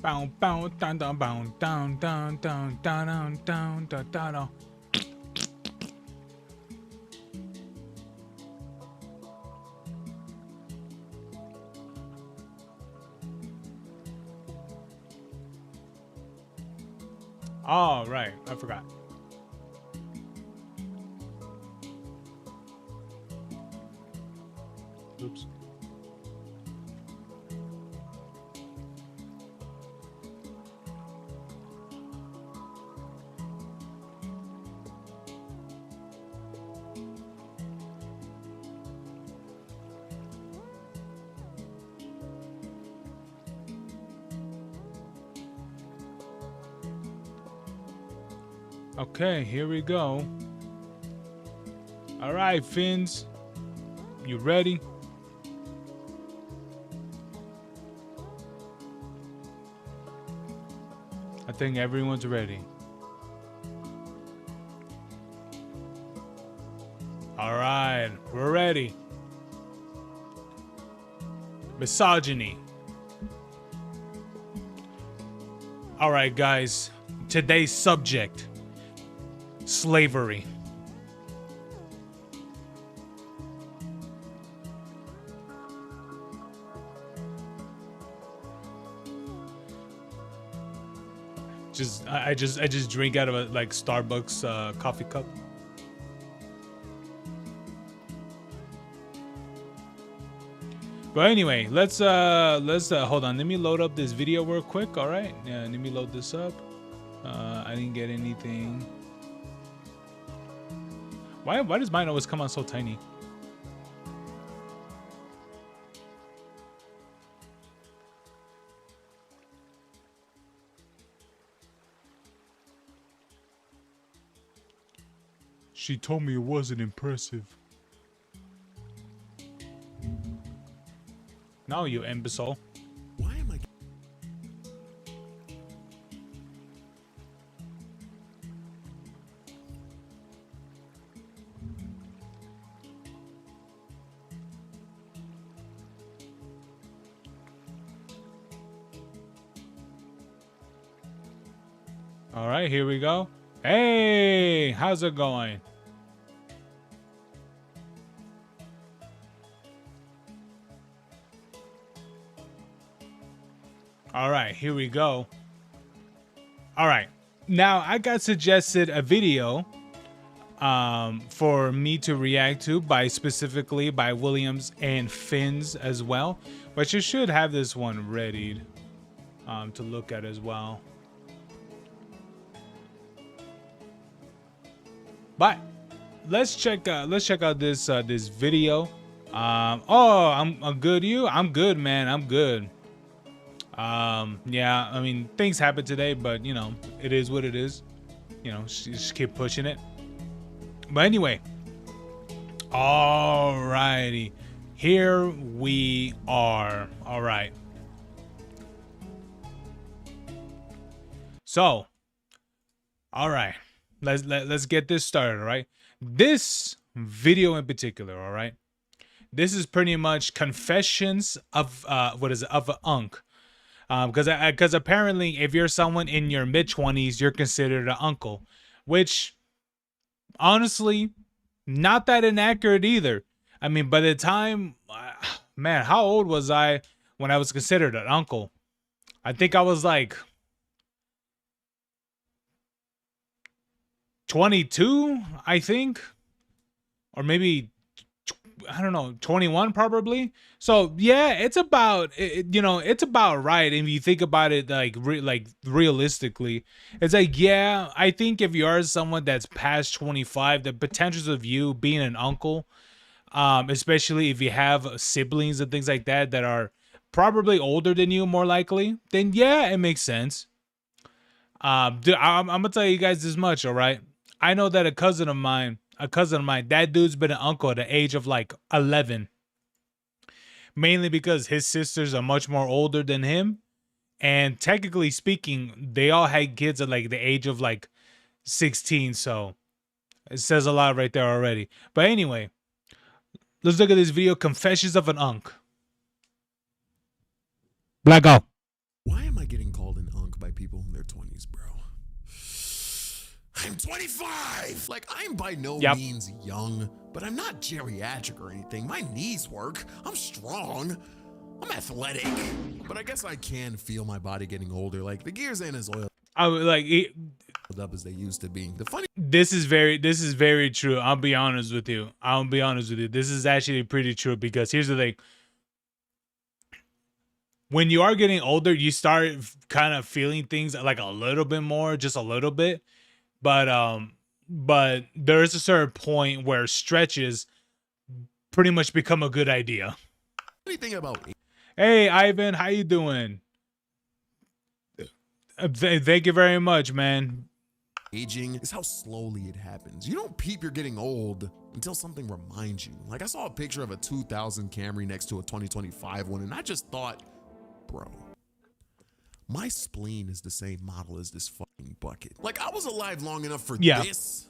Bow, bow, down, down, bow, down, down, down, down, down, down, down, down. Oh, right. I forgot. Oops. Okay, here we go. All right, Finns. You ready? I think everyone's ready. All right, we're ready. Misogyny. All right, guys. Today's subject: slavery. I just drink out of a like Starbucks coffee cup. But anyway, let's hold on. Let me load up this video real quick. All right, yeah, let me load this up. I didn't get anything. Why does mine always come out so tiny? She told me it wasn't impressive. No, you imbecile. Why am I? All right, here we go. Hey, how's it going? All right, here we go. All right, now I got suggested a video for me to react to specifically by Williams and Finns as well, but you should have this one ready to look at as well. But let's check out this this video. Oh, I'm good. I'm good, man. I'm good. Yeah, I mean, things happen today, but you know, it is what it is. You know, just keep pushing it. But anyway, alrighty, here we are. All right. So, all right, let's get this started. All right, this video in particular. All right, this is pretty much confessions of of an unk. Because apparently, if you're someone in your mid-20s, you're considered an uncle, which honestly, not that inaccurate either. I mean, by the time, man, how old was I when I was considered an uncle? I think I was like 22, I think, or maybe I don't know, 21 probably. So yeah, it's about it's about right. And if you think about it, like realistically, it's like, yeah, I think if you are someone that's past 25, the potentials of you being an uncle, especially if you have siblings and things like that are probably older than you, more likely, then yeah, it makes sense. I'm gonna tell you guys this much, all right? I know that a cousin of mine, that dude's been an uncle at the age of like 11. Mainly because his sisters are much more older than him. And technically speaking, they all had kids at like the age of like 16. So it says a lot right there already. But anyway, let's look at this video, Confessions of an Unk. Black out. Why am I getting called in I'm 25. Like, I'm by no means young, but I'm not geriatric or anything. My knees work. I'm strong. I'm athletic. But I guess I can feel my body getting older. Like, the gears ain't as oiled I would like it, up as they used to be. The funny this is very true. I'll be honest with you. This is actually pretty true because here's the thing. When you are getting older, you start kind of feeling things like a little bit more, just a little bit. But there is a certain point where stretches pretty much become a good idea. thing about Hey, Ivan, how you doing? Thank you very much, man. aging is how slowly it happens. You don't peep you're getting old until something reminds you. Like, I saw a picture of a 2000 Camry next to a 2025 one, and I just thought, bro, my spleen is the same model as this fucking bucket. Like, I was alive long enough for this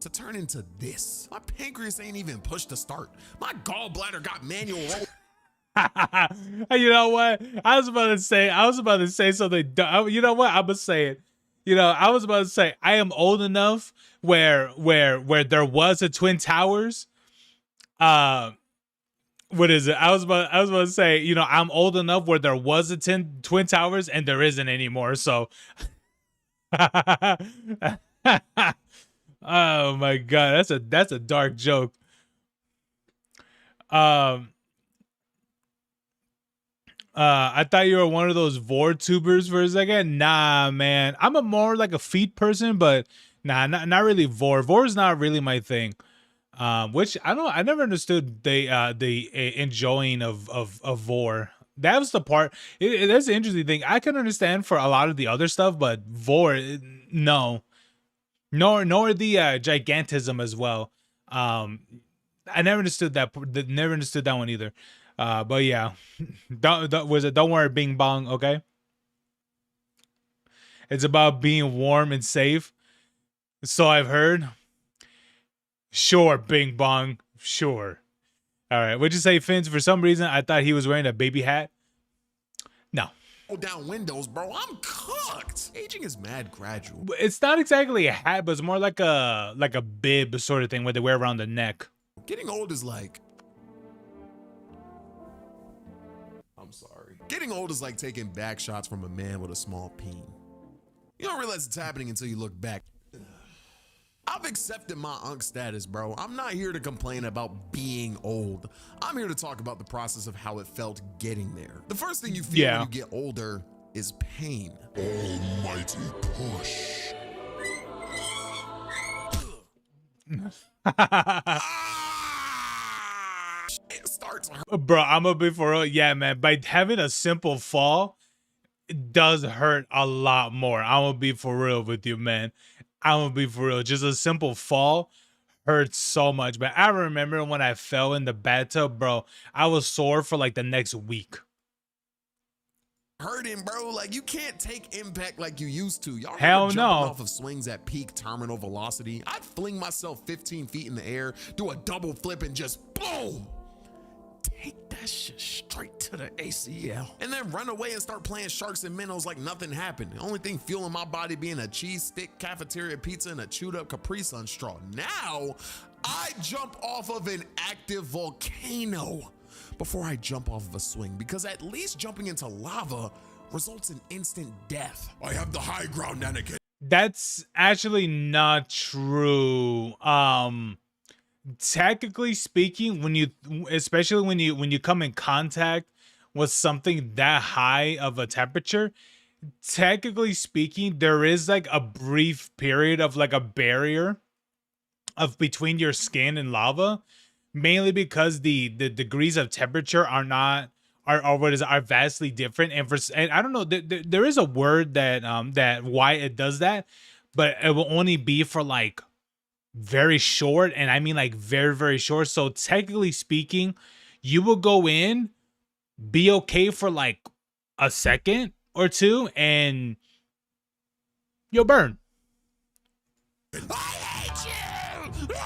to turn into this. My pancreas ain't even pushed to start. My gallbladder got manual roll. You know what? I was about to say something. You know what? I'm gonna say it. I was about to say I am old enough where there was a Twin Towers. What is it? I was about to say, I'm old enough where there was a Twin Towers and there isn't anymore. So, oh my God, that's a dark joke. I thought you were one of those vtuber for a second. Nah, man. I'm a more like a feet person, but nah, not really vor. Vor is not really my thing. Which I never understood the enjoying of vor. That was the part. That's the interesting thing. I can understand for a lot of the other stuff, but vor, no. Nor the gigantism as well. I never understood that. Never understood that one either. But yeah, don't worry, Bing Bong. Okay, it's about being warm and safe. So I've heard. Sure, Bing Bong. Sure. All right. What'd you say, Fins? For some reason, I thought he was wearing a baby hat. No. Down windows, bro. I'm cooked. Aging is mad gradual. It's not exactly a hat, but it's more like a bib sort of thing where they wear around the neck. Getting old is like. I'm sorry. Getting old is like taking back shots from a man with a small peen. You don't realize it's happening until you look back. I've accepted my unk status, bro. I'm not here to complain about being old. I'm here to talk about the process of how it felt getting there. The first thing you feel when you get older is pain. Almighty push. It starts. Bro, I'm gonna be for real. Yeah, man. By having a simple fall, it does hurt a lot more. I'm gonna be for real with you, man. I'm gonna be for real. Just a simple fall hurts so much. But I remember when I fell in the bathtub, bro, I was sore for like the next week. Hurting, bro. Like, you can't take impact like you used to. Y'all hell jumping no off of swings at peak terminal velocity. I'd fling myself 15 feet in the air, do a double flip, and just boom. Take that shit straight to the ACL. And then run away and start playing sharks and minnows like nothing happened. The only thing fueling my body being a cheese stick, cafeteria pizza, and a chewed up Capri Sun straw. Now, I jump off of an active volcano before I jump off of a swing, because at least jumping into lava results in instant death. I have the high ground, Anakin. That's actually not true. Technically speaking, especially when you come in contact with something that high of a temperature, technically speaking, there is like a brief period of like a barrier of between your skin and lava, mainly because the degrees of temperature are vastly different. And I don't know, there is a word that why it does that, but it will only be for like very short, and I mean like very, very short. So technically speaking, you will go in, be okay for like a second or two, and you'll burn. I hate you!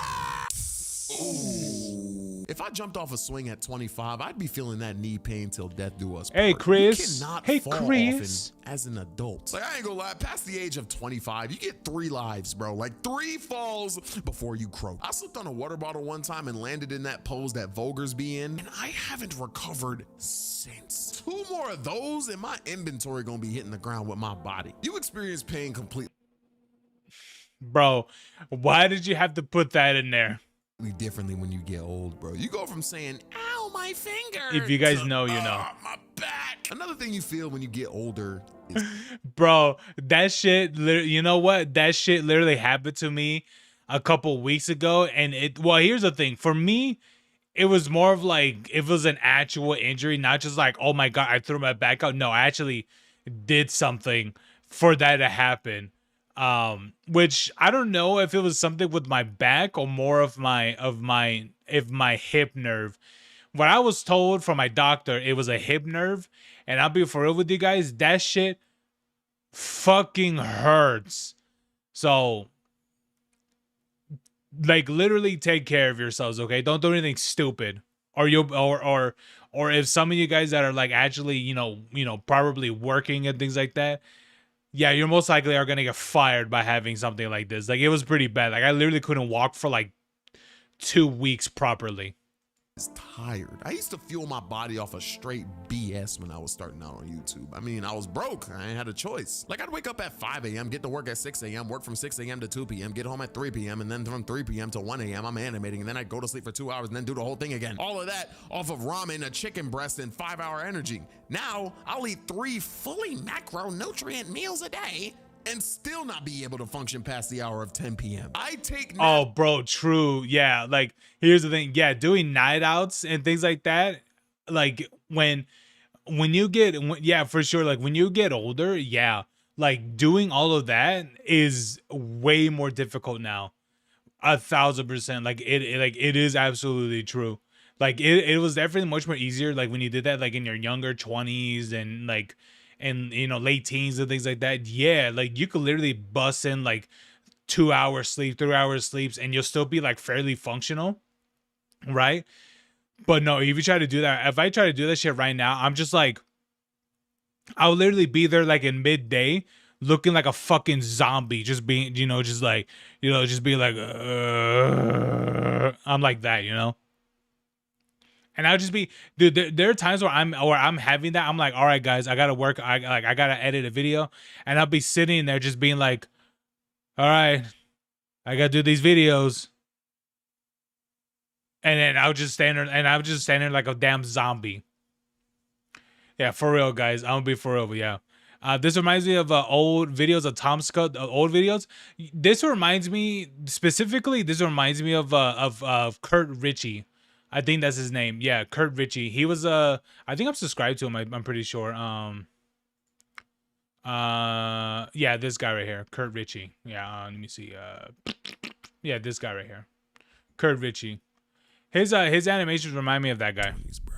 Ooh. If I jumped off a swing at 25, I'd be feeling that knee pain till death do us part. Hey, Chris. You cannot Hey, fall Chris. often as an adult. Like, I ain't gonna lie, past the age of 25, you get 3 lives, bro. Like 3 falls before you croak. I slipped on a water bottle one time and landed in that pose that Vulgars be in, and I haven't recovered since. 2 more of those and my inventory gonna be hitting the ground with my body. You experience pain completely Bro, why did you have to put that in there? differently when you get old, bro. You go from saying, ow, my finger. If you guys to, know, you know. My back. Another thing you feel when you get older is Bro, that shit, you know what? That shit literally happened to me a couple weeks ago. And well, here's the thing. For me, it was more of like, it was an actual injury, not just like, oh my God, I threw my back out. No, I actually did something for that to happen. Which I don't know if it was something with my back or more of my hip nerve. What I was told from my doctor, it was a hip nerve, and I'll be for real with you guys, that shit fucking hurts. So, like, literally take care of yourselves, okay? Don't do anything stupid. Or if some of you guys that are like actually, you know, probably working and things like that, yeah, you're most likely are gonna get fired by having something like this. Like, it was pretty bad. Like, I literally couldn't walk for like 2 weeks properly. tired. I used to fuel my body off of straight BS when I was starting out on YouTube. I mean, I was broke. I ain't had a choice. Like, I'd wake up at 5 a.m., get to work at 6 a.m., work from 6 a.m. to 2 p.m., get home at 3 p.m., and then from 3 p.m. to 1 a.m., I'm animating, and then I'd go to sleep for 2 hours and then do the whole thing again. All of that off of ramen, a chicken breast, and 5-hour energy. Now, I'll eat 3 fully macronutrient meals a day and still not be able to function past the hour of 10 p.m. I take Oh, bro, true. Yeah, like, here's the thing. Yeah, doing night outs and things like that, like, when you get, yeah, for sure, like, when you get older, yeah, like, doing all of that is way more difficult now. 1,000%. Like, it is absolutely true. Like, it was definitely much more easier, like, when you did that, like, in your younger 20s and, like, and, you know, late teens and things like that. Yeah, like, you could literally bust in like 2 hours sleep, 3 hours sleeps, and you'll still be like fairly functional, right? But no, if you try to do that, if I try to do that shit right now, I'm just like, I'll literally be there like in midday looking like a fucking zombie, just being, you know, just like, you know, just be like, I'm like that, you know. And I'll just be, dude, there are times where I'm having that. I'm like, all right, guys, I gotta work. I gotta edit a video, and I'll be sitting there just being like, all right, I gotta do these videos, and then I'll just stand there like a damn zombie. Yeah, for real, guys. I'm gonna be for real. Yeah. This reminds me of old videos of Tom Scott, old videos. This reminds me specifically. This reminds me of Kurt Ritchie. I think that's his name. Yeah, Kurt Ritchie. He was I think I'm subscribed to him. I'm pretty sure. Yeah, this guy right here, Kurt Ritchie. Yeah, let me see. Yeah, this guy right here, Kurt Ritchie. His animations remind me of that guy. Bro,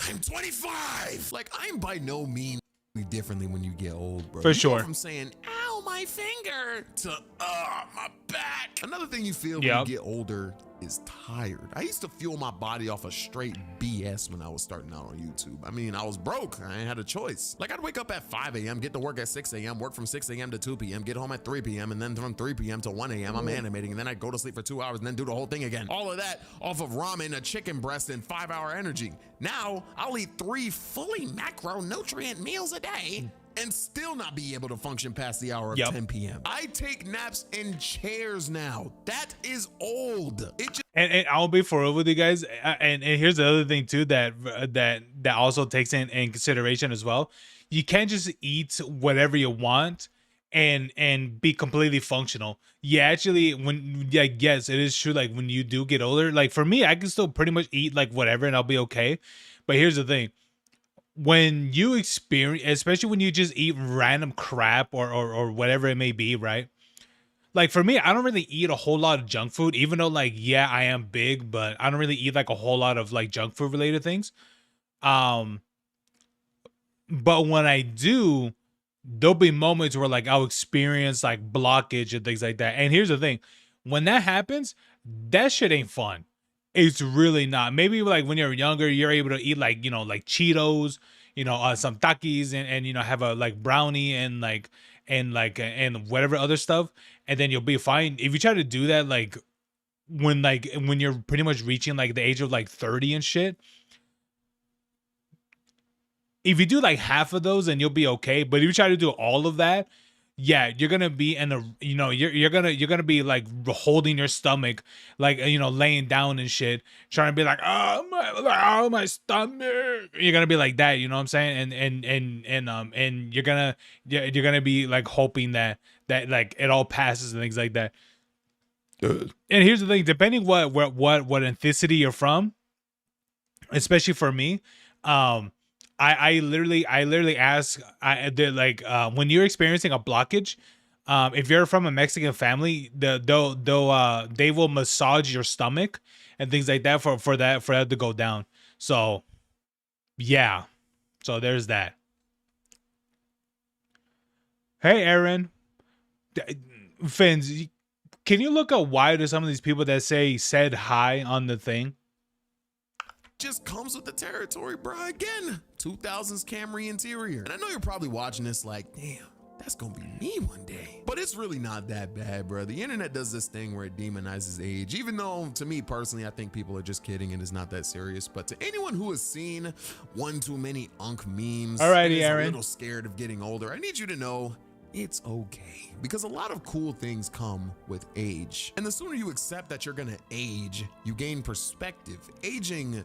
I'm 25. Like, I'm by no means differently when you get old, bro. For sure. From saying, ow, my finger, to, my back. Another thing you feel when you get older is tired. I used to fuel my body off of straight BS when I was starting out on YouTube. I mean, I was broke. I ain't had a choice. Like, I'd wake up at 5 a.m., get to work at 6 a.m., work from 6 a.m. to 2 p.m., get home at 3 p.m., and then from 3 p.m. to 1 a.m., I'm animating, and then I'd go to sleep for 2 hours and then do the whole thing again. All of that off of ramen, a chicken breast, and 5-hour energy. Now, I'll eat 3 fully macronutrient meals a day and still not be able to function past the hour of 10 p.m. I take naps in chairs now. That is old. And I'll be for real with you guys. And here's the other thing too that also takes in consideration as well. You can't just eat whatever you want and be completely functional. Yeah, actually, yes, it is true. Like, when you do get older, like for me, I can still pretty much eat like whatever and I'll be okay. But here's the thing. When you experience, especially when you just eat random crap or whatever it may be, right? Like, for me, I don't really eat a whole lot of junk food, even though, like, yeah, I am big, but I don't really eat like a whole lot of like junk food related things. But when I do, there'll be moments where like I'll experience like blockage and things like that. And here's the thing, when that happens, that shit ain't fun. It's really not. Maybe like when you're younger, you're able to eat like, like Cheetos, some Takis, and have a like brownie and whatever other stuff, and then you'll be fine. If you try to do that when you're pretty much reaching like the age of like 30 and shit, if you do like half of those, then you'll be okay. But if you try to do all of that, yeah, you're gonna be in a, you're gonna be like holding your stomach, like, laying down and shit, trying to be like, oh my stomach. You're gonna be like that, you know what I'm saying? And you're gonna be like hoping that like it all passes and things like that. And here's the thing: depending what ethnicity you're from, especially for me, um I literally ask, when you're experiencing a blockage, if you're from a Mexican family, they will massage your stomach and things like that for that to go down. So yeah, so there's that. Hey Aaron, D- Fins, can you look up why do some of these people that say said hi on the thing? Just comes with the territory, bro. Again, 2000s Camry interior. And I know you're probably watching this like, damn, that's gonna be me one day. But it's really not that bad, bro. The internet does this thing where it demonizes age, even though to me personally, I think people are just kidding and it's not that serious. But to anyone who has seen one too many unk memes and Alrighty, is a Aaron. little scared of getting older, I need you to know it's okay, because a lot of cool things come with age. And the sooner you accept that you're gonna age, you gain perspective. Aging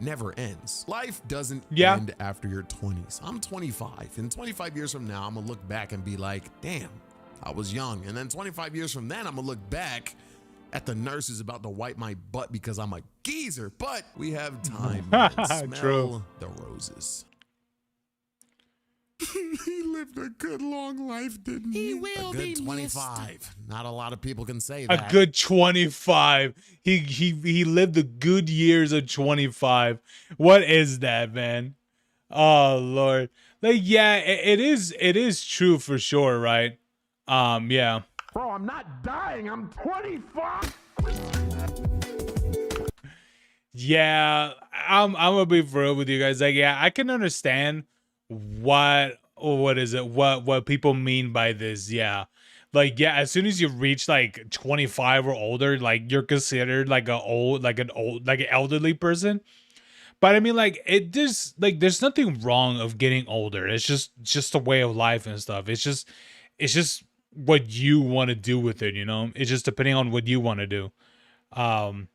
never ends. Life doesn't end after your 20s. I'm 25, and 25 years from now, I'm gonna look back and be like, damn, I was young. And then 25 years from then, I'm gonna look back at the nurses about to wipe my butt because I'm a geezer. But we have time, man. Smell True. the roses. He lived a good long life, didn't he? He will a good be 25. missed. Not a lot of people can say A that. good 25. He lived the good years of 25. What is that, man? Oh Lord. Like, yeah, it is true for sure, right? Yeah. Bro, I'm not dying. I'm 25. Yeah, I'm gonna be for real with you guys. Like, yeah, I can understand what is it? What people mean by this. Yeah. Like, yeah, as soon as you reach like 25 or older, like you're considered like like an elderly person. But I mean, like, it just like there's nothing wrong of getting older. It's just a way of life and stuff. It's just what you want to do with it, you know? It's just depending on what you want to do. Um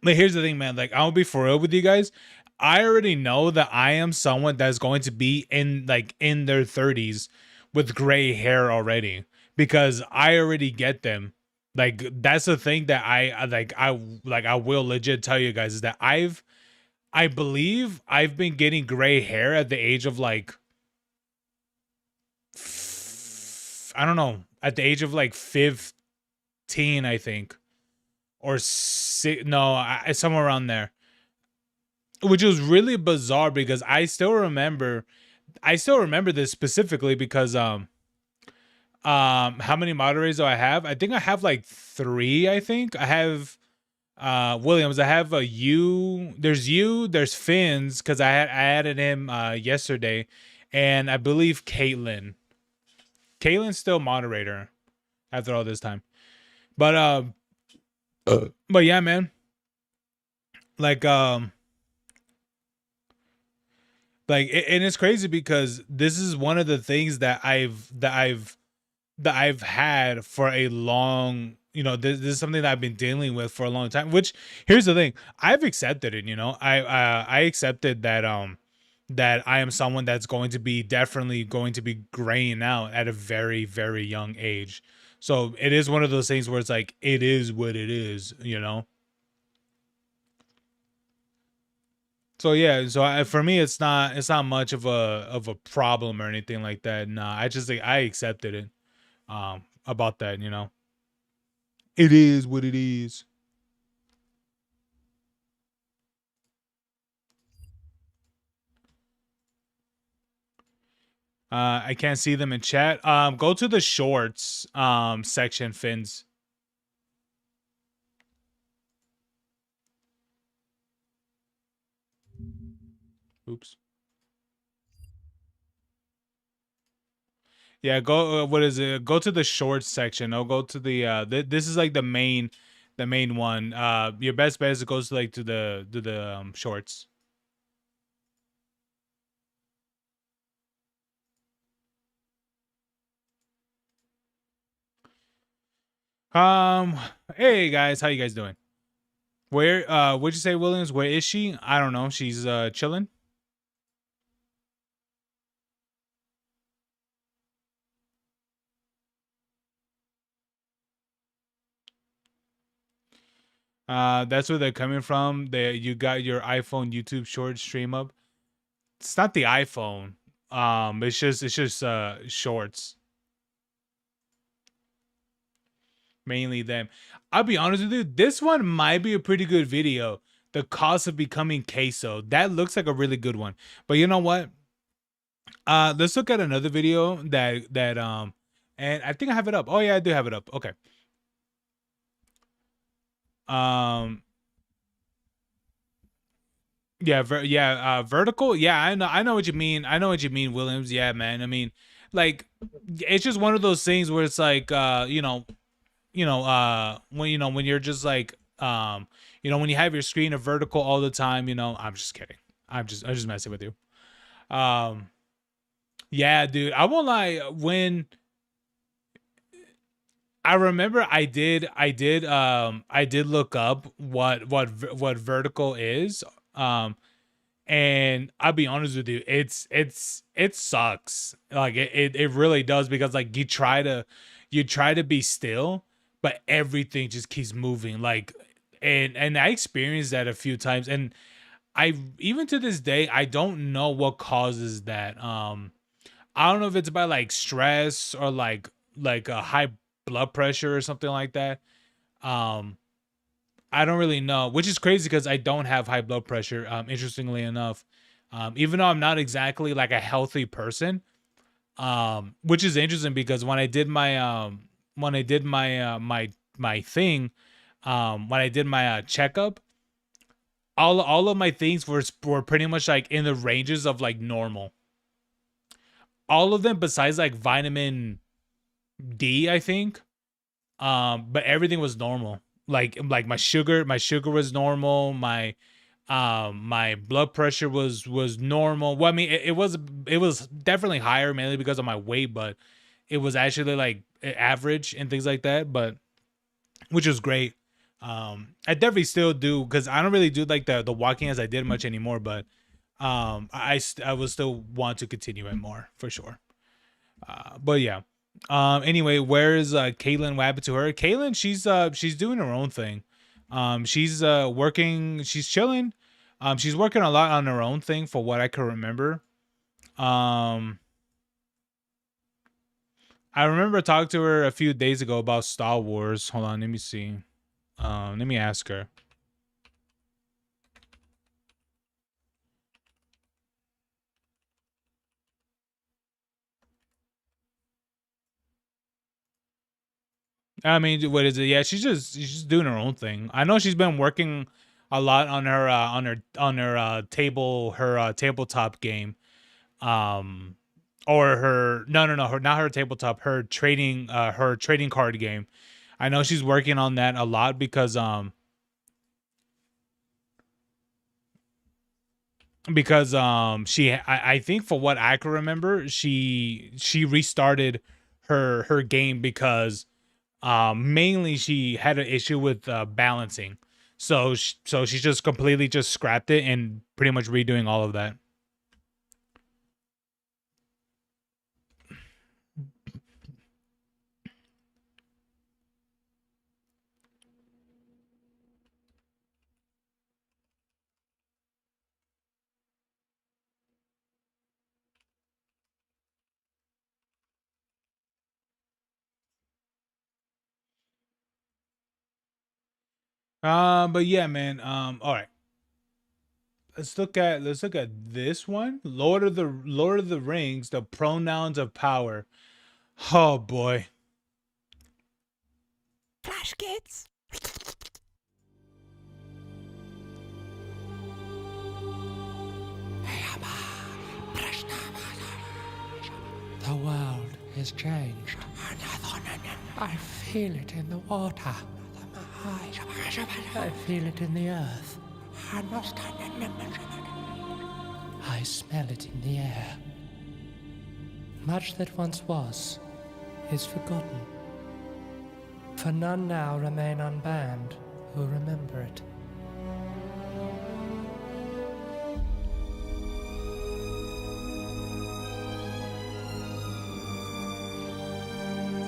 but here's the thing, man. Like, I'll be for real with you guys. I already know that I am someone that's going to be in their 30s with gray hair already, because I already get them. Like, that's the thing that I will legit tell you guys is that I believe I've been getting gray hair at the age of like I don't know, at the age of like 15, I think, or no, somewhere around there, which was really bizarre because I still remember this specifically because how many moderators do I have? I think I have like 3. I think I have Williams. I have there's Finn's because I added him yesterday, and I believe Caitlin's still moderator after all this time. But yeah, man, like and it's crazy because this is one of the things that I've had for a long, this is something that I've been dealing with for a long time. Which, here's the thing, I've accepted it. I accepted that I am someone that's definitely going to be graying out at a very, very young age. So it is one of those things where it's like, it is what it is. So yeah, so for me, it's not much of a problem or anything like that. Nah, I just like I accepted it. About that. It is what it is. I can't see them in chat. Go to the shorts section, Fins. Oops. Yeah, go. What is it? Go to the shorts section. I'll go to the. This is like the main one. Your best bet is it goes to like to the shorts. Um. Hey guys, how you guys doing? Where? What'd you say, Williams? Where is she? I don't know. She's chilling. That's where they're coming from. You got your iPhone YouTube short stream up. It's not the iPhone. It's just shorts. Mainly them. I'll be honest with you, this one might be a pretty good video. The cost of becoming queso. That looks like a really good one. But you know what? Let's look at another video that and I think I have it up. Oh yeah, I do have it up. Okay. Um yeah, vertical. Yeah, I know what you mean. I know what you mean, Williams. Yeah, man. I mean, like it's just one of those things where it's like when when you're just like when you have your screen a vertical all the time, I'm just kidding. I'm just messing with you. Um yeah, dude. I won't lie, when I remember I did look up what vertical is. And I'll be honest with you, it sucks. Like it really does, because like you try to be still, but everything just keeps moving. Like and I experienced that a few times, and I even to this day I don't know what causes that. I don't know if it's by like stress or like a high blood pressure or something like that. Um I don't really know, which is crazy because I don't have high blood pressure. Interestingly enough, even though I'm not exactly like a healthy person, which is interesting because when I did my thing, when I did my checkup, all of my things were pretty much like in the ranges of like normal. All of them besides like vitamin D, I think. But everything was normal. Like my sugar was normal. My blood pressure was normal. Well, I mean, it was definitely higher, mainly because of my weight, but it was actually like average and things like that. But which was great. I definitely still do, because I don't really do like the walking as I did much anymore. But I will still want to continue it more for sure. But yeah. Anyway, where is Caitlin? What happened to her? Caitlin, she's doing her own thing. She's working, she's chilling. She's working a lot on her own thing, for what I can remember. Um I remember talking to her a few days ago about Star Wars. Hold on, let me see. Let me ask her. I mean, what is it? Yeah, she's just doing her own thing. I know she's been working a lot on her tabletop game. Um or her no, her not her tabletop, her trading card game. I know she's working on that a lot because I think, for what I can remember, she restarted her game because mainly she had an issue with balancing. So she just completely just scrapped it and pretty much redoing all of that. But yeah, man. All right. Let's look at this one. Lord of the Rings, the pronouns of power. Oh boy. Flash kids. Hey, I'm The world is changed. I feel it in the water. I feel it in the earth. I smell it in the air. Much that once was is forgotten. For none now remain unbanned who remember it.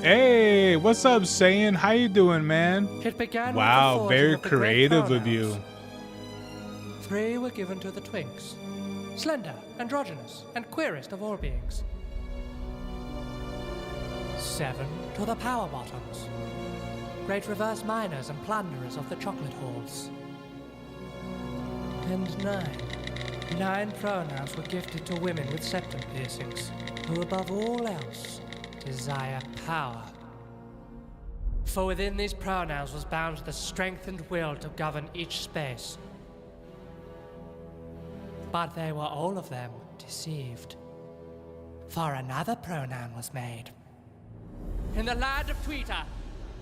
Hey, what's up, Saiyan? How you doing, man? It began Wow, with the very forging of the great creative of you. pronouns. 3 were given to the twinks, slender, androgynous, and queerest of all beings. 7 to the power bottoms, great reverse miners and plunderers of the chocolate halls. And 9 pronouns were gifted to women with septum piercings, who above all else desire power. For within these pronouns was bound the strength and will to govern each space. But they were all of them deceived. For another pronoun was made. In the land of Tweeter,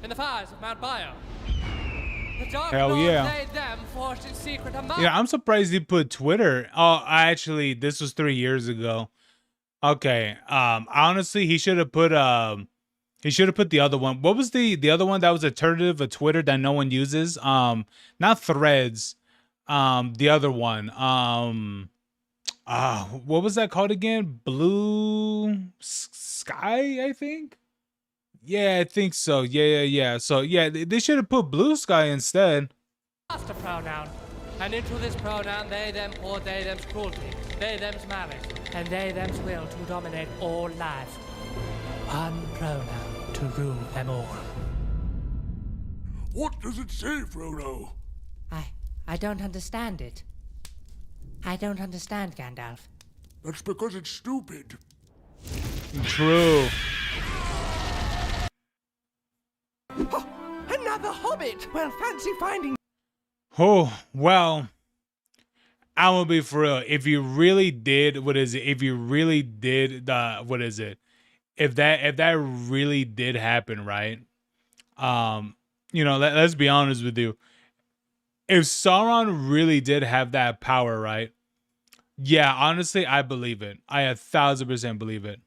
in the fires of Mount Bio, the Dark Hell Lord yeah. made them forged in secret among. Yeah, I'm surprised he put Twitter. Oh, actually, this was 3 years ago. Okay. Honestly, he should have put the other one. What was the other one that was alternative of Twitter that no one uses? Not Threads. The other one. What was that called again? Blue Sky, I think. Yeah, I think so. Yeah. So yeah, they should have put Blue Sky instead. Master pronoun. And into this pronoun they them poured they them's cruelty, they them's malice, and they them's will to dominate all life. One pronoun to rule them all. What does it say, Frodo? I don't understand it. I don't understand, Gandalf. That's because it's stupid. True. Another hobbit! Well, fancy finding. Oh, well, I'm gonna be for real. If you really did, what is it? If you really did what is it? If that really did happen, right? Let's be honest with you. If Sauron really did have that power, right? Yeah, honestly, I believe it. I 1,000% believe it.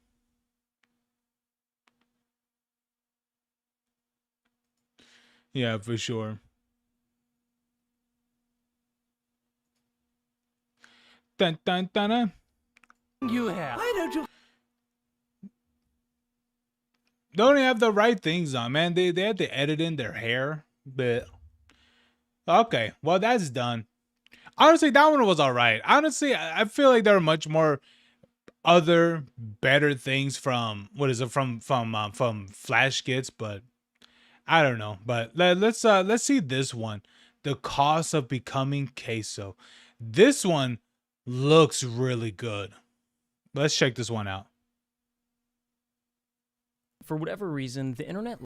Yeah, for sure. Dun, dun, dun, dun. You here? Why don't you? They don't even have the right things on, man. They had to edit in their hair, but okay, well that's done. Honestly, that one was all right. Honestly, I feel like there are much more other better things from from Flash skits, but I don't know. But let's see this one, the cost of becoming queso. This one looks really good. Let's check this one out. For whatever reason, the internet.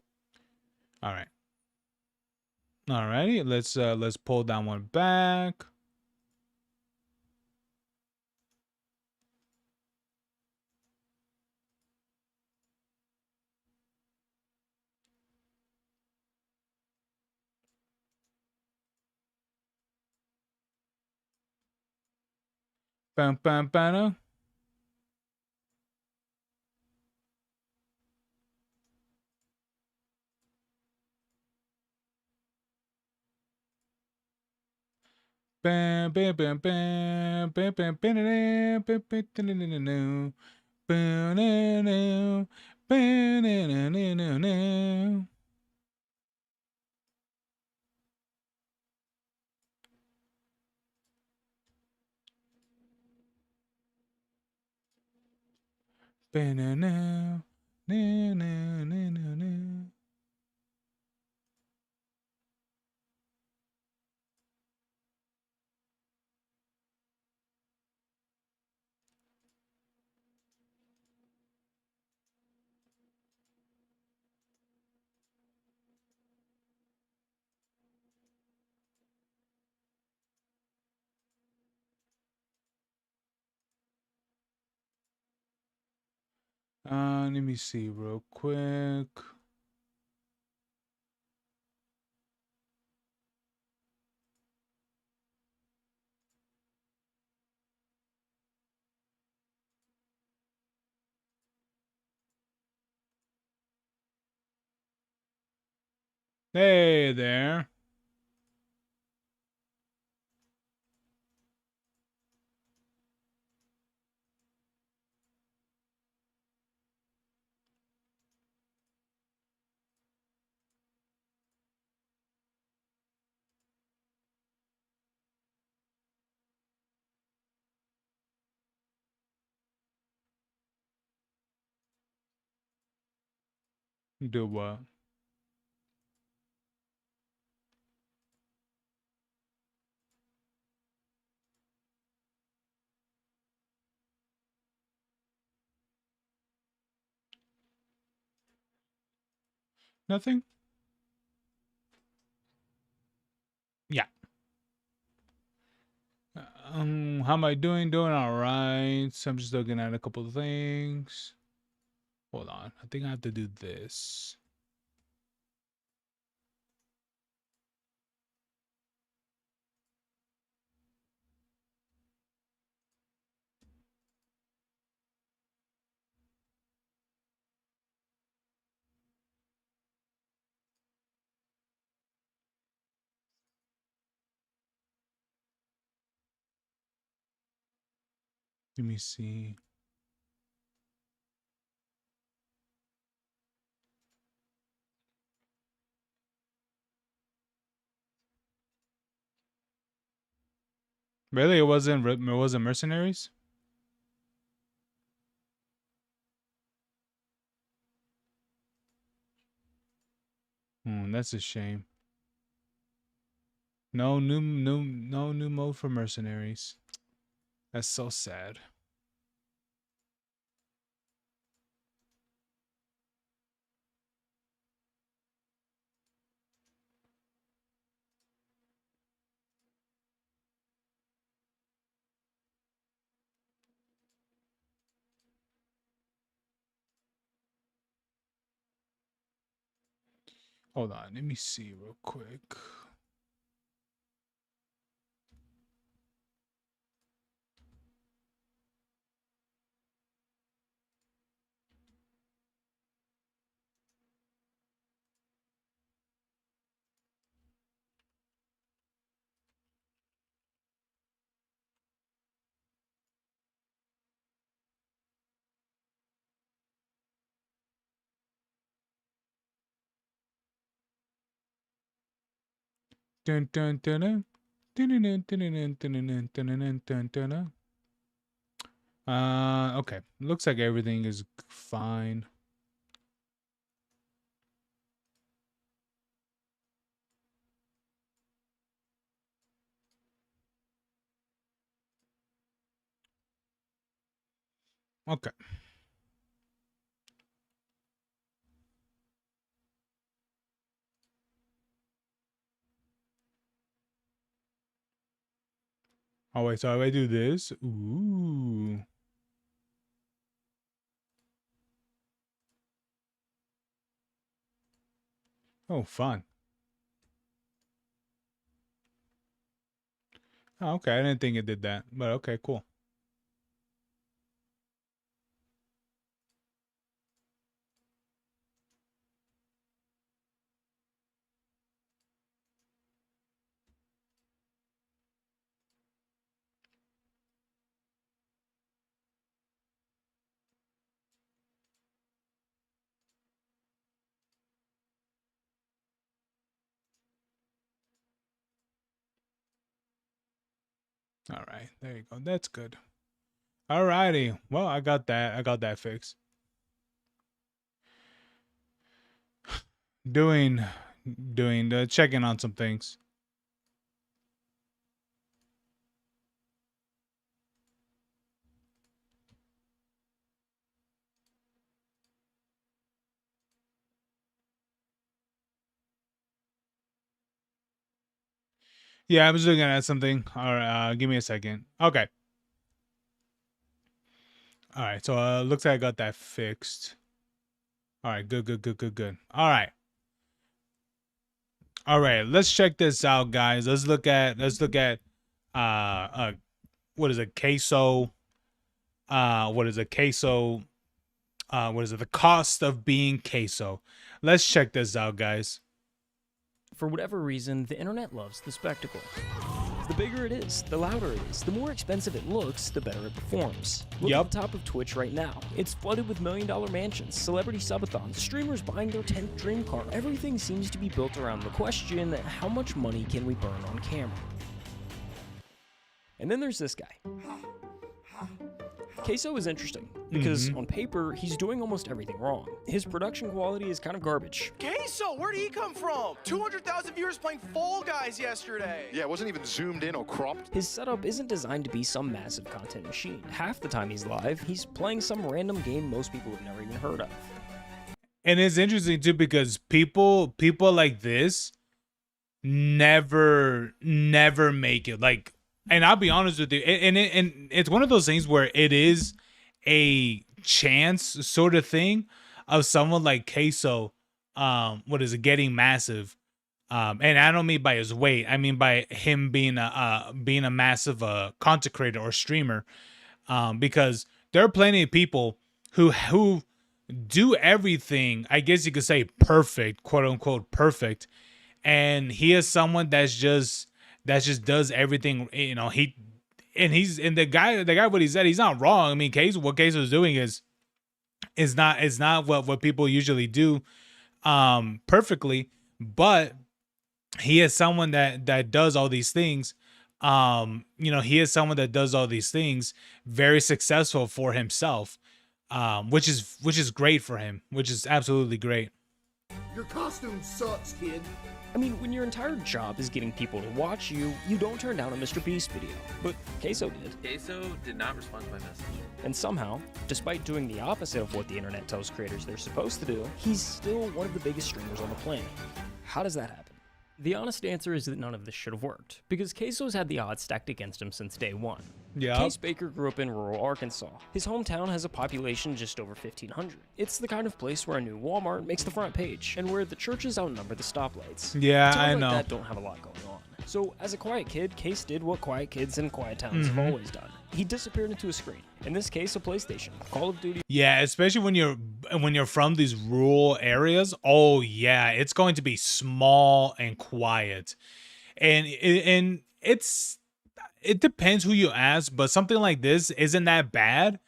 All right. Alrighty, let's pull that one back. Bam, bam, bam. Bam, bam, bam, bam, bam, bam, bam, bam, bam, bam, bam, bam, bam. Let me see real quick. Hey there. Do what? Nothing? Yeah. How am I doing? Doing all right. So I'm just looking at a couple of things. Hold on. I think I have to do this. Let me see. Really, it wasn't mercenaries. That's a shame. No new mode for mercenaries. That's so sad. Hold on, let me see real quick. Dun dun dun dun. Dun dun dun dun dun dun dun dun dun dun dun. Okay. Looks like everything is fine. Okay. Oh wait, so if I do this, ooh. Oh, fun. Oh, okay, I didn't think it did that, but okay, cool. All right, there you go. That's good. Alrighty. Well, I got that. I got that fixed. Doing, doing the checking on some things. Yeah, I was looking at something. All right, give me a second. Okay. All right, so looks like I got that fixed. All right, good. All right, let's check this out, guys. Let's look at what is a queso? What is a queso? What is it? The cost of being queso. Let's check this out, guys. For whatever reason, the internet loves the spectacle. The bigger it is, the louder it is, the more expensive it looks, the better it performs. Look at the top of Twitch right now. It's flooded with million-dollar mansions, celebrity subathons, streamers buying their 10th dream car. Everything seems to be built around the question, how much money can we burn on camera? And then there's this guy. Queso is interesting, because on paper, he's doing almost everything wrong. His production quality is kind of garbage. Queso, where'd he come from? 200,000 viewers playing Fall Guys yesterday. Yeah, it wasn't even zoomed in or cropped. His setup isn't designed to be some massive content machine. Half the time he's live, he's playing some random game most people have never even heard of. And it's interesting too because people like this never make it. Like, and I'll be honest with you, and it's one of those things where it is a chance sort of thing of someone like Queso, getting massive. And I don't mean by his weight, I mean by him being a massive content creator or streamer. Because there are plenty of people who do everything, I guess you could say perfect, quote unquote perfect, and he is someone that just does everything, you know. The guy what he said, he's not wrong. I mean, what Queso is doing is not what people usually do perfectly, but he is someone that does all these things. He is someone that does all these things very successful for himself, which is great for him, which is absolutely great. Your costume sucks, kid. I mean, when your entire job is getting people to watch you, you don't turn down a Mr. Beast video. But Queso did. Queso did not respond to my message. And somehow, despite doing the opposite of what the internet tells creators they're supposed to do, he's still one of the biggest streamers on the planet. How does that happen? The honest answer is that none of this should have worked, because Queso's had the odds stacked against him since day one. Yeah. Case Baker grew up in rural Arkansas. His hometown has a population just over 1,500. It's the kind of place where a new Walmart makes the front page, and where the churches outnumber the stoplights. Yeah, Towns I like know. that don't have a lot going on. So, as a quiet kid, Case did what quiet kids in quiet towns have always done. He disappeared into a screen. In this case, a PlayStation, Call of Duty. Yeah, especially when you're from these rural areas. Oh yeah, it's going to be small and quiet, and it depends who you ask, but something like this isn't that bad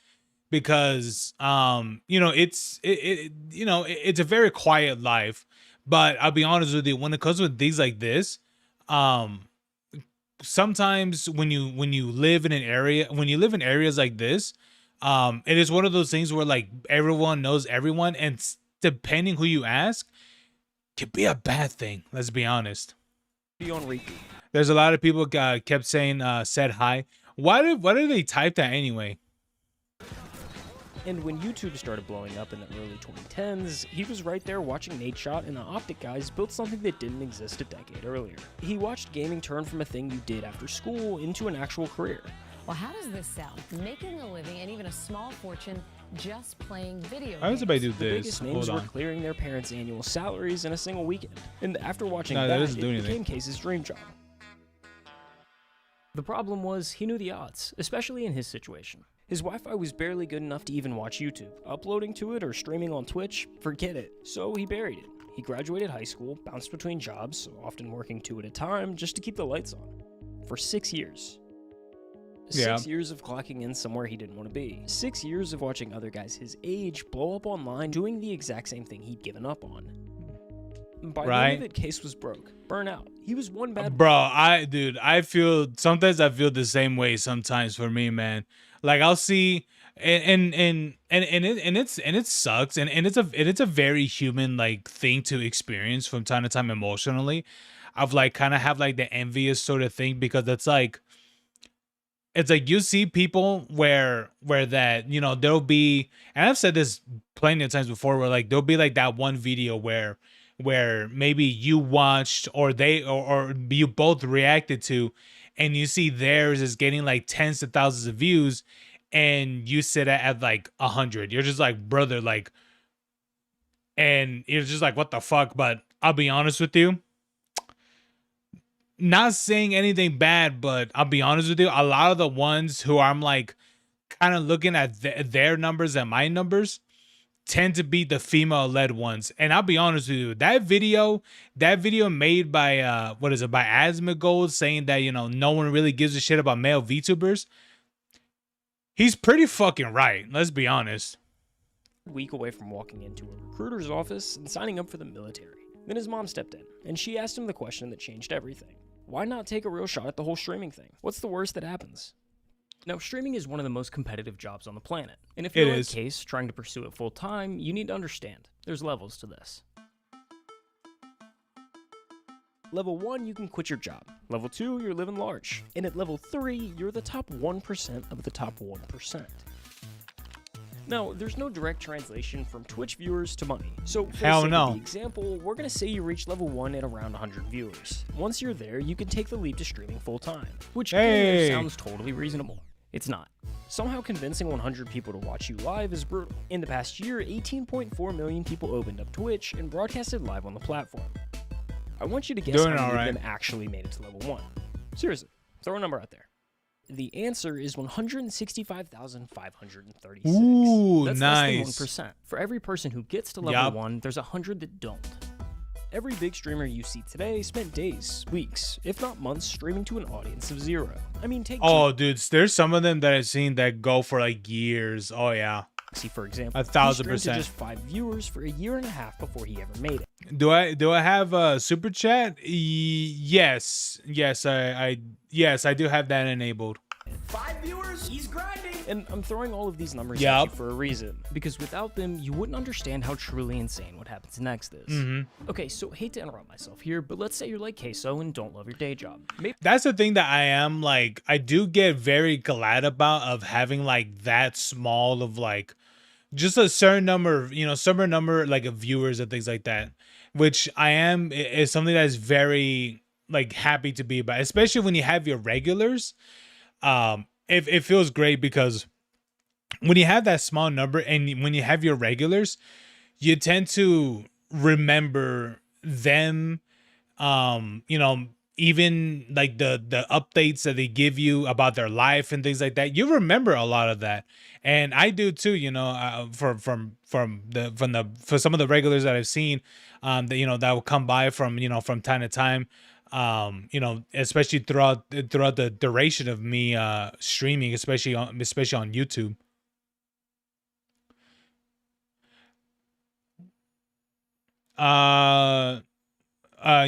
because it's a very quiet life. But I'll be honest with you, when it comes with things like this, sometimes when you live in areas like this, it is one of those things where like everyone knows everyone, and depending who you ask, could be a bad thing. Let's be honest. On repeat. There's a lot of people kept saying said hi. Why did they type that anyway? And when YouTube started blowing up in the early 2010s, he was right there watching Nate Shot and the Optic guys build something that didn't exist a decade earlier. He watched gaming turn from a thing you did after school into an actual career. Well, how does this sound? Making a living and even a small fortune just playing video games. How does somebody do The this? biggest names were clearing their parents' annual salaries in a single weekend. And after watching that that, doesn't it do anything. became Case's dream job. The problem was, he knew the odds, especially in his situation. His Wi-Fi was barely good enough to even watch YouTube. Uploading to it or streaming on Twitch, forget it. So he buried it. He graduated high school, bounced between jobs, often working 2 at a time, just to keep the lights on. For 6 years. Yeah. 6 years of clocking in somewhere he didn't want to be. 6 years of watching other guys his age blow up online doing the exact same thing he'd given up on. By the end of it, Case was broke. Burnout. He was one bad... Bro, I feel the same way sometimes for me, man. Like I'll see and it sucks and it's a very human like thing to experience from time to time emotionally. I've like kind of have like the envious sort of thing because it's like you see people where that, you know, there'll be, and I've said this plenty of times before, where like there'll be like that one video where maybe you watched or you both reacted to, and you see theirs is getting like tens of thousands of views, and you sit at like 100. You're just like, brother, like, and you're just like, what the fuck? But I'll be honest with you. Not saying anything bad, but I'll be honest with you. A lot of the ones who I'm like kind of looking at their numbers and my numbers tend to be the female led ones. And I'll be honest with you, that video made by what is it, by Asmongold, saying that, you know, no one really gives a shit about male VTubers. He's pretty fucking right. Let's be honest. Week away from walking into a recruiter's office and signing up for the military. Then his mom stepped in, and she asked him the question that changed everything. Why not take a real shot at the whole streaming thing? What's the worst that happens? Now, streaming is one of the most competitive jobs on the planet. And if you're like Case, trying to pursue it full time, you need to understand, there's levels to this. Level 1, you can quit your job. Level 2, you're living large. And at level 3, you're the top 1% of the top 1%. Now, there's no direct translation from Twitch viewers to money. So, for the example, we're going to say you reach level 1 at around 100 viewers. Once you're there, you can take the leap to streaming full time, which sounds totally reasonable. It's not. Somehow convincing 100 people to watch you live is brutal. In the past year, 18.4 million people opened up Twitch and broadcasted live on the platform. I want you to guess how many of them actually made it to level 1. Seriously, throw a number out there. The answer is 165,536. Ooh, That's nice. less than 1%. For every person who gets to level 1, there's 100 that don't. Every big streamer you see today spent days, weeks, if not months, streaming to an audience of 0. I mean, take dude, there's some of them that I've seen that go for like years. Oh yeah. See, for example, 1,000%. Just 5 viewers for a year and a half before he ever made it. Do I have a super chat? Yes, I do have that enabled. 5 viewers? He's grinding. And I'm throwing all of these numbers at you for a reason, because without them, you wouldn't understand how truly insane what happens next is. Okay, so hate to interrupt myself here, but let's say you're like Queso and don't love your day job. That's the thing that I am like, I do get very glad about of having like that small of like just a certain number, certain number like of viewers and things like that, which I am is something that is very like happy to be about, especially when you have your regulars. It feels great because when you have that small number and when you have your regulars, you tend to remember them, even like the updates that they give you about their life and things like that. You remember a lot of that, and I do too. For some of the regulars that I've seen, that will come by from time to time. Especially throughout the duration of me streaming, especially on YouTube.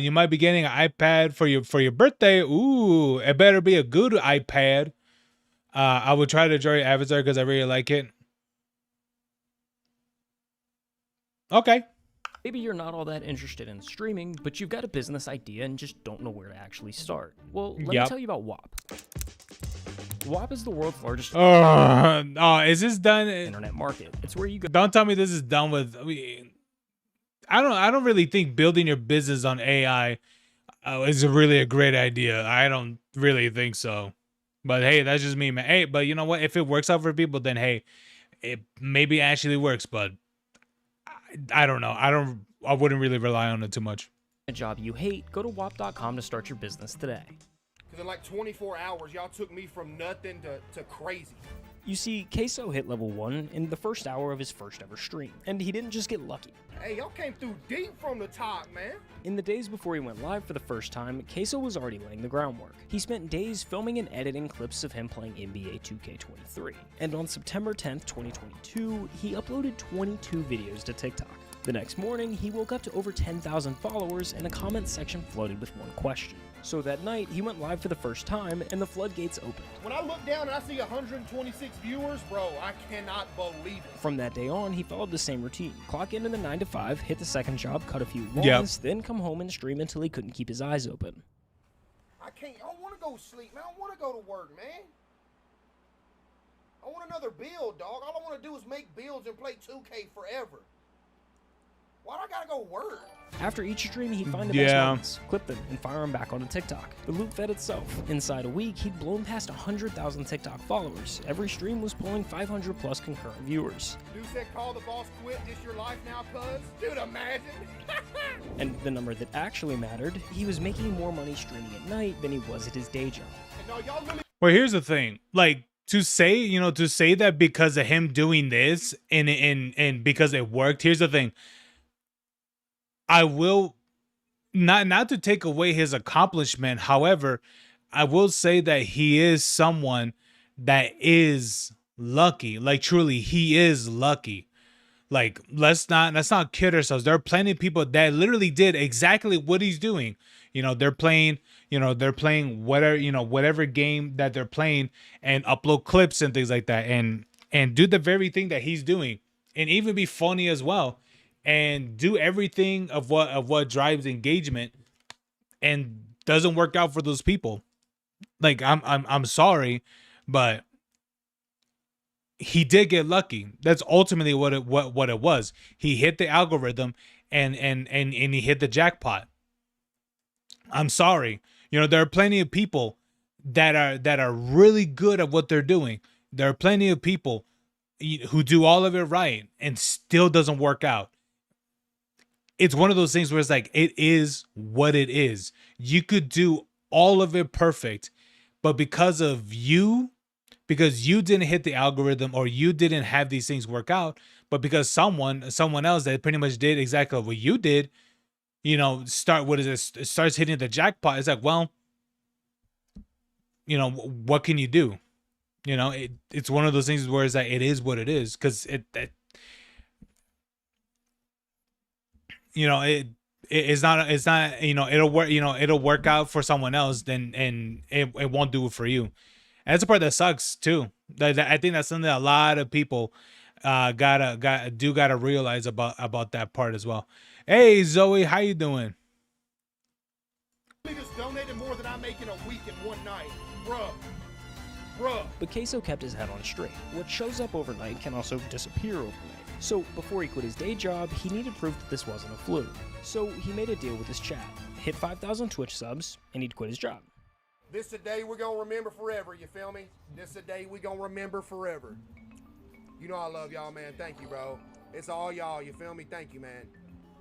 You might be getting an iPad for your birthday. Ooh, it better be a good iPad. I would try to enjoy your Avatar because I really like it. Okay. Maybe you're not all that interested in streaming, but you've got a business idea and just don't know where to actually start. Well, let me tell you about WAP. WAP is the world's largest is this done internet market. It's where you go. Don't tell me this is done with. I don't really think building your business on AI is really a great idea. I don't really think so. But hey, that's just me, man. Hey, but you know what? If it works out for people, then hey, it maybe actually works. But I don't know. I wouldn't really rely on it too much. A job you hate, go to WAP.com to start your business today. Because in like 24 hours, y'all took me from nothing to crazy. You see, Queso hit level 1 in the first hour of his first ever stream, and he didn't just get lucky. Hey, y'all came through deep from the top, man. In the days before he went live for the first time, Queso was already laying the groundwork. He spent days filming and editing clips of him playing NBA 2K23. And on September 10th, 2022, he uploaded 22 videos to TikTok. The next morning, he woke up to over 10,000 followers and a comment section flooded with one question. So that night, he went live for the first time and the floodgates opened. When I look down and I see 126 viewers, bro, I cannot believe it. From that day on, he followed the same routine. Clock into the 9 to 5, hit the second job, cut a few lawns, then come home and stream until he couldn't keep his eyes open. I don't want to go sleep, man. I don't want to go to work, man. I want another build, dog. All I want to do is make builds and play 2K forever. Why do I gotta go work? After each stream, he'd find the best moments, clip them, and fire them back onto TikTok. The loop fed itself. Inside a week, he'd blown past 100,000 TikTok followers. Every stream was pulling 500 plus concurrent viewers. Dude said call the boss quit, this your life now, cuz? Dude, imagine. And the number that actually mattered, he was making more money streaming at night than he was at his day job. Well, here's the thing. Like, to say that because of him doing this and because it worked, here's the thing. I will not to take away his accomplishment. However, I will say that he is someone that is lucky. Like, truly, he is lucky. Like, let's not kid ourselves. There are plenty of people that literally did exactly what he's doing. You know, they're playing whatever game that they're playing and upload clips and things like that and do the very thing that he's doing and even be funny as well. And do everything of what drives engagement, and doesn't work out for those people. Like, I'm sorry, but he did get lucky. That's ultimately what it was. He hit the algorithm and he hit the jackpot. I'm sorry. You know, there are plenty of people that are really good at what they're doing. There are plenty of people who do all of it right and still doesn't work out. It's one of those things where it's like, it is what it is. You could do all of it perfect, but because you didn't hit the algorithm or you didn't have these things work out, but because someone else that pretty much did exactly what you did, you know, starts hitting the jackpot. It's like, well, you know, what can you do? You know, it's one of those things where it's like, it is what it is, because it's not, you know, it'll work out for someone else, and it won't do it for you. And that's the part that sucks too. I think that's something that a lot of people gotta realize about that part as well. Hey Zoe, how you doing? He just donated more than I make in a week in one night, bruh. But Queso kept his head on straight. What shows up overnight can also disappear overnight. So before he quit his day job, he needed proof that this wasn't a fluke. So he made a deal with his chat, hit 5,000 Twitch subs, and he'd quit his job. This a day we're gonna remember forever, you feel me? This a day we gonna remember forever. You know I love y'all, man. Thank you, bro. It's all y'all, you feel me? Thank you, man.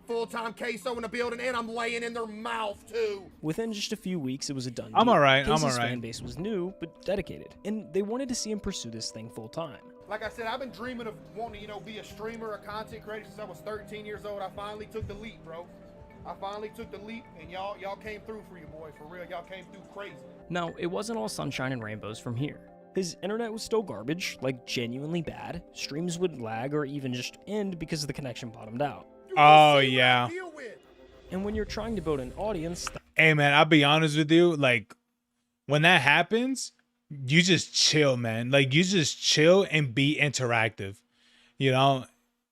Full-time Queso in the building, and I'm laying in their mouth, too. Within just a few weeks, it was a done deal. I'm all right. Queso's fan base was new, but dedicated, and they wanted to see him pursue this thing full-time. Like I said, I've been dreaming of wanting to, you know, be a streamer, a content creator since I was 13 years old. I finally took the leap, bro. I finally took the leap, and y'all came through for you boys, for real. Y'all came through crazy. Now, it wasn't all sunshine and rainbows from here. His internet was still garbage, like genuinely bad. Streams would lag or even just end because the connection bottomed out. Oh yeah. And when you're trying to build an audience, hey man, I'll be honest with you, like, when that happens, you just chill, man. Like, you just chill and be interactive, you know,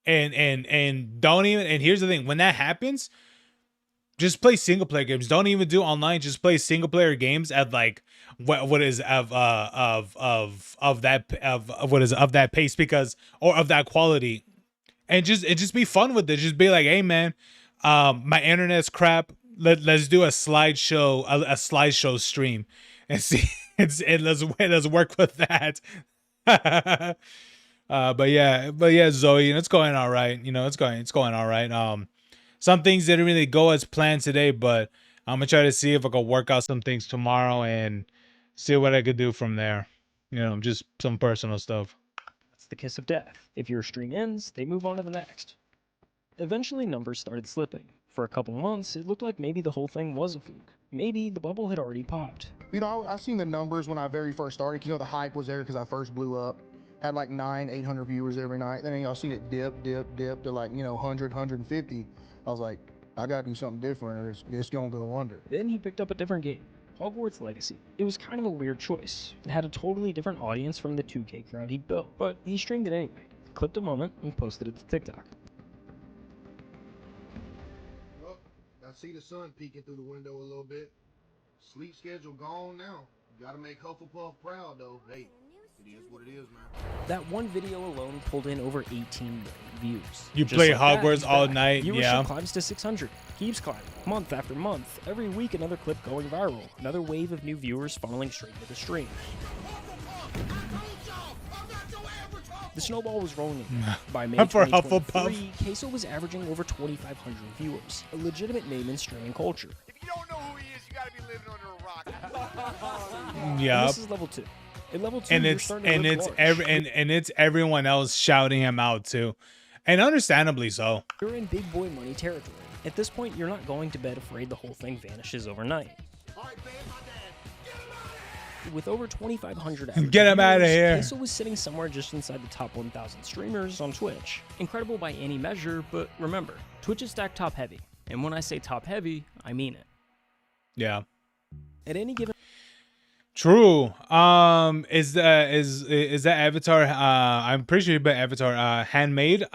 and don't even. And here's the thing: when that happens, just play single player games. Don't even do online. Just play single player games at like what is of that pace, because, or of that quality, and just be fun with it. Just be like, hey man, my internet's crap. Let's do a slideshow stream and see. And let's work with that. But yeah, Zoe, it's going all right. You know, it's going all right. Some things didn't really go as planned today, but I'm gonna try to see if I can work out some things tomorrow and see what I could do from there. You know, just some personal stuff. That's the kiss of death. If your stream ends, they move on to the next. Eventually, numbers started slipping. For a couple months, it looked like maybe the whole thing was a fluke. Maybe the bubble had already popped. You know, I've seen the numbers when I very first started. You know, the hype was there because I first blew up. Had like 800 viewers every night. Then y'all seen it dip to like, you know, 100, 150. I was like, I gotta do something different or it's gonna go under. Then he picked up a different game, Hogwarts Legacy. It was kind of a weird choice. It had a totally different audience from the 2K crowd he built, but he streamed it anyway, clipped a moment, and posted it to TikTok. Well, I see the sun peeking through the window a little bit. Sleep schedule gone now. Gotta make Hufflepuff proud though. Hey, it is what it is, man. That one video alone pulled in over 18 million views. You Just play like that, Hogwarts he's all back. night, Viewership yeah. climbs to 600, keeps climbing, month after month. Every week, another clip going viral. Another wave of new viewers funneling straight into the stream. The snowball was rolling in. By May For 2023, Queso was averaging over 2,500 viewers, a legitimate name in streaming culture. If you don't know who he is, you gotta be living under a rock. Yeah. And this is level 2. At level 2, And you're it's starting to live large. and it's everyone else shouting him out too, and understandably so. You're in big boy money territory. At this point, you're not going to bed afraid the whole thing vanishes overnight. With over 2,500 average Get him outta viewers, here. Queso was sitting somewhere just inside the top 1,000 streamers on Twitch. Incredible by any measure, but remember, Twitch is stacked top heavy. And when I say top heavy, I mean it. Yeah. At any given True. Is that Avatar? I'm pretty sure, but Avatar, handmade.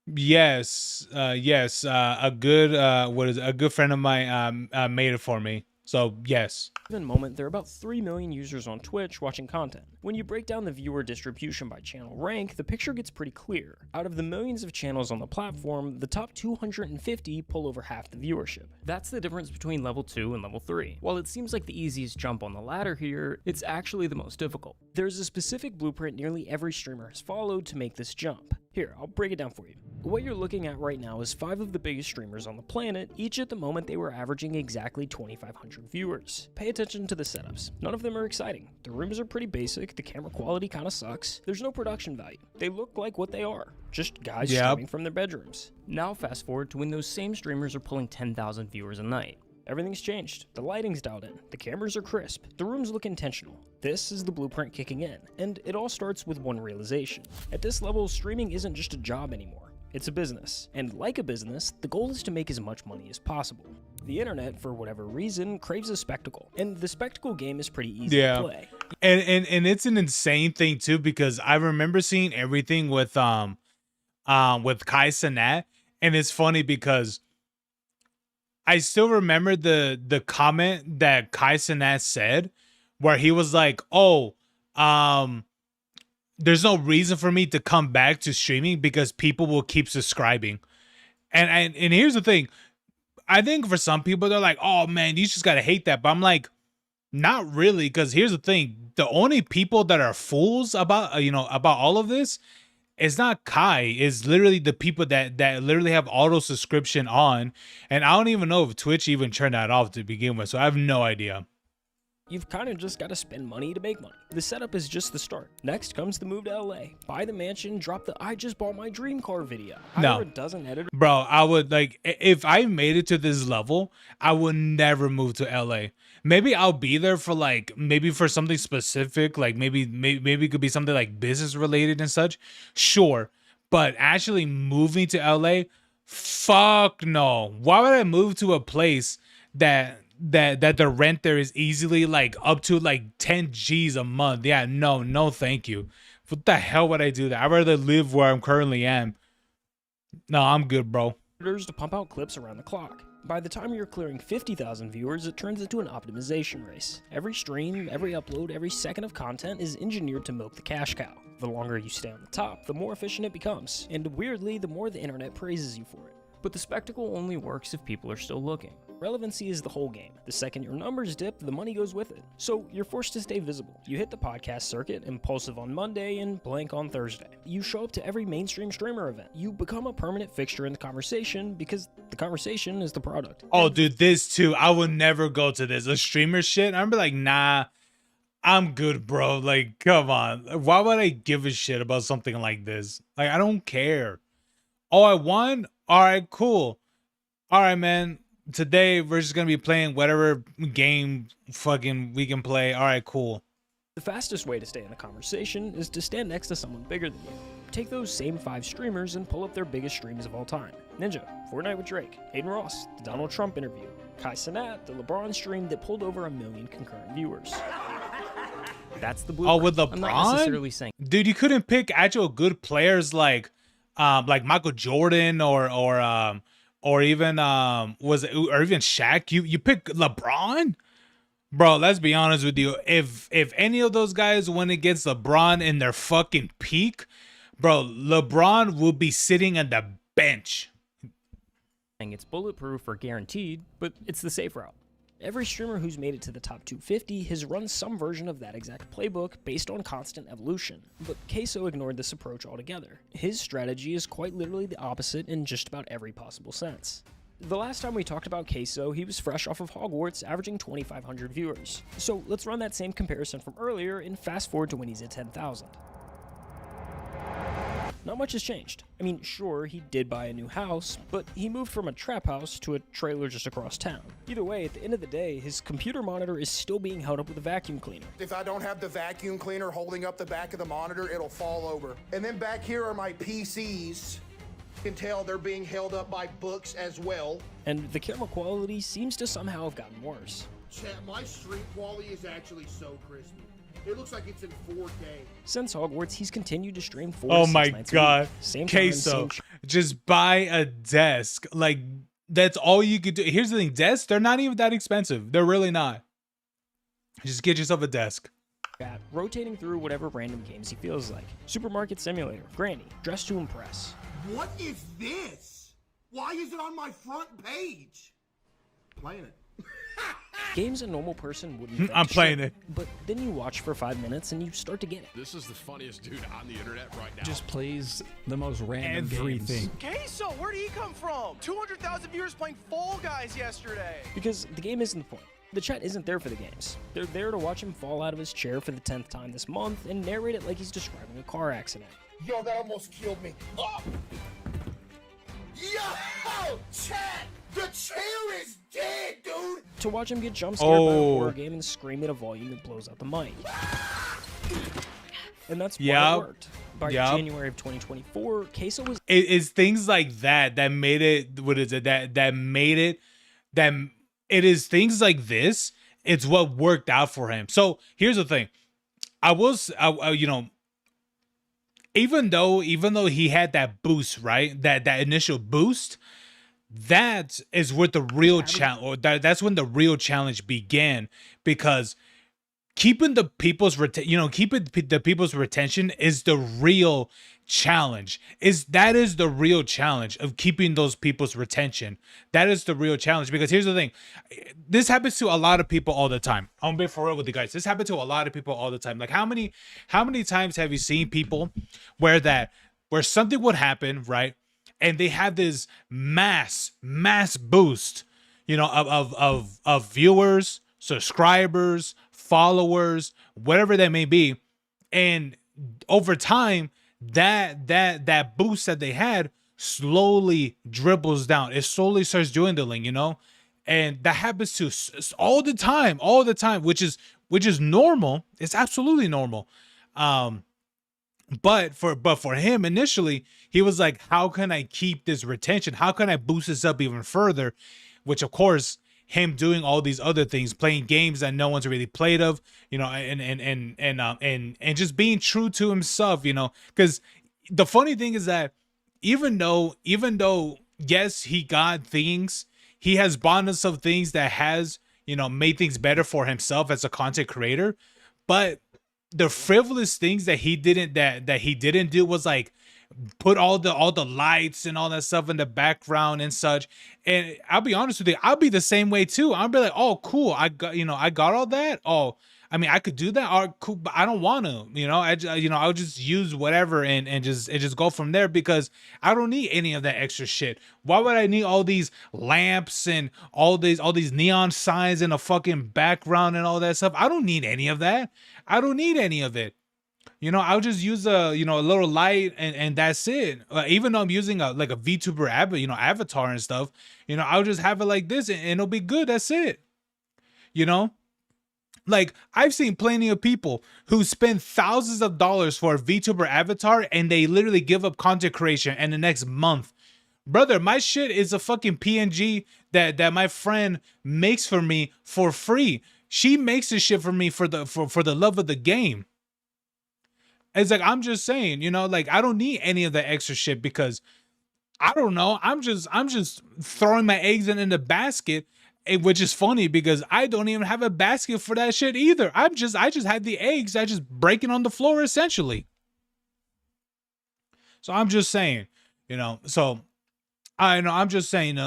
Yes. Yes. A good a good friend of mine made it for me. So yes. moment, there are about 3 million users on Twitch watching content. When you break down the viewer distribution by channel rank, the picture gets pretty clear. Out of the millions of channels on the platform, the top 250 pull over half the viewership. That's the difference between level 2 and level 3. While it seems like the easiest jump on the ladder here, it's actually the most difficult. There's a specific blueprint nearly every streamer has followed to make this jump. Here, I'll break it down for you. What you're looking at right now is 5 of the biggest streamers on the planet. Each at the moment they were averaging exactly 2,500 viewers. Pay attention to the setups. None of them are exciting. The rooms are pretty basic, the camera quality kinda sucks. There's no production value. They look like what they are. Just guys streaming from their bedrooms. Now fast forward to when those same streamers are pulling 10,000 viewers a night. Everything's changed. The lighting's dialed in. The cameras are crisp. The rooms look intentional. This is the blueprint kicking in. And it all starts with one realization. At this level, streaming isn't just a job anymore. It's a business. And like a business, the goal is to make as much money as possible. The internet, for whatever reason, craves a spectacle. And the spectacle game is pretty easy to play. And it's an insane thing too, because I remember seeing everything with Kai Cenat, and it's funny because I still remember the comment that Kai Cenat said, where he was like, "Oh, there's no reason for me to come back to streaming because people will keep subscribing." And here's the thing. I think for some people, they're like, "Oh man, you just gotta hate that." But I'm like, not really, because here's the thing. The only people that are fools about, about all of this, it's not Kai. It's literally the people that literally have auto subscription on. And I don't even know if Twitch even turned that off to begin with. So I have no idea. You've kind of just got to spend money to make money. The setup is just the start. Next comes the move to LA. Buy the mansion, drop the "I just bought my dream car" video. Hire a dozen editors. Bro, I would like, if I made it to this level, I would never move to LA. Maybe I'll be there for like, maybe for something specific, like maybe it could be something like business related and such. Sure. But actually moving to LA, fuck no. Why would I move to a place that the rent there is easily like up to like 10 G's a month? Yeah, no, thank you. What the hell would I do that? I'd rather live where I'm currently am. No, I'm good, bro. To pump out clips around the clock. By the time you're clearing 50,000 viewers, it turns into an optimization race. Every stream, every upload, every second of content is engineered to milk the cash cow. The longer you stay on the top, the more efficient it becomes, and weirdly, the more the internet praises you for it. But the spectacle only works if people are still looking. Relevancy is the whole game. The second your numbers dip, the money goes with it. So you're forced to stay visible. You hit the podcast circuit, Impulsive on Monday and Blank on Thursday. You show up to every mainstream streamer event. You become a permanent fixture in the conversation because the conversation is the product. Oh, dude, this too. I would never go to this. A streamer shit, I'd be like, nah, I'm good, bro. Like, come on. Why would I give a shit about something like this? Like, I don't care. Oh, I won? All right, cool. All right, man. Today, we're just going to be playing whatever game fucking we can play. All right, cool. The fastest way to stay in the conversation is to stand next to someone bigger than you. Take those same 5 streamers and pull up their biggest streams of all time. Ninja, Fortnite with Drake, Hayden Ross, the Donald Trump interview, Kai Cenat, the LeBron stream that pulled over 1 million concurrent viewers. That's the blueprint. Oh, with LeBron? I'm not necessarily saying. Dude, you couldn't pick actual good players like Michael Jordan or even or even Shaq. You pick LeBron? Bro, let's be honest with you. If any of those guys went against LeBron in their fucking peak, bro, LeBron will be sitting on the bench. It's bulletproof or guaranteed, but it's the safe route. Every streamer who's made it to the top 250 has run some version of that exact playbook based on constant evolution, but Queso ignored this approach altogether. His strategy is quite literally the opposite in just about every possible sense. The last time we talked about Queso, he was fresh off of Hogwarts, averaging 2,500 viewers. So let's run that same comparison from earlier and fast forward to when he's at 10,000. Not much has changed. I mean, sure, he did buy a new house, but he moved from a trap house to a trailer just across town. Either way, at the end of the day, his computer monitor is still being held up with a vacuum cleaner. If I don't have the vacuum cleaner holding up the back of the monitor, it'll fall over. And then back here are my PCs. You can tell they're being held up by books as well. And the camera quality seems to somehow have gotten worse. Chat, my stream quality is actually so crispy. It looks like it's in 4K. Since Hogwarts, he's continued to stream 4 Oh to 6 my nights god. a week. Same time, Queso, same just buy a desk. Like, that's all you could do. Here's the thing, desks, they're not even that expensive. They're really not. Just get yourself a desk. chat, rotating through whatever random games he feels like. Supermarket Simulator, Granny, Dress to Impress. What is this? Why is it on my front page? Playing it. Games a normal person wouldn't think I'm to playing ship, it. But then you watch for 5 minutes and you start to get it. This is the funniest dude on the internet right now. Just plays the most random Everything. Queso, where did he come from? 200,000 viewers playing Fall Guys yesterday. Because the game isn't the point. The chat isn't there for the games. They're there to watch him fall out of his chair for the 10th time this month and narrate it like he's describing a car accident. Yo, that almost killed me. Oh! Yo! Chat! The chair is dead, dude! To watch him get jump scared by a horror game and scream at a volume that blows out the mic. And that's why it worked. By January of 2024, Queso was... It's things like that that made it... What is it? That made it... That it is things like this. It's what worked out for him. So here's the thing. You know... Even though he had that boost, right? That initial boost... That is what the real challenge, or that's when the real challenge began, because keeping the people's retention is the real challenge. That is the real challenge of keeping those people's retention. That is the real challenge, because here's the thing, this happens to a lot of people all the time. I'm being for real with you guys. This happens to a lot of people all the time. Like how many times have you seen people where something would happen, right? And they have this mass boost, you know, of viewers, subscribers, followers, whatever that may be. And over time, that boost that they had slowly dribbles down. It slowly starts dwindling, you know? And that happens to all the time, which is normal. It's absolutely normal. But for him initially, he was like, how can I keep this retention? How can I boost this up even further? Which of course, him doing all these other things, playing games that no one's really played of, you know, and just being true to himself, you know, because the funny thing is that even though yes, he got things, he has bought himself things that has, you know, made things better for himself as a content creator, but the frivolous things that he didn't do was like put all the lights and all that stuff in the background and such. And I'll be honest with you, I'll be the same way too. I'll be like, oh cool, I got all that. Oh, I mean, I could do that. Or cool, but I don't want to. You know, I'll just use whatever and just go from there, because I don't need any of that extra shit. Why would I need all these lamps and all these neon signs in a fucking background and all that stuff? I don't need any of that. I don't need any of it. You know, I'll just use a little light and that's it. Even though I'm using a VTuber avatar and stuff, you know, I'll just have it like this and it'll be good. That's it. You know, like I've seen plenty of people who spend thousands of dollars for a VTuber avatar and they literally give up content creation and the next month. Brother, my shit is a fucking PNG that my friend makes for me for free. She makes this shit for me for the love of the game. It's like, I'm just saying, you know, like I don't need any of the extra shit, because I don't know. I'm just throwing my eggs in the basket, which is funny because I don't even have a basket for that shit either. I just had the eggs. I just breaking on the floor essentially. So I'm just saying, you know. So I know I'm just saying,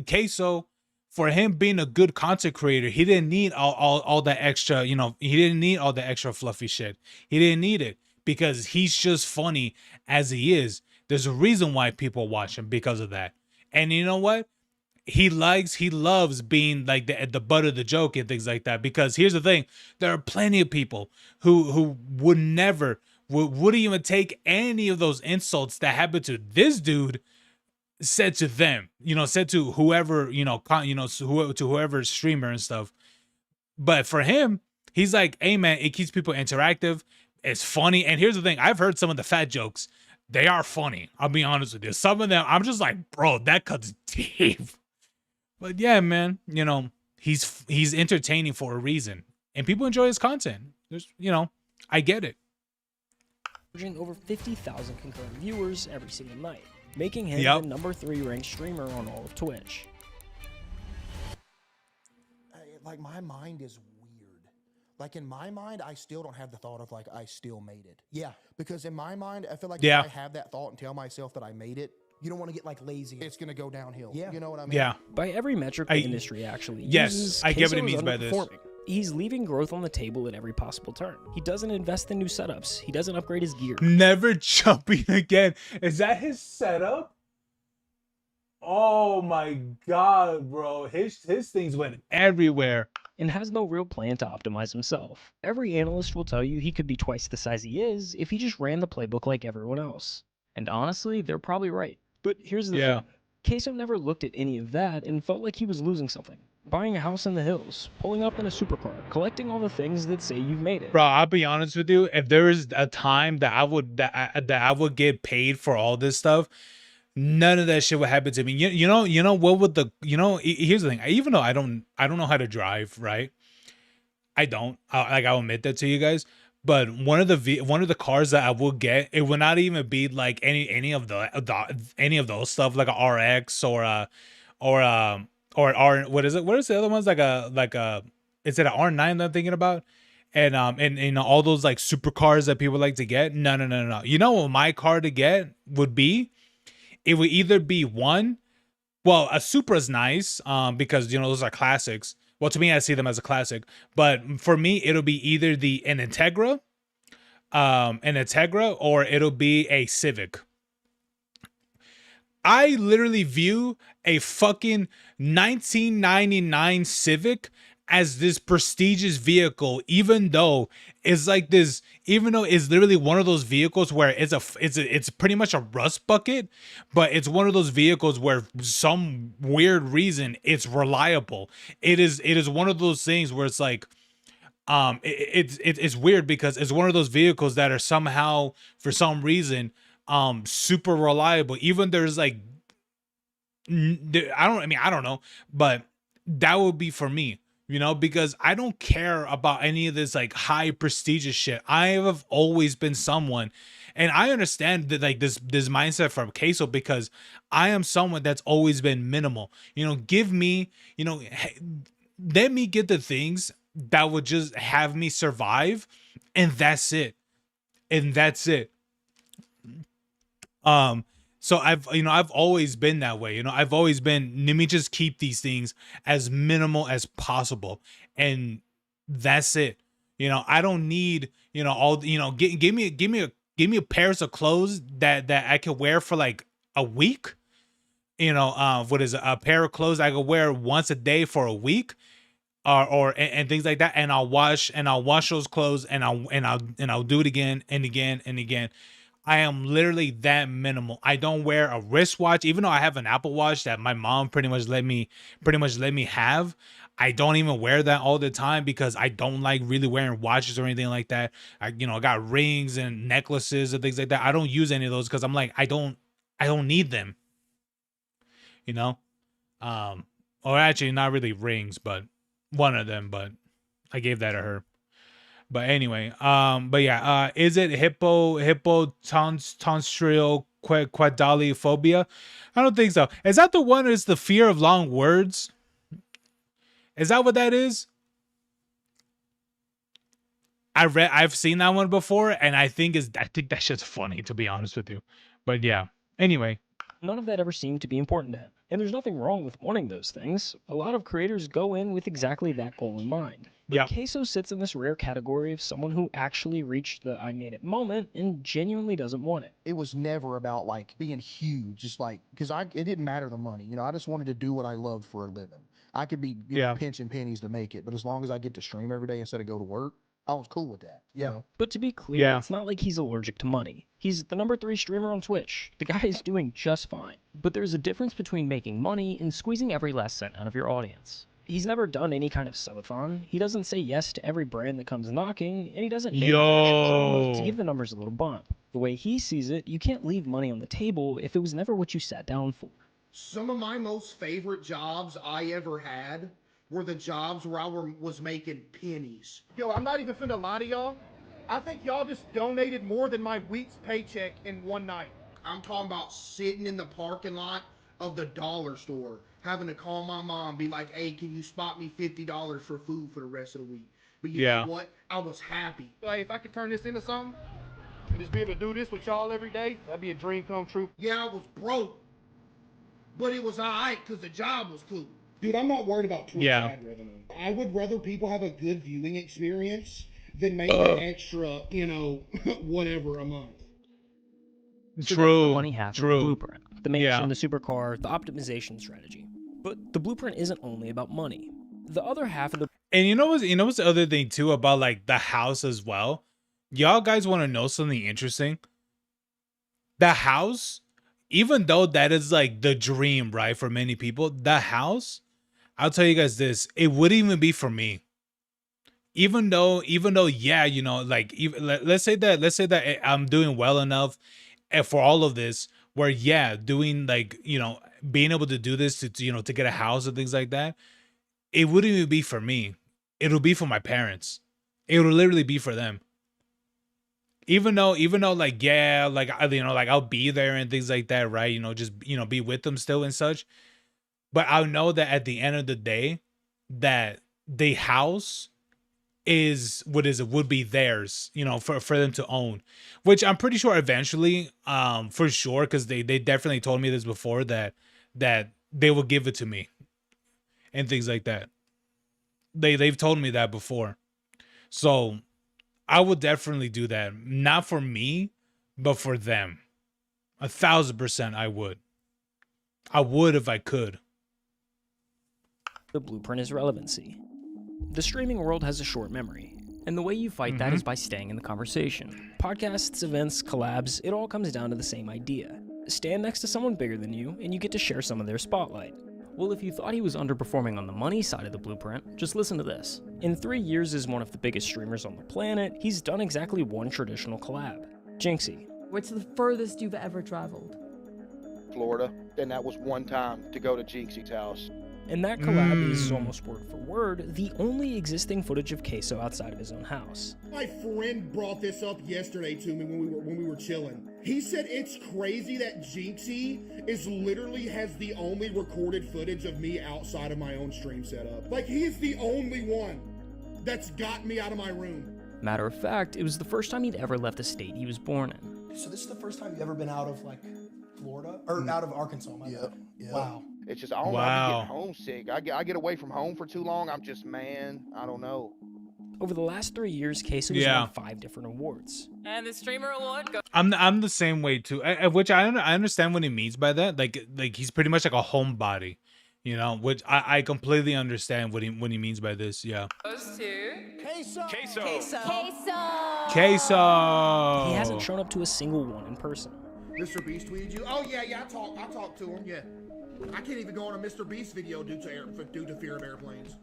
Queso, for him being a good content creator, he didn't need all that extra, you know, he didn't need all the extra fluffy shit. He didn't need it because he's just funny as he is. There's a reason why people watch him because of that. And you know what? He loves being like the butt of the joke and things like that. Because here's the thing: there are plenty of people who would never wouldn't even take any of those insults that happened to this dude said to them, you know, said to whoever, you know, to whoever streamer and stuff. But for him, he's like, hey man, it keeps people interactive. It's funny. And here's the thing: I've heard some of the fat jokes. They are funny. I'll be honest with you. Some of them, I'm just like, bro, that cuts deep. But yeah, man, you know, he's entertaining for a reason, and people enjoy his content. There's, you know, I get it. Averaging over 50,000 concurrent viewers every single night, making him the number 3 ranked streamer on all of Twitch. Like, my mind is weird. Like, in my mind, I still don't have the thought of, like, I still made it. Yeah. Because in my mind, I feel like if I have that thought and tell myself that I made it, you don't want to get, like, lazy. It's going to go downhill. Yeah. You know what I mean? Yeah. By every metric the industry actually uses, I get what he means by this. He's leaving growth on the table at every possible turn. He doesn't invest in new setups. He doesn't upgrade his gear. Never jumping again. Is that his setup? Oh my god, bro. His things went everywhere. And has no real plan to optimize himself. Every analyst will tell you he could be twice the size he is if he just ran the playbook like everyone else. And honestly, they're probably right. But here's the thing. Queso never looked at any of that and felt like he was losing something. Buying a house in the hills, pulling up in a supercar, collecting all the things that say you've made it. Bro, I'll be honest with you. If there was a time that I would get paid for all this stuff, none of that shit would happen to me. You know what would the, you know, here's the thing. Even though I don't know how to drive, right? I don't. I'll admit that to you guys. But one of the cars that I will get, it would not even be like any of those stuff, like a RX or R, what is it? What is the other ones, like a is it an R9 that I'm thinking about? And all those like supercars that people like to get. No. You know what my car to get would be? It would either be a Supra is nice, because, you know, those are classics. Well, to me, I see them as a classic. But for me, it'll be either an Integra, or it'll be a Civic. I literally view a fucking 1999 Civic as this prestigious vehicle, even though it's literally one of those vehicles where it's pretty much a rust bucket, but it's one of those vehicles where some weird reason it's reliable. It is one of those things where it's like, it's weird because it's one of those vehicles that are somehow, for some reason, super reliable. Even there's like, I don't know, but that would be for me. You know, because I don't care about any of this like high prestigious shit. I have always been someone, and I understand that, like, this mindset from Queso, because I am someone that's always been minimal. You know, give me, you know, let me get the things that would just have me survive, and that's it. So I've always been that way. You know, I've always been, let me just keep these things as minimal as possible, and that's it. You know, I don't need, you know, all, you know, give me a pairs of clothes that I can wear for like a week. You know, what is it? A pair of clothes I could wear once a day for a week, and things like that. And I'll wash those clothes, and I'll do it again and again and again. I am literally that minimal. I don't wear a wristwatch, even though I have an Apple Watch that my mom pretty much let me have. I don't even wear that all the time because I don't like really wearing watches or anything like that. I got rings and necklaces and things like that. I don't use any of those because I'm like, I don't need them. You know, or actually not really rings, but one of them. But I gave that to her. But anyway, but yeah, is it hippotonstril quadaliphobia? I don't think so. Is that the one? Is the fear of long words? Is that what that is? I've seen that one before, and I think that shit's funny, to be honest with you. But yeah. Anyway, none of that ever seemed to be important to him. And there's nothing wrong with wanting those things. A lot of creators go in with exactly that goal in mind. But Queso sits in this rare category of someone who actually reached the I made it moment and genuinely doesn't want it. It was never about like being huge, just like, because it didn't matter the money. You know, I just wanted to do what I loved for a living. I could be pinching pennies to make it, but as long as I get to stream every day instead of go to work, I was cool with that. Yeah. You know? But to be clear, it's not like he's allergic to money. He's the #3 streamer on Twitch. The guy is doing just fine. But there's a difference between making money and squeezing every last cent out of your audience. He's never done any kind of subathon. He doesn't say yes to every brand that comes knocking, and he doesn't to give the numbers a little bump. The way he sees it, you can't leave money on the table if it was never what you sat down for. Some of my most favorite jobs I ever had were the jobs where I was making pennies. Yo, I'm not even finna lie to y'all. I think y'all just donated more than my week's paycheck in one night. I'm talking about sitting in the parking lot of the dollar store, having to call my mom, be like, hey, can you spot me $50 for food for the rest of the week? But you know what? I was happy. Like, if I could turn this into something, and just be able to do this with y'all every day, that'd be a dream come true. Yeah, I was broke, but it was alright because the job was cool. Dude, I'm not worried about Twitch ad revenue. I would rather people have a good viewing experience than make an extra, you know, whatever a month. So that's the money half of the blueprint. The mansion, the supercar, the optimization strategy. But the blueprint isn't only about money. The other half of the and you know what's the other thing too about like the house as well? Y'all guys want to know something interesting? The house, even though that is like the dream, right, for many people, the house, I'll tell you guys this, it wouldn't even be for me. Even though, yeah, you know, like let's say that I'm doing well enough for all of this, where doing like, you know, being able to do this to you know, to get a house and things like that, it wouldn't even be for me. It'll be for my parents. It will literally be for them. Even though like, like, you know, like I'll be there and things like that, right? You know, just, you know, be with them still and such. But I know that at the end of the day, that the house would be theirs, you know, for them to own, which I'm pretty sure eventually, for sure, because they definitely told me this before, that they will give it to me and things like that. They've told me that before, so I would definitely do that. Not for me, but for them. 1,000% I would. I would if I could. The blueprint is relevancy. The streaming world has a short memory, and the way you fight that is by staying in the conversation. Podcasts, events, collabs, it all comes down to the same idea. Stand next to someone bigger than you, and you get to share some of their spotlight. Well, if you thought he was underperforming on the money side of the blueprint, just listen to this. In 3 years as one of the biggest streamers on the planet, he's done exactly one traditional collab. Jinxie. What's the furthest you've ever traveled? Florida, and that was one time to go to Jinxie's house. And that collab is, almost word for word, the only existing footage of Queso outside of his own house. My friend brought this up yesterday to me when we were chilling. He said it's crazy that Jinxie has the only recorded footage of me outside of my own stream setup. Like, he is the only one that's got me out of my room. Matter of fact, it was the first time he'd ever left the state he was born in. So this is the first time you've ever been out of, like, Florida? Or out of Arkansas, my bad. Yeah. Wow. It's just, I don't know, I get homesick. I get away from home for too long. I'm just, man, I don't know. Over the last 3 years, Queso has won 5 different awards. And the streamer award goes. I'm the same way too. Which I understand what he means by that. Like he's pretty much like a homebody, you know. Which I completely understand what he means by this. Yeah. Goes to Queso. He hasn't shown up to a single one in person. Mr. Beast tweeted you? Oh yeah, I talked to him. Yeah. I can't even go on a Mr. Beast video due to fear of airplanes.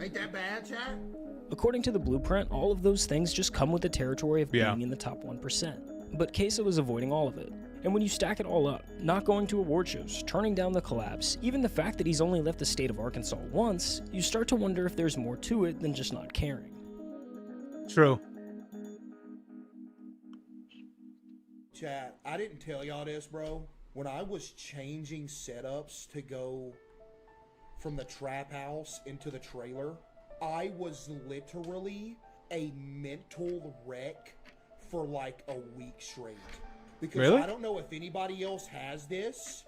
Ain't that bad, chat? According to the blueprint, all of those things just come with the territory of being in the top 1%. But Queso is avoiding all of it. And when you stack it all up, not going to award shows, turning down the collabs, even the fact that he's only left the state of Arkansas once, you start to wonder if there's more to it than just not caring. True. Chat, I didn't tell y'all this, bro. When I was changing setups to go from the trap house into the trailer, I was literally a mental wreck for like a week straight. Because Really? I don't know if anybody else has this,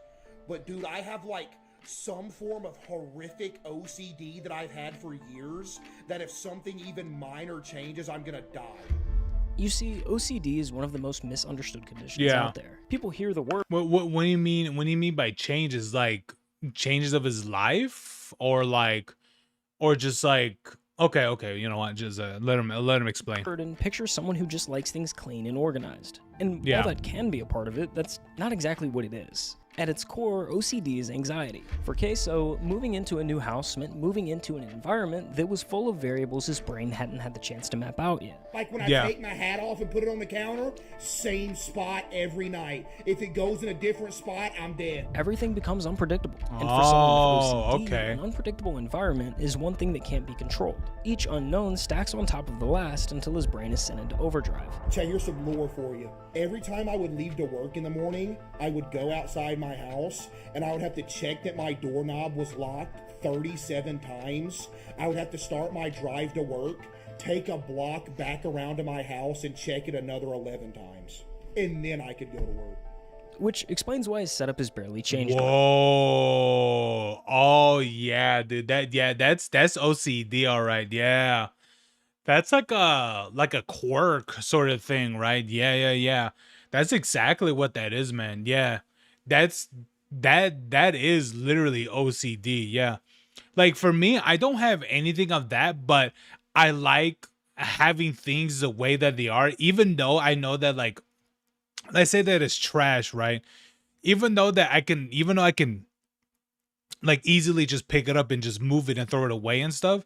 but dude, I have like some form of horrific OCD that I've had for years, that if something even minor changes, I'm gonna die. You see, OCD is one of the most misunderstood conditions Yeah. out there. People hear the word. What do you mean? What do you mean by changes? Like changes of his life, or like, or just like, okay, you know what? Just let him explain. And picture someone who just likes things clean and organized. And Yeah. while that can be a part of it, that's not exactly what it is. At its core, OCD is anxiety. For Queso, moving into a new house meant moving into an environment that was full of variables his brain hadn't had the chance to map out yet. Like when I Yeah. take my hat off and put it on the counter, same spot every night. If it goes in a different spot, I'm dead. Everything becomes unpredictable. And for Oh, someone with OCD, okay. an unpredictable environment is one thing that can't be controlled. Each unknown stacks on top of the last until his brain is sent into overdrive. Chad, here's some lore for you. Every time I would leave to work in the morning, I would go outside my house and I would have to check that my doorknob was locked 37 times. I would have to start my drive to work, take a block back around to my house and check it another 11 times. And then I could go to work. Which explains why his setup has barely changed. Whoa! Oh yeah, dude. That's OCD, all right. Yeah, that's like a quirk sort of thing, right? Yeah. That's exactly what that is, man. Yeah, that is literally OCD. Yeah, like for me, I don't have anything of that, but I like having things the way that they are, even though I know that, like, let's say that it's trash, right? Even though I can like easily just pick it up and just move it and throw it away and stuff.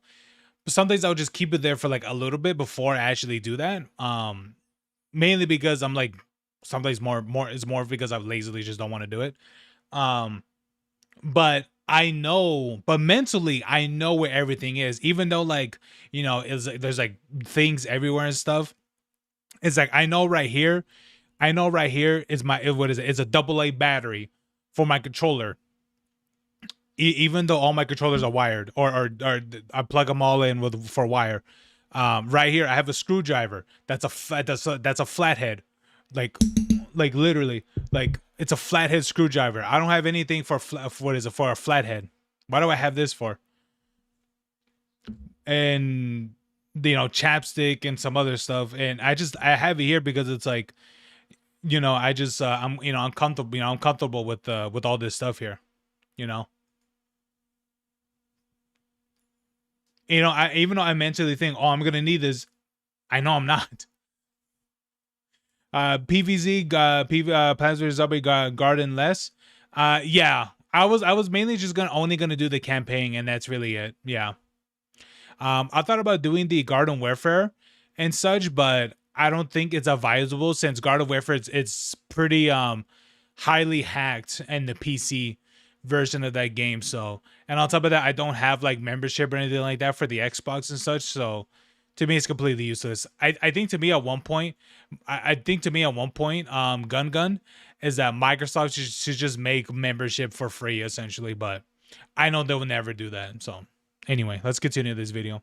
But sometimes I'll just keep it there for like a little bit before I actually do that. Mainly because I'm like, sometimes more is more because I lazily just don't want to do it. But mentally I know where everything is, even though, like, you know, there's like things everywhere and stuff. It's like I know right here is my, what is it? It's a AA battery for my controller. Even though all my controllers are wired, or I plug them all in for wire. Right here I have a screwdriver. That's a flathead, like literally, like it's a flathead screwdriver. I don't have anything for what is it, for a flathead. Why do I have this for? And you know, chapstick and some other stuff, and I have it here because it's like, you know, I'm comfortable with all this stuff here, you know. You know, even though I mentally think, oh, I'm gonna need this, I know I'm not. PVZ, Plants vs Zombie Garden less. Yeah, I was mainly just only gonna do the campaign, and that's really it. Yeah. I thought about doing the Garden Warfare and such, but I don't think it's advisable, since Garden Warfare it's pretty highly hacked in the PC version of that game. So, and on top of that, I don't have like membership or anything like that for the Xbox and such. So to me, it's completely useless. I think to me at one point, Gun is that Microsoft should just make membership for free, essentially. But I know they will never do that. So anyway, let's continue this video.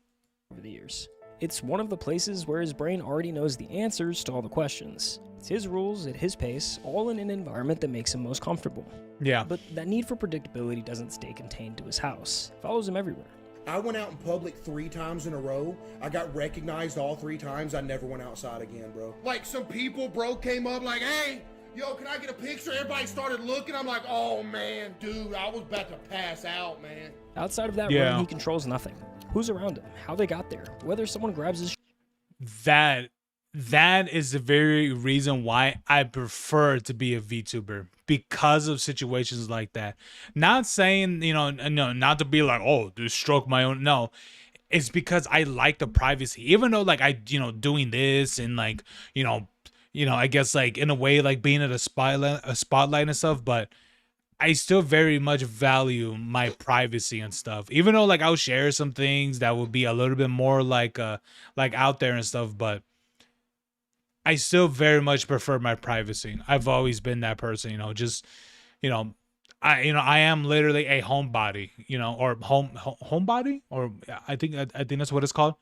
Over the years, it's one of the places where his brain already knows the answers to all the questions. It's his rules at his pace, all in an environment that makes him most comfortable. Yeah. But that need for predictability doesn't stay contained to his house. It follows him everywhere. I went out in public 3 times in a row. I got recognized all 3 times. I never went outside again, bro. Like, some people, bro, came up like, hey, yo, can I get a picture? Everybody started looking. I'm like, oh, man, dude, I was about to pass out, man. Outside of that room, he controls nothing. Who's around him, how they got there, whether someone grabs his... That is the very reason why I prefer to be a VTuber, because of situations like that. Not saying, you know, no, not to be like, oh, just stroke my own. No, it's because I like the privacy. Even though, like, I, you know, doing this and like, you know, I guess like in a way like being at a spotlight and stuff, but I still very much value my privacy and stuff. Even though like I'll share some things that would be a little bit more like out there and stuff, but I still very much prefer my privacy. I've always been that person, you know, just, you know, I am literally a homebody, you know, or homebody, or I think that's what it's called.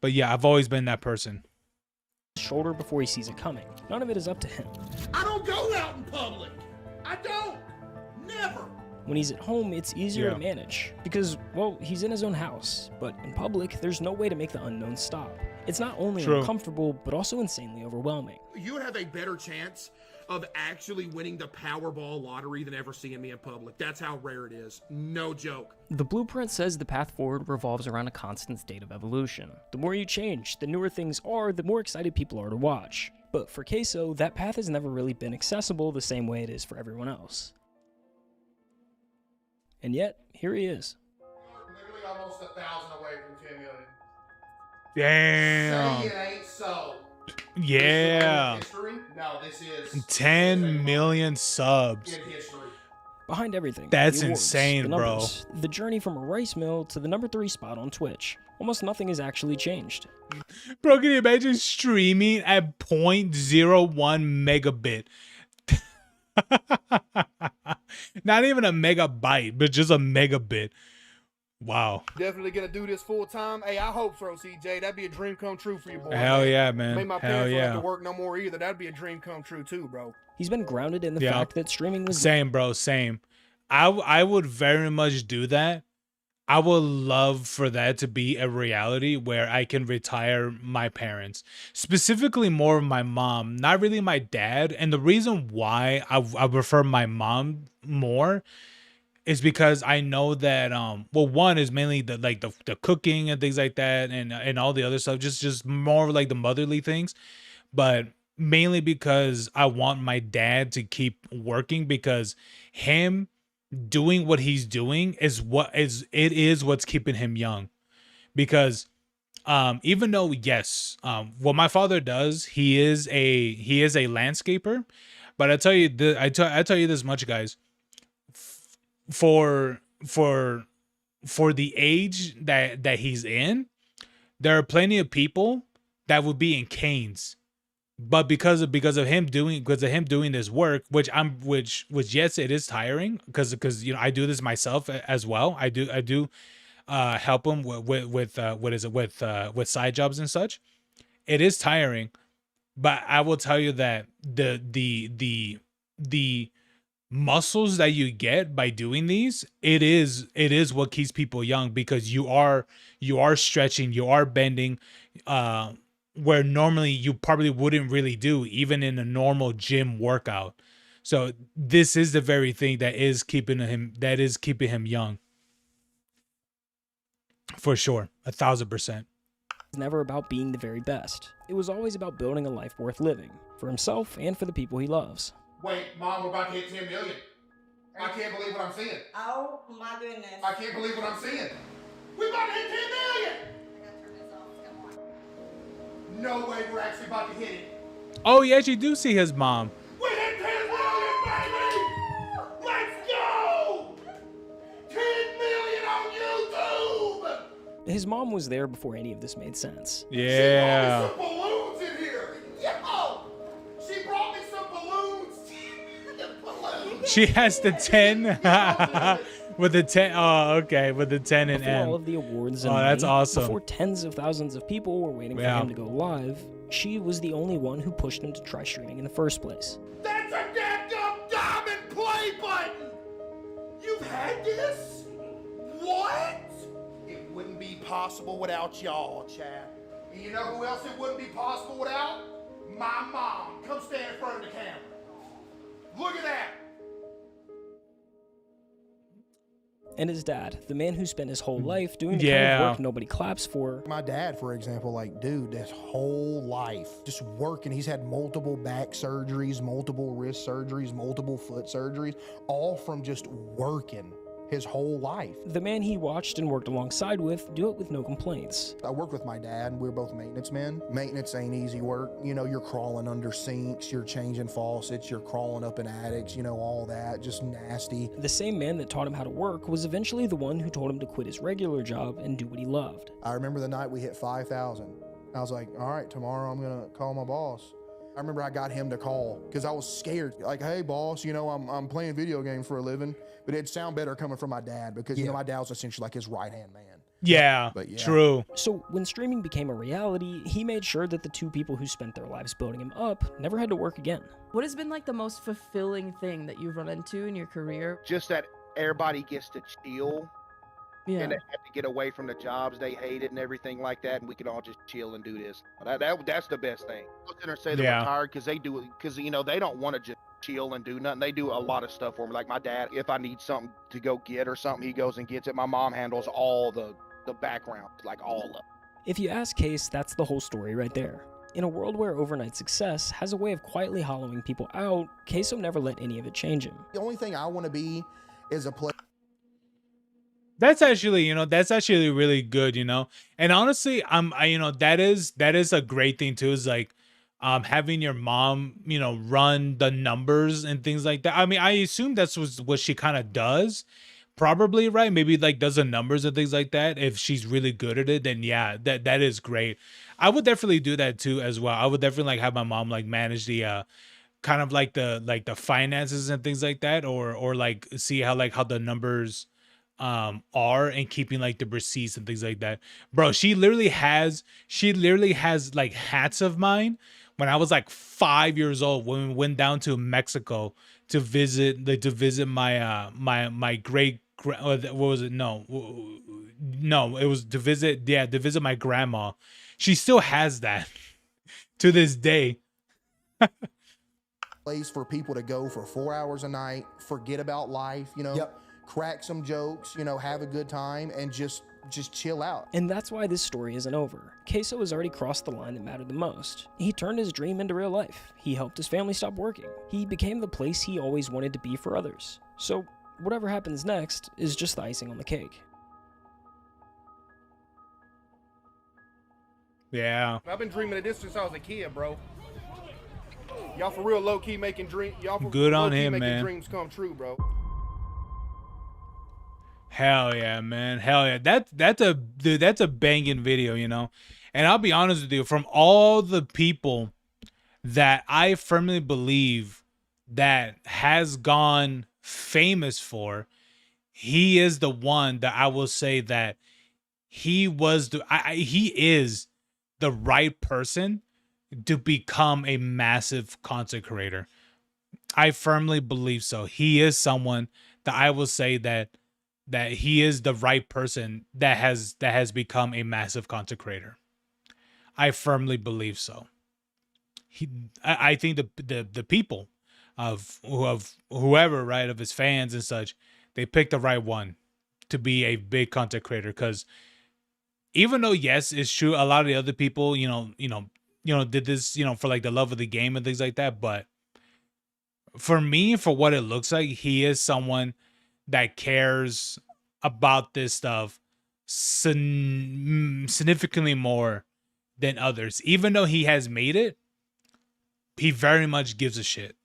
But yeah, I've always been that person. Shoulder before he sees it coming. None of it is up to him. I don't go out in public. I don't. Never. When he's at home, it's easier to manage because, well, he's in his own house. But in public, there's no way to make the unknown stop. It's not only uncomfortable, but also insanely overwhelming. You would have a better chance of actually winning the Powerball lottery than ever seeing me in public. That's how rare it is. No joke. The blueprint says the path forward revolves around a constant state of evolution. The more you change, the newer things are, the more excited people are to watch. But for Queso, that path has never really been accessible the same way it is for everyone else. And yet, here he is. Literally almost 1,000 away from 10 million. Damn. Say it ain't so. Yeah. History? No, this is 10 million subs. in history. Behind everything, That's the awards, insane, the bro. numbers, the journey from a rice mill to the #3 spot on Twitch. Almost nothing has actually changed. Bro, can you imagine streaming at 0.01 megabit? Not even a megabyte, but just a megabit. Wow. Definitely gonna do this full time. Hey, I hope so, CJ. That'd be a dream come true for you, boy. Hell yeah, man. Make my Hell parents don't have yeah. to work no more either. That'd be a dream come true too, bro. He's been grounded in the fact that streaming was Same, bro. Same. I would very much do that. I would love for that to be a reality where I can retire my parents, specifically more of my mom, not really my dad. And the reason why I prefer my mom more is because I know that well, one is mainly the cooking and things like that, and all the other stuff, just more like the motherly things, but mainly because I want my dad to keep working, because him doing what he's doing is what's keeping him young. Because even though, yes, what my father does, he is a landscaper, but I tell you this much, guys, for the age that he's in, there are plenty of people that would be in canes, but because of him doing this work, which yes, it is tiring, because you know, I do this myself as well. I do help him with side jobs and such. It is tiring, but I will tell you that the muscles that you get by doing these, it is what keeps people young, because you are stretching, you are bending, where normally you probably wouldn't really do, even in a normal gym workout. So this is the very thing that is keeping him young. For sure. 1,000%. It's never about being the very best. It was always about building a life worth living, for himself and for the people he loves. Wait, Mom, we're about to hit 10 million. I can't believe what I'm seeing. Oh my goodness. I can't believe what I'm seeing. We're about to hit 10 million. No way we're actually about to hit it. Oh, yes, you do see his mom. We hit 10 million, baby! Let's go! 10 million on YouTube! His mom was there before any of this made sense. Yeah. She brought me some balloons in here. Yo! She brought me some balloons. She has the 10. With the 10, oh, okay, with the 10 and Before N. all of the awards and that's money, awesome. Before tens of thousands of people were waiting for him to go live, she was the only one who pushed him to try streaming in the first place. That's a dadgum diamond play button! You've had this? What? It wouldn't be possible without y'all, Chad. And you know who else it wouldn't be possible without? My mom. Come stand in front of the camera. Look at that. And his dad, the man who spent his whole life doing the kind of work nobody claps for. My dad, for example, like, dude, his whole life just working. He's had multiple back surgeries, multiple wrist surgeries, multiple foot surgeries, all from just working his whole life. The man he watched and worked alongside with do it with no complaints. I work with my dad, and we're both maintenance men. Maintenance ain't easy work. You know, you're crawling under sinks, you're changing faucets, you're crawling up in attics, you know, all that, just nasty. The same man that taught him how to work was eventually the one who told him to quit his regular job and do what he loved. I remember the night we hit 5,000. I was like, all right, tomorrow I'm gonna call my boss. I remember I got him to call because I was scared. Like, hey, boss, you know, I'm playing video games for a living. But it'd sound better coming from my dad because, you know, my dad was essentially like his right-hand man. Yeah, But yeah. true. So when streaming became a reality, he made sure that the two people who spent their lives building him up never had to work again. What has been like the most fulfilling thing that you've run into in your career? Just that everybody gets to chill Yeah. and they have to get away from the jobs they hated and everything like that, and we can all just chill and do this. That's the best thing. I was gonna say they're Yeah. retired because they do, because you know they don't want to just chill and do nothing. They do a lot of stuff for me. Like my dad, if I need something to go get or something, he goes and gets it. My mom handles all the background, like all of it. If you ask Case, that's the whole story right there. In a world where overnight success has a way of quietly hollowing people out, Queso never let any of it change him. The only thing I want to be is a player. That's actually, that's actually really good, And honestly, that is a great thing too, is like having your mom, run the numbers and things like that. I mean, I assume that's what she kind of does. Probably, right? Maybe like does the numbers and things like that. If she's really good at it, then yeah, that is great. I would definitely do that too as well. I would definitely like have my mom like manage the kind of like the finances and things like that, or like see how the numbers are, and keeping like the receipts and things like that. Bro, she literally has like hats of mine when I was like 5 years old, when we went down to Mexico to visit my great what was it? No, it was to visit my grandma. She still has that to this day. Place for people to go for 4 hours a night, forget about life, crack some jokes, have a good time, and just chill out. And that's why this story isn't over. Queso has already crossed the line that mattered the most. He turned his dream into real life. He helped his family stop working. He became the place he always wanted to be for others. So whatever happens next is just the icing on the cake. Yeah. I've been dreaming of this since I was a kid, bro. Y'all for real low key making dreams. Y'all for Good on low-key him, making man. dreams come true, bro. Hell yeah, man. Hell yeah. That's a banging video, And I'll be honest with you, from all the people that I firmly believe that has gone famous for, he is the one that I will say that he is the right person to become a massive content creator. I firmly believe so. He is someone that I will say that he is the right person that has become a massive content creator. I firmly believe so. I think the people of whoever, right, of his fans and such, they picked the right one to be a big content creator. Because even though, yes, it's true, a lot of the other people, did this, for like the love of the game and things like that. But for me, for what it looks like, he is someone that cares about this stuff significantly more than others. Even though he has made it, he very much gives a shit.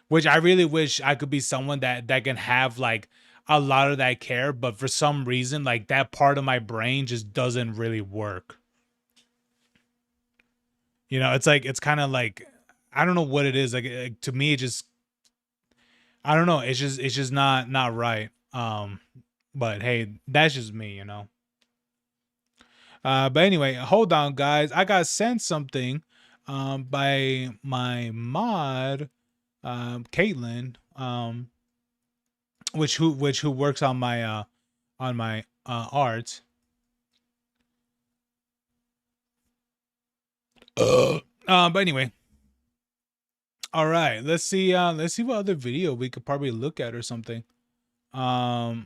Which I really wish I could be someone that can have like a lot of that care, but for some reason, like that part of my brain just doesn't really work. It's like, it's kind of like, I don't know what it is. Like to me, it just, I don't know. It's just not right. But hey, that's just me, But anyway, hold on, guys. I got sent something by my mod, Caitlin, who works on my art. But anyway. All right, let's see what other video we could probably look at or something. Oh,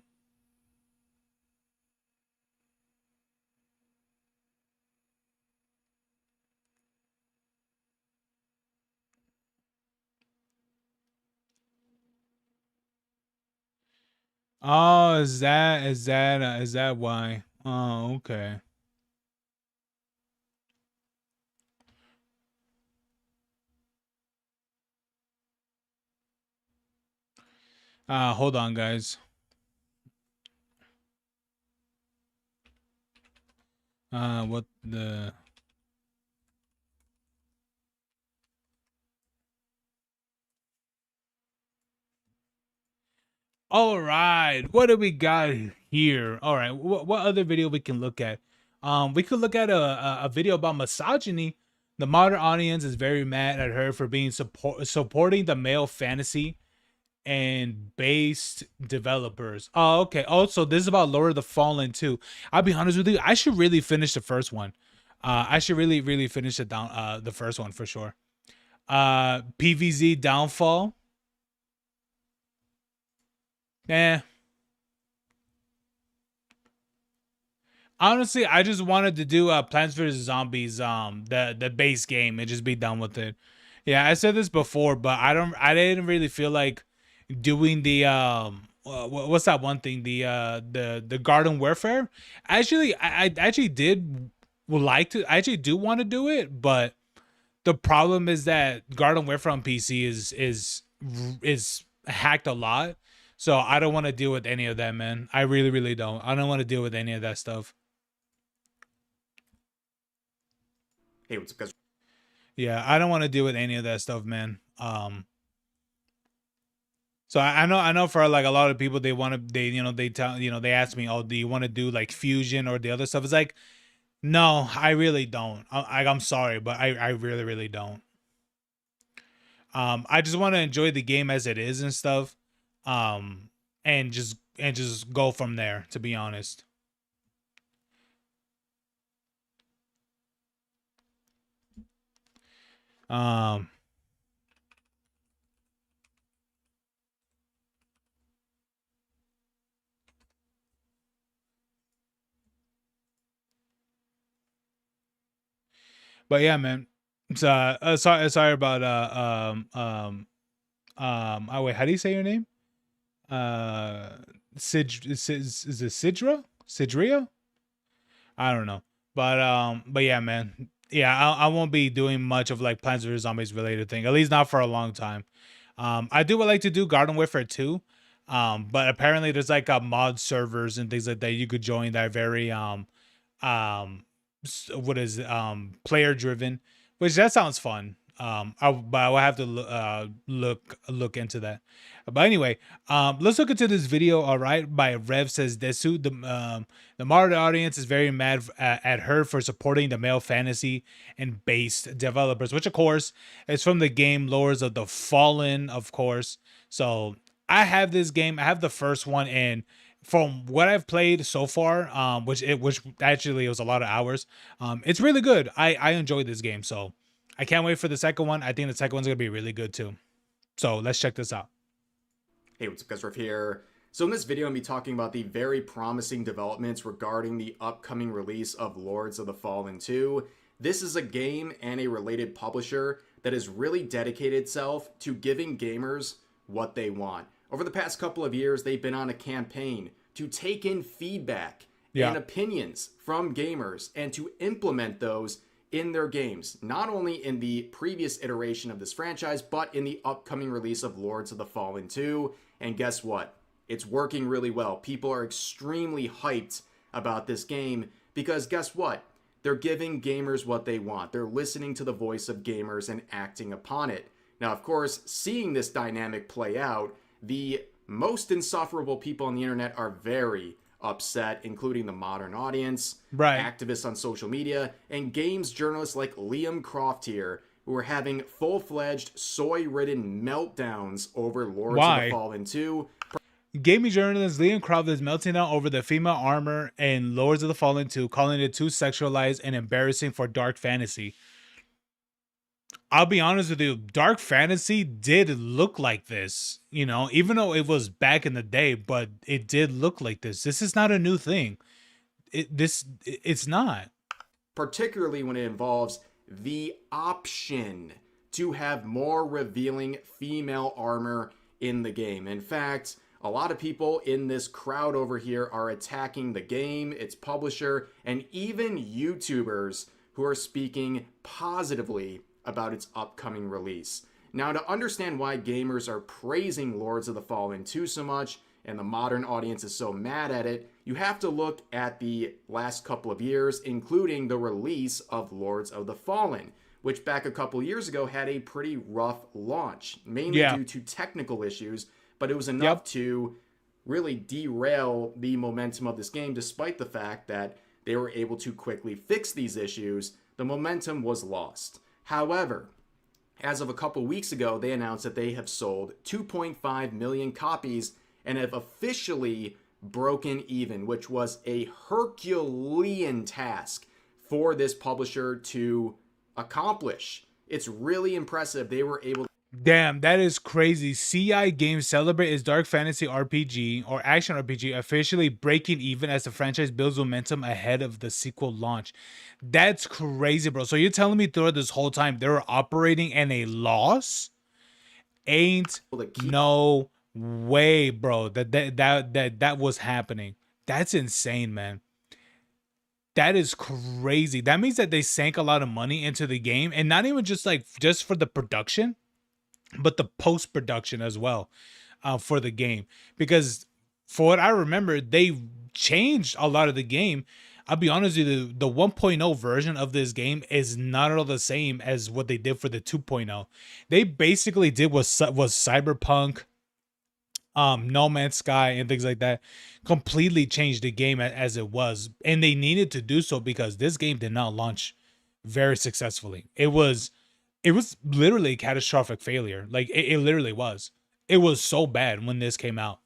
is that why? Oh, okay. Hold on, guys. What the? All right, what do we got here? All right, what other video we can look at? We could look at a video about misogyny. The modern audience is very mad at her for being supporting the male fantasy and based developers. Oh, okay. Also, this is about Lord of the Fallen too. I'll be honest with you, I should really finish the first one. I should really finish the first one for sure. PVZ Downfall. Honestly, I just wanted to do Plants vs Zombies, the base game, and just be done with it. Yeah, I said this before, but I didn't really feel like doing the what's that one thing, the Garden Warfare. Actually, I actually I actually do want to do it, but the problem is that Garden Warfare on PC is hacked a lot. So I don't want to deal with any of that, man. I really don't. I don't want to deal with any of that stuff. Hey, what's up, guys? Yeah, I don't want to deal with any of that stuff, man. So I know for like a lot of people, they they ask me, oh, do you want to do like Fusion or the other stuff? It's like, no, I really don't. I'm sorry, but I really don't. I just want to enjoy the game as it is and stuff. And just go from there, to be honest. But yeah, man. So sorry about oh wait, how do you say your name? Is it Sidria? I don't know. But yeah, man. Yeah, I won't be doing much of like Plants vs Zombies related thing, at least not for a long time. I do would like to do Garden Warfare 2. But apparently there's like mod servers and things like that you could join that are very what is player driven, which that sounds fun. But I will have to look into that. But anyway, let's look into this video. All right, by Rev says Desu. The modern audience is very mad at her for supporting the male fantasy and based developers, which of course is from the game Lords of the Fallen, of course. So I have this game. I have the first one, and from what I've played so far, which actually was a lot of hours, it's really good. I enjoyed this game, so I can't wait for the second one. I think the second one's gonna be really good too. So let's check this out. Hey, what's up, guys? Rev here. So in this video, I'm going to be talking about the very promising developments regarding the upcoming release of Lords of the Fallen 2. This is a game and a related publisher that has really dedicated itself to giving gamers what they want. Over the past couple of years, they've been on a campaign to take in feedback and opinions from gamers and to implement those in their games, not only in the previous iteration of this franchise, but in the upcoming release of Lords of the Fallen 2. And guess what? It's working really well. People are extremely hyped about this game because guess what? They're giving gamers what they want. They're listening to the voice of gamers and acting upon it. Now, of course, seeing this dynamic play out, the most insufferable people on the internet are very upset, including the modern audience, activists on social media, and games journalists like Liam Croft here, who are having full-fledged, soy-ridden meltdowns over Lords of the Fallen 2. Gaming journalist Liam Croft is melting down over the female armor in Lords of the Fallen 2, calling it too sexualized and embarrassing for dark fantasy. I'll be honest with you, dark fantasy did look like this, you know, even though it was back in the day, but it did look like this. This is not a new thing. It's not. Particularly when it involves the option to have more revealing female armor in the game. In fact, a lot of people in this crowd over here are attacking the game, its publisher, and even YouTubers who are speaking positively about its upcoming release. Now, to understand why gamers are praising Lords of the Fallen 2 so much and the modern audience is so mad at it, you have to look at the last couple of years, including the release of Lords of the Fallen, which back a couple years ago had a pretty rough launch, mainly due to technical issues, but it was enough to really derail the momentum of this game, despite the fact that they were able to quickly fix these issues. The momentum was lost. However, as of a couple weeks ago, they announced that they have sold 2.5 million copies and have officially broken even, which was a Herculean task for this publisher to accomplish. It's really impressive. They were able to. Damn, that is crazy. CI Games celebrate its dark fantasy RPG or action RPG officially breaking even as the franchise builds momentum ahead of the sequel launch. That's crazy, bro. So you're telling me throughout this whole time they were operating in a loss? Ain't no way, bro. That was happening. That's insane, man. That is crazy. That means that they sank a lot of money into the game, and not even just for the production, but the post-production as well, for the game. Because for what I remember, they changed a lot of the game. I'll be honest with you, the 1.0 version of this game is not at all the same as what they did for the 2.0. They basically did was Cyberpunk, No Man's Sky, and things like that. Completely changed the game as it was, and they needed to do so because this game did not launch very successfully. It was literally a catastrophic failure. Like it literally was. It was so bad when this came out.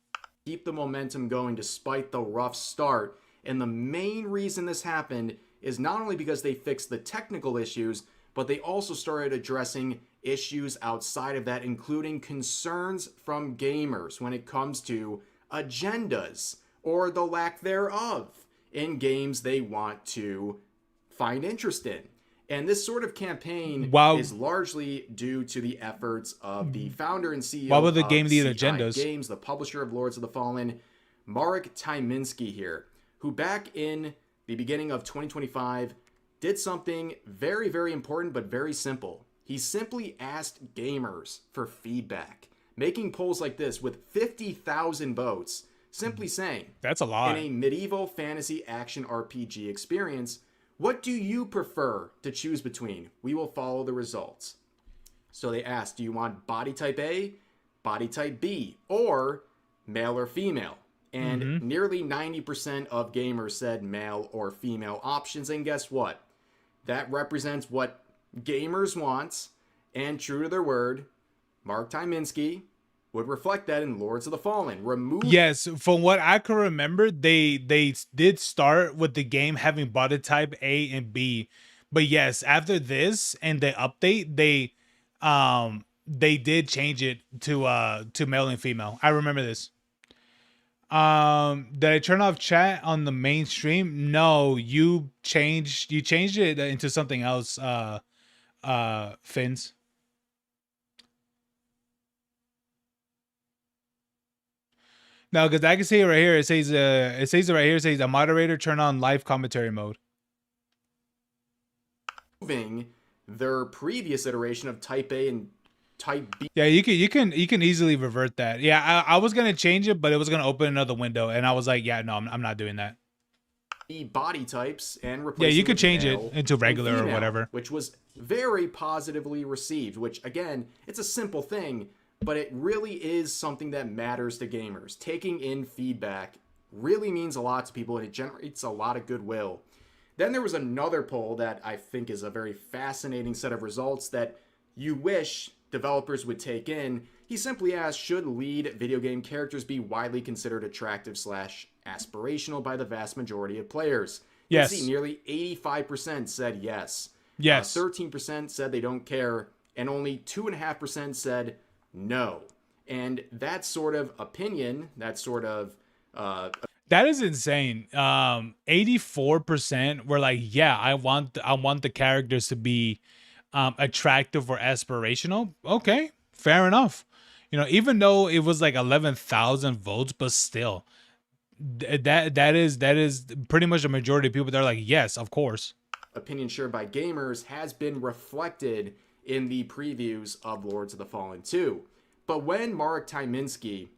Keep the momentum going despite the rough start. And the main reason this happened is not only because they fixed the technical issues, but they also started addressing issues outside of that, including concerns from gamers when it comes to agendas or the lack thereof in games they want to find interest in. And this sort of campaign is largely due to the efforts of the founder and CEO of the game need CI agendas? Games, the publisher of Lords of the Fallen, Marek Tyminski here, who back in the beginning of 2025 did something very, very important but very simple. He simply asked gamers for feedback, making polls like this with 50,000 votes, simply saying, that's a lot. In a medieval fantasy action RPG experience, what do you prefer to choose between? We will follow the results. So they asked, do you want body type A, body type B, or male or female? And nearly 90% of gamers said male or female options. And guess what? That represents what gamers want. And true to their word, Mark Tyminski would reflect that in Lords of the Fallen. Yes, from what I can remember, they did start with the game having body type A and B, but yes, after this and the update, they did change it to male and female. I remember this. Did I turn off chat on the main stream? No, you changed it into something else. Fins. No, because I can see it right here. It says it right here. It says a moderator turn on live commentary mode. Moving their previous iteration of Type A and Type B. Yeah, you can easily revert that. Yeah, I was gonna change it, but it was gonna open another window, and I was like, yeah, no, I'm not doing that. Body types and replace. Yeah, you could change it into regular female, or whatever, which was very positively received. Which again, it's a simple thing, but it really is something that matters to gamers. Taking in feedback really means a lot to people, and it generates a lot of goodwill. Then there was another poll that I think is a very fascinating set of results that you wish developers would take in. He simply asked, should lead video game characters be widely considered attractive / aspirational by the vast majority of players? Yes. You see, nearly 85% said yes. Yes. 13% said they don't care, and only 2.5% said no. And that sort of opinion, that sort of that is insane. 84% were like, yeah, I want the characters to be attractive or aspirational. Okay, fair enough. You know, even though it was like 11,000 votes, but still, that is pretty much a majority of people that are like, yes, of course. Opinion shared by gamers has been reflected in the previews of Lords of the Fallen 2. But when Marek Tyminski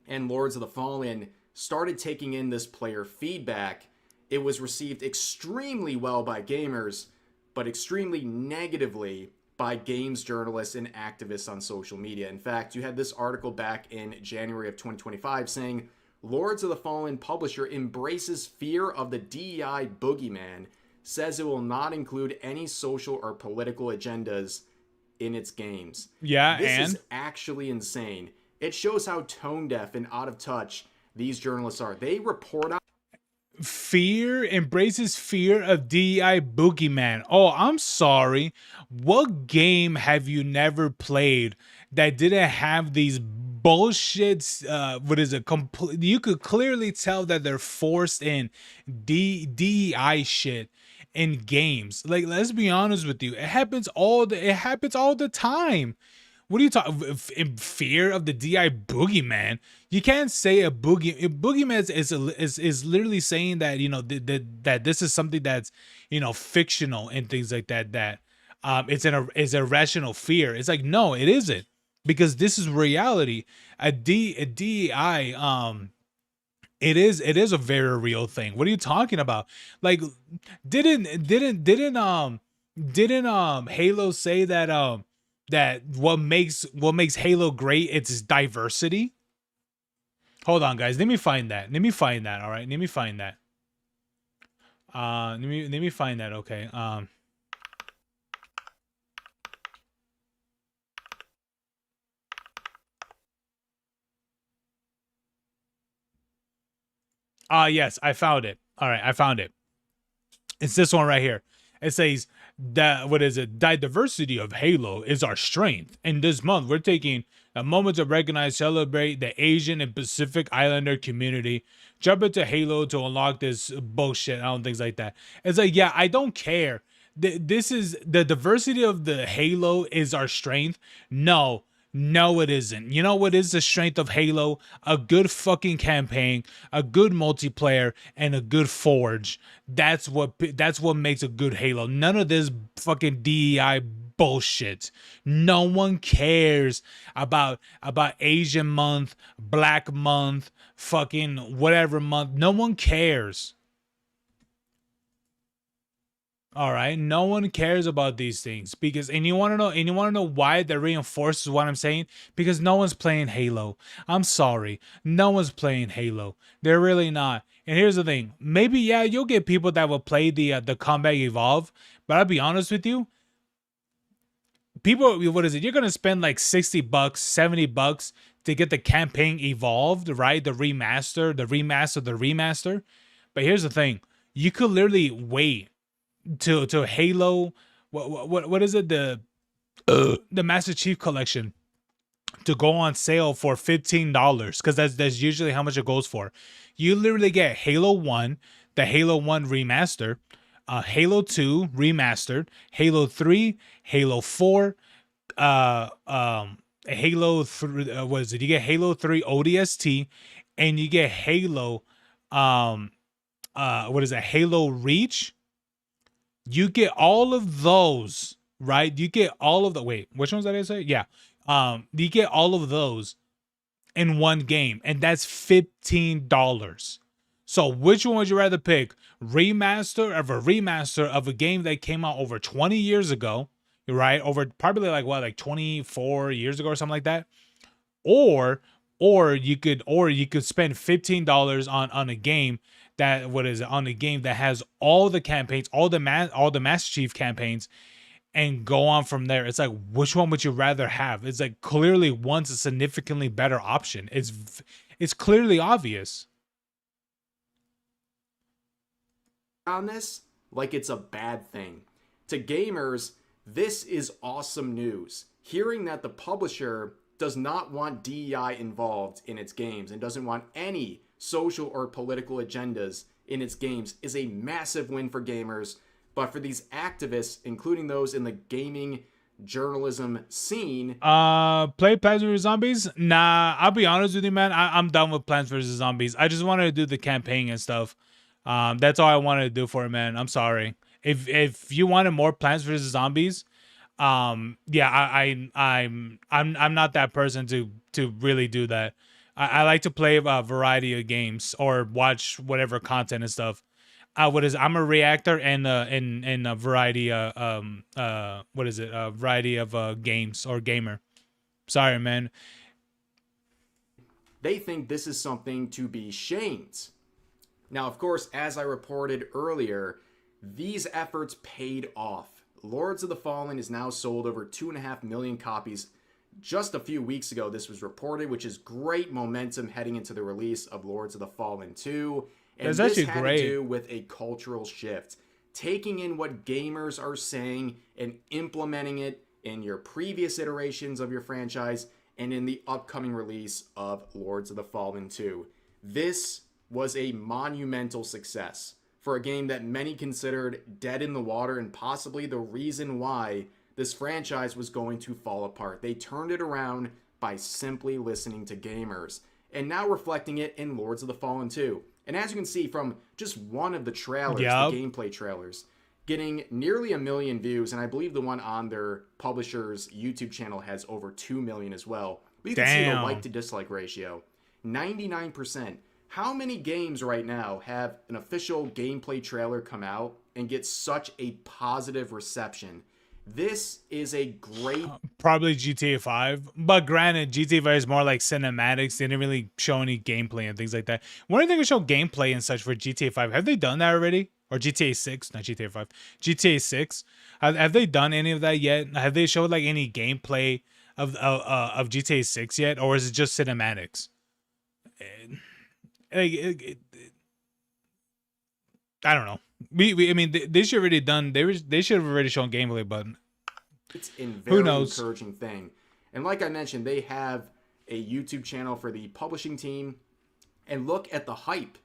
and Lords of the Fallen started taking in this player feedback, it was received extremely well by gamers, but extremely negatively by games journalists and activists on social media. In fact, you had this article back in January of 2025 saying, Lords of the Fallen publisher embraces fear of the DEI boogeyman, says it will not include any social or political agendas in its games. Yeah, this and is actually insane. It shows how tone deaf and out of touch these journalists are. They report out embraces fear of DEI boogeyman. Oh, I'm sorry. What game have you never played that didn't have these bullshits? What is it? You could clearly tell that they're forced in DEI shit in games. Like, let's be honest with you. It happens all the time. What are you talking? In fear of the DI boogeyman? You can't say a boogeyman is literally saying that, you know, that this is something that's, you know, fictional and things like that. That it's a rational fear. It's like, no, it isn't, because this is reality. A DEI it is a very real thing. What are you talking about? Like, didn't Halo say that that what makes Halo great, it's diversity? Hold on, guys. Let me find that. All right. Let me find that. Let me find that. Okay. Yes, I found it. All right, I found it. It's this one right here. It says that, what is it? The diversity of Halo is our strength. And this month, we're taking a moment to recognize, celebrate the Asian and Pacific Islander community. Jump into Halo to unlock this bullshit. I don't think like that. It's like, yeah, I don't care. This is the diversity of the Halo is our strength. No, it isn't. You know what is the strength of Halo? A good fucking campaign, a good multiplayer, and a good forge. That's what makes a good Halo. None of this fucking DEI bullshit. No one cares about Asian month, Black month, fucking whatever month. No one cares. All right, no one cares about these things, because, and you want to know why that reinforces what I'm saying? Because no one's playing Halo. I'm sorry, no one's playing Halo. They're really not. And here's the thing: maybe, yeah, you'll get people that will play the Combat Evolve, but I'll be honest with you, people, what is it? You're gonna spend like $60, $70 to get the campaign evolved, right? The remaster. But here's the thing: you could literally wait to Halo, what is it, the Master Chief Collection, to go on sale for $15, because that's usually how much it goes for. You literally get Halo 1, the Halo 1 remaster, Halo 2 remastered, Halo 3, Halo 4, Halo 3, what is it? You get Halo 3 ODST, and you get Halo what is it? Halo Reach. You get all of those, right? You get all of the, wait, which ones did I say? Yeah. You get all of those in one game, and that's $15. So which one would you rather pick? Remaster of a game that came out over 20 years ago, right? Over probably like 24 years ago or something like that. Or you could spend $15 on a game that, what is it, on a game that has all the campaigns, all the Master Chief campaigns, and go on from there. It's like, which one would you rather have? It's like, clearly one's a significantly better option. It's clearly obvious. On this like it's a bad thing. To gamers, this is awesome news. Hearing that the publisher does not want DEI involved in its games and doesn't want any social or political agendas in its games is a massive win for gamers. But for these activists, including those in the gaming journalism scene, play Plants vs Zombies? Nah, I'll be honest with you, man. I'm done with Plants vs Zombies. I just wanted to do the campaign and stuff. That's all I wanted to do for it, man. I'm sorry. If you wanted more Plants vs Zombies, yeah, I'm not that person to really do that. I like to play a variety of games or watch whatever content and stuff. I'm a reactor and a variety variety of games, or gamer. Sorry, man. they think this is something to be shamed. Now, of course, as I reported earlier, these efforts paid off. Lords of the Fallen is now sold over 2.5 million copies. Just a few weeks ago, this was reported, which is great momentum heading into the release of Lords of the Fallen 2. And That's this actually had great. to do with a cultural shift. Taking in what gamers are saying and implementing it in your previous iterations of your franchise and in the upcoming release of Lords of the Fallen 2. This was a monumental success for a game that many considered dead in the water and possibly the reason why this franchise was going to fall apart. They turned it around by simply listening to gamers and now reflecting it in Lords of the Fallen 2. And as you can see from just one of the trailers, the gameplay trailers, getting nearly 1 million views, and I believe the one on their publisher's YouTube channel has over 2 million as well. But you can see the like to dislike ratio, 99%. How many games right now have an official gameplay trailer come out and get such a positive reception? This is a great... Probably GTA 5. But granted, GTA 5 is more like cinematics. They didn't really show any gameplay and things like that. When are they going to show gameplay and such for GTA 5? Have they done that already? Or GTA 6? Not GTA 5. GTA 6? Have they done any of that yet? Have they showed like any gameplay of GTA 6 yet? Or is it just cinematics? I don't know. I mean, they should have already done. They should have already shown gameplay, but it's a very who knows? Encouraging thing. And like I mentioned, they have a YouTube channel for the publishing team. And look at the hype.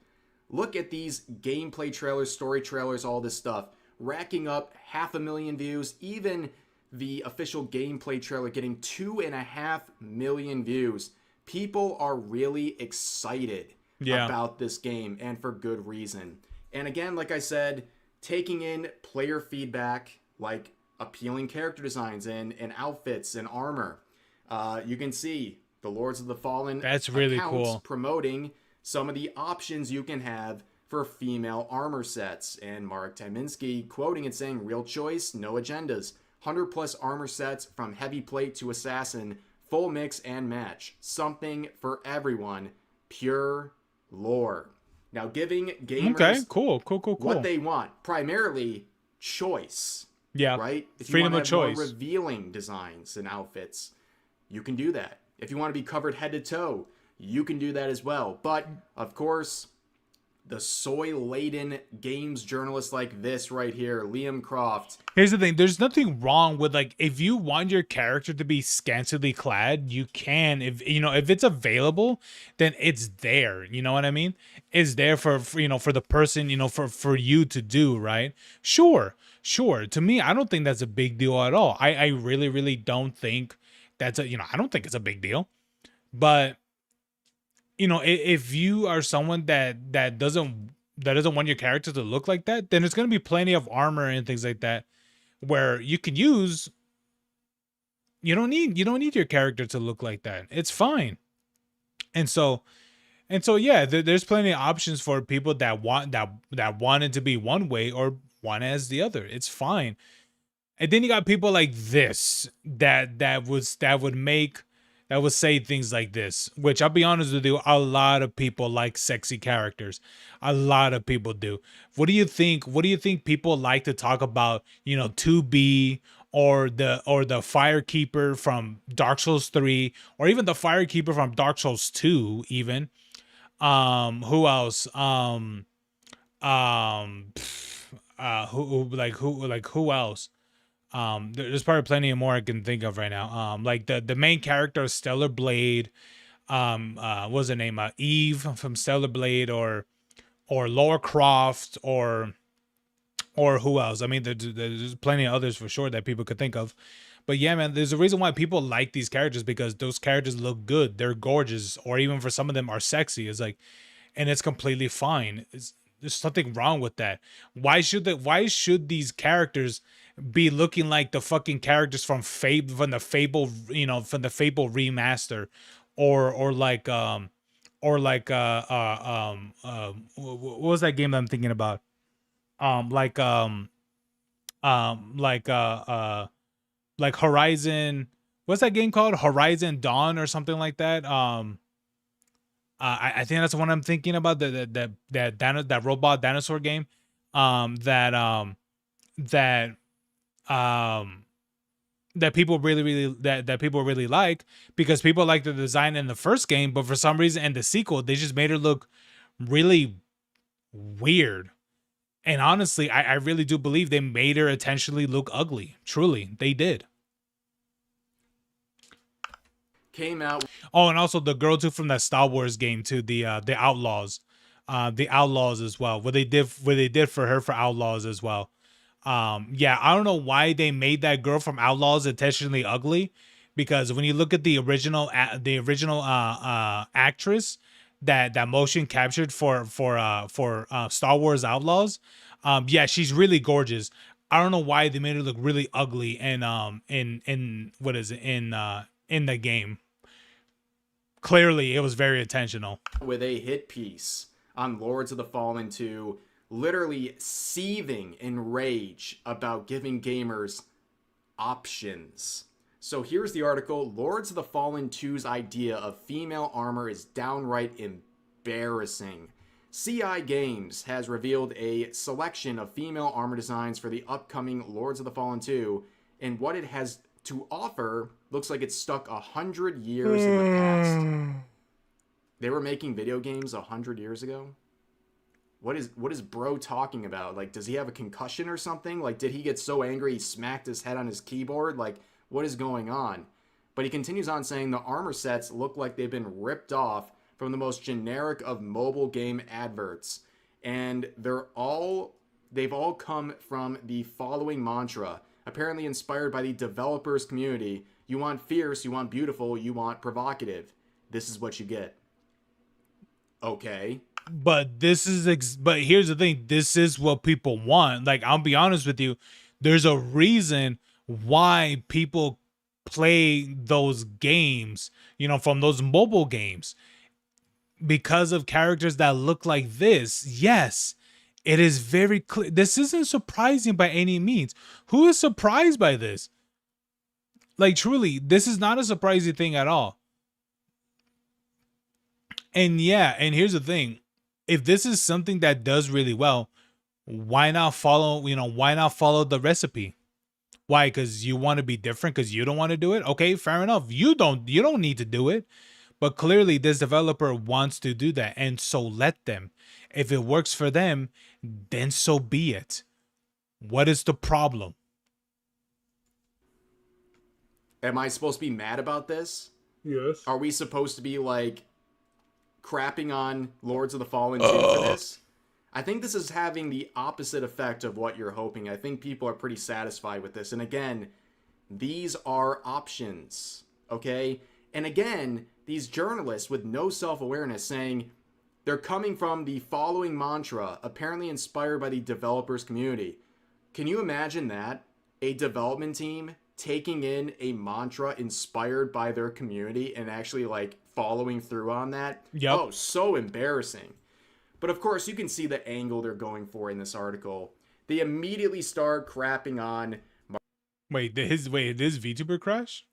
Look at these gameplay trailers, story trailers, all this stuff, racking up 500,000 views. Even the official gameplay trailer getting 2.5 million views. People are really excited about this game, and for good reason. And again, like I said, taking in player feedback, like appealing character designs and outfits and armor. You can see the Lords of the Fallen That's really cool. Promoting some of the options you can have for female armor sets. And Mark Tyminski quoting and saying, "Real choice, no agendas. 100+ armor sets from heavy plate to assassin, full mix and match. Something for everyone. Pure lore." Now, giving gamers what they want, primarily choice. Yeah, right? If freedom you want of to have choice. more revealing designs and outfits, you can do that. If you want to be covered head to toe, you can do that as well. But of course, the soy-laden games journalist like this right here, Liam Croft. Here's the thing. There's nothing wrong with, like, if you want your character to be scantily clad, you can. If it's available, then it's there. You know what I mean? It's there for the person, for you to do, right? Sure. To me, I don't think that's a big deal at all. I really, really don't think that's I don't think it's a big deal. But if you are someone that doesn't want your character to look like that, then there's going to be plenty of armor and things like that where you can use. You don't need your character to look like that. It's fine. And so yeah, there's plenty of options for people that want it to be one way or one as the other. It's fine. And then you got people like this that would say things like this, which I'll be honest with you, a lot of people like sexy characters. A lot of people do. What do you think? What do you think people like to talk about? 2B or the Firekeeper from Dark Souls 3, or even the Firekeeper from Dark Souls 2, even. Who else? Who else? There's probably plenty of more I can think of right now. Like the main character of Stellar Blade, what was her name? Eve from Stellar Blade, or Lara Croft, or who else? I mean, there's plenty of others for sure that people could think of. But yeah, man, there's a reason why people like these characters, because those characters look good, they're gorgeous, or even for some of them are sexy. It's like, and it's completely fine. There's nothing wrong with that. Why should these characters be looking like the fucking characters from the Fable remaster, or what was that game that I'm thinking about? Like Horizon. What's that game called? Horizon Dawn or something like that. I think that's the one I'm thinking about. That robot dinosaur game. That that um that people that people really like, because people like the design in the first game, but for some reason in the sequel they just made her look really weird. And honestly, I really do believe they made her intentionally look ugly. Truly, they did. Came out. Oh, and also the girl too from that Star Wars game too, the Outlaws, as well. What they did for her for Outlaws as well. Yeah, I don't know why they made that girl from Outlaws intentionally ugly, because when you look at the original actress that motion captured for Star Wars Outlaws, yeah, she's really gorgeous. I don't know why they made her look really ugly in what is it in the game. Clearly, it was very intentional. With a hit piece on Lords of the Fallen 2, literally seething in rage about giving gamers options. So here's the article. Lords of the Fallen 2's idea of female armor is downright embarrassing. CI Games has revealed a selection of female armor designs for the upcoming Lords of the Fallen 2, and what it has to offer looks like it's stuck 100 years in the past. They were making video games 100 years ago? What is bro talking about? Like, does he have a concussion or something? Like, did he get so angry he smacked his head on his keyboard? Like, what is going on? But he continues on saying the armor sets look like they've been ripped off from the most generic of mobile game adverts. And they've all come from the following mantra, apparently inspired by the developers community. You want fierce, you want beautiful, you want provocative. This is what you get. Okay. But but here's the thing, this is what people want. Like, I'll be honest with you, there's a reason why people play those games, from those mobile games, because of characters that look like this. Yes, it is very clear. This isn't surprising by any means. Who is surprised by this? Like, truly, this is not a surprising thing at all. And yeah, and here's the thing. If this is something that does really well, why not follow the recipe? Why? Because you want to be different, because you don't want to do it? Okay, fair enough. You don't need to do it. But clearly this developer wants to do that, and so let them. If it works for them, then so be it. What is the problem? Am I supposed to be mad about this? Yes. Are we supposed to be like crapping on Lords of the Fallen 2 for this? I think this is having the opposite effect of what you're hoping. I think people are pretty satisfied with this. And again, these are options, okay? And again, these journalists with no self-awareness saying they're coming from the following mantra, apparently inspired by the developers community. Can you imagine that? A development team taking in a mantra inspired by their community and actually like following through on that? Yep. Oh, so embarrassing. But of course, you can see the angle they're going for in this article. They immediately start crapping on... Wait, did this VTuber crash?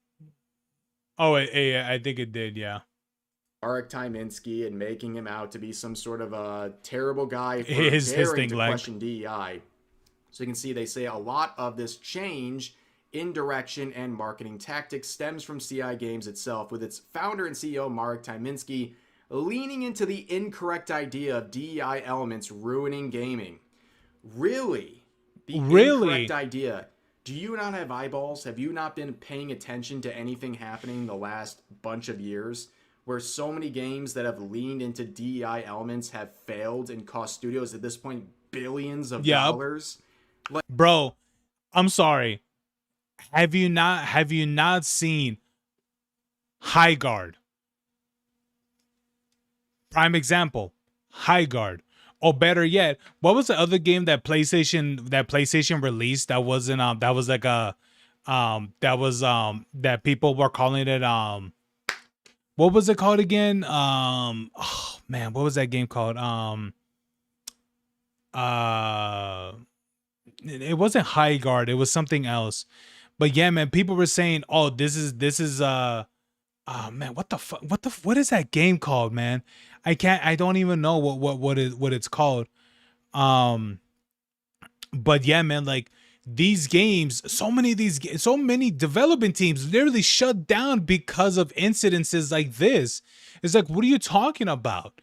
Oh, I think it did, yeah. Marek Tyminski, and making him out to be some sort of a terrible guy for his daring thing to lag. question DEI. So you can see they say a lot of this change in direction and marketing tactics stems from CI Games itself, with its founder and CEO Marek Tyminski leaning into the incorrect idea of DEI elements ruining gaming. Really? The incorrect idea. Do you not have eyeballs? Have you not been paying attention to anything happening the last bunch of years where so many games that have leaned into DEI elements have failed and cost studios at this point billions of dollars? Bro, I'm sorry. Have you not seen High Guard? Prime example, High Guard. Or better yet, what was the other game that PlayStation released that wasn't that was like a that people were calling it what was it called again? Oh man, what was that game called? It wasn't High Guard, it was something else. But yeah, man, people were saying, "Oh, this is Oh man, what the fuck? What is that game called, man? I don't even know what it's called. Um, but yeah, man, like these games, so many development teams literally shut down because of incidences like this. It's like, what are you talking about?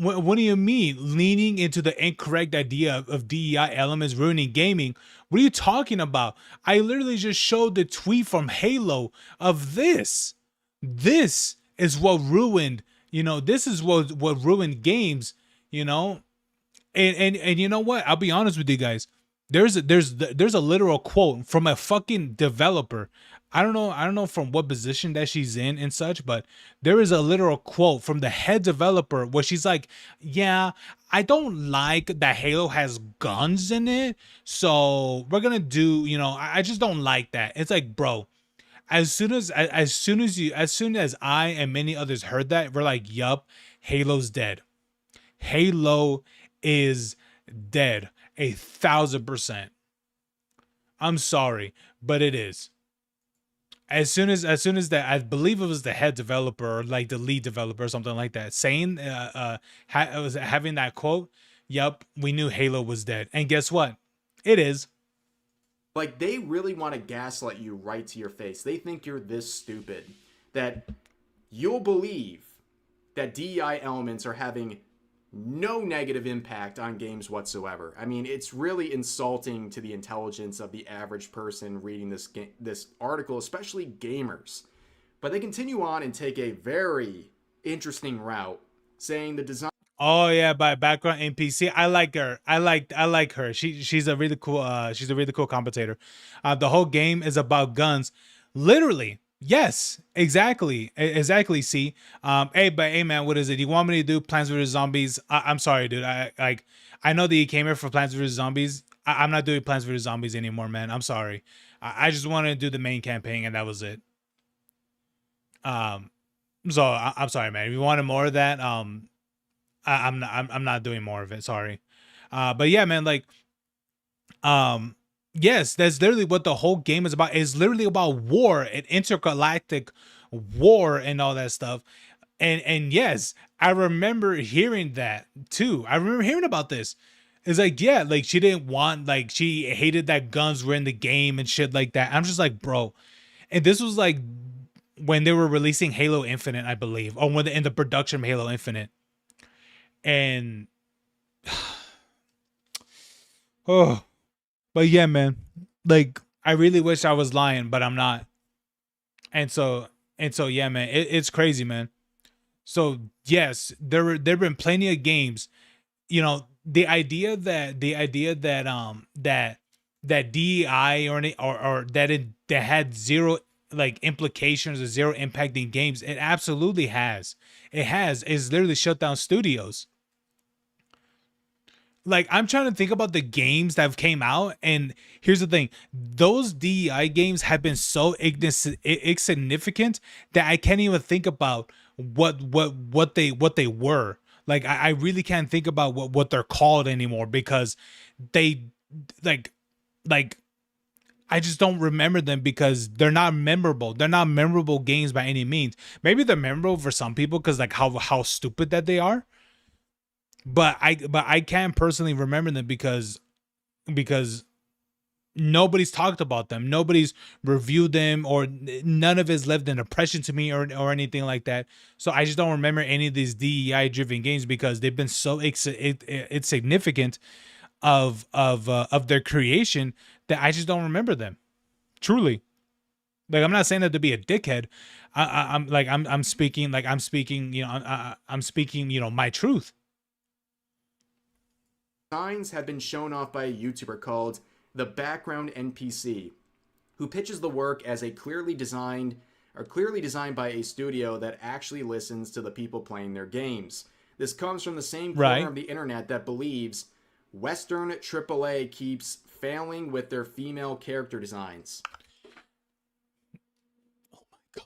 What do you mean leaning into the incorrect idea of DEI elements ruining gaming? What are you talking about? I literally just showed the tweet from Halo of this. This is what ruined, this is what ruined games, you know? And you know what? I'll be honest with you guys. There's a literal quote from a fucking developer. I don't know from what position that she's in and such, but there is a literal quote from the head developer where she's like, "Yeah, I don't like that Halo has guns in it, so we're gonna do, I just don't like that." It's like, bro, as soon as I and many others heard that, we're like, "Yup, Halo's dead. Halo is dead 1,000%. I'm sorry, but it is. As soon as that, I believe it was the head developer or like the lead developer or something like that saying it was having that quote. Yup, we knew Halo was dead, and guess what? It is. Like, they really want to gaslight you right to your face. They think you're this stupid that you'll believe that DEI elements are having no negative impact on games whatsoever. I mean, it's really insulting to the intelligence of the average person reading this article, especially gamers. But they continue on and take a very interesting route, saying the design. Oh yeah, by background NPC. I like her. I like her. She's a really cool commentator. The whole game is about guns. Literally. Yes, exactly. Exactly. See. Hey man, what is it? You want me to do Plants vs Zombies? I'm sorry, dude. I know that you came here for Plants vs Zombies. I'm not doing Plants vs Zombies anymore, man. I'm sorry. I just wanted to do the main campaign and that was it. So I'm sorry, man. If you wanted more of that, I'm not doing more of it. Sorry. But yeah, man, like, yes, that's literally what the whole game is about. It's literally about war and intergalactic war and all that stuff. And yes, I remember hearing that too. I remember hearing about this. It's like, yeah, like she didn't want, like she hated that guns were in the game and shit like that. I'm just like, bro. And this was like when they were releasing Halo Infinite, I believe, or when in the production of Halo Infinite. And oh, but yeah, man, like I really wish I was lying, but I'm not. And so yeah, man, it's crazy, man. So yes, there've been plenty of games. The idea that DEI or that had zero like implications or zero impact in games, it absolutely has. It has. It's literally shut down studios. Like, I'm trying to think about the games that have came out, and here's the thing: those DEI games have been so insignificant that I can't even think about what they were. Like, I really can't think about what they're called anymore because they like like I just don't remember them because they're not memorable. They're not memorable games by any means. Maybe they're memorable for some people because like how stupid that they are. But I can't personally remember them because nobody's talked about them. Nobody's reviewed them, or none of it's left an impression to me or anything like that. So I just don't remember any of these DEI driven games because they've been so insignificant of their creation that I just don't remember them. Truly. Like, I'm not saying that to be a dickhead. I'm speaking I'm speaking my truth. Designs have been shown off by a YouTuber called the Background NPC, who pitches the work as clearly designed by a studio that actually listens to the people playing their games. This comes from the same corner of the internet that believes Western AAA keeps failing with their female character designs. Oh my god.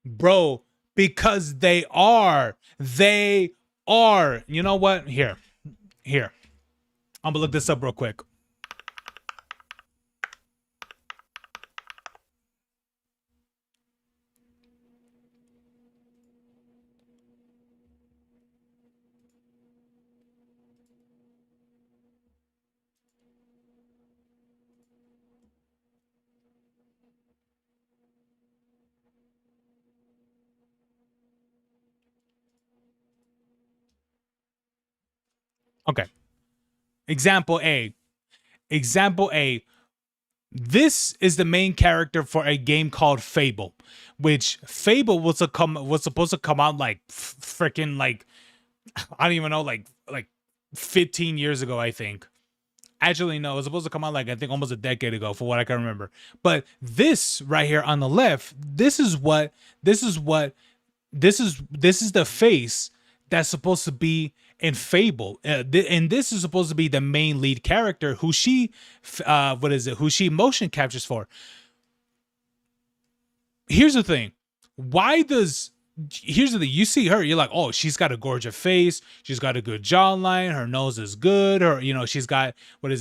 Bro, because they are. They are. You know what? Here. I'm gonna look this up real quick. Okay. Example A. Example A. This is the main character for a game called Fable, which Fable was supposed to come out like freaking like I don't even know like 15 years ago, I think. Actually, no, it was supposed to come out like I think almost a decade ago, for what I can remember. But this right here on the left, this is the face that's supposed to be in Fable, and this is supposed to be the main lead character who she, who she motion captures for. Here's the thing, here's the thing, you see her, you're like, oh, she's got a gorgeous face, she's got a good jawline, her nose is good, or she's got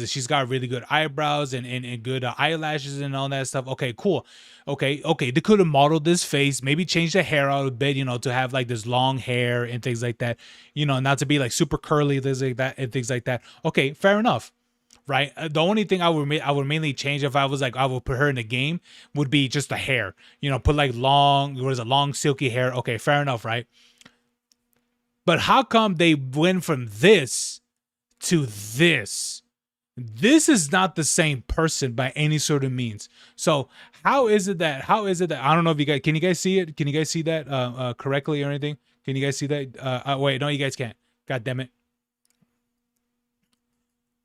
she's got really good eyebrows and good eyelashes and all that stuff. Okay, cool. Okay, they could have modeled this face, maybe changed the hair out a bit, to have like this long hair and things like that, not to be like super curly, things like that and things like that. Okay, fair enough. Right. The only thing I would mainly change if I was like I would put her in the game would be just the hair. Put like long silky hair. Okay, fair enough, right? But how come they went from this to this? This is not the same person by any sort of means. So how is it that I don't know if you guys can you guys see it? Can you guys see that correctly or anything? Can you guys see that? Wait, no, you guys can't. God damn it.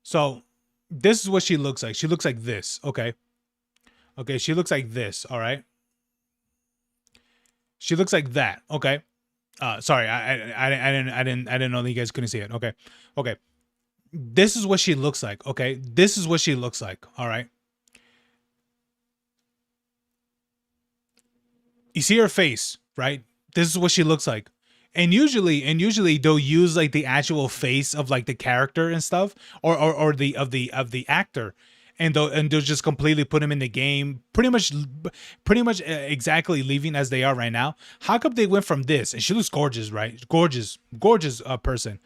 So this is what she looks like. She looks like this. Okay. She looks like this. All right. She looks like that. Okay. Sorry, I didn't know that you guys couldn't see it. Okay. This is what she looks like. Okay. This is what she looks like. All right. You see her face, right? This is what she looks like. And usually they'll use like the actual face of like the character and stuff, or the actor, and they'll just completely put him in the game, pretty much exactly leaving as they are right now. How come they went from this, and she looks gorgeous, right? Gorgeous person,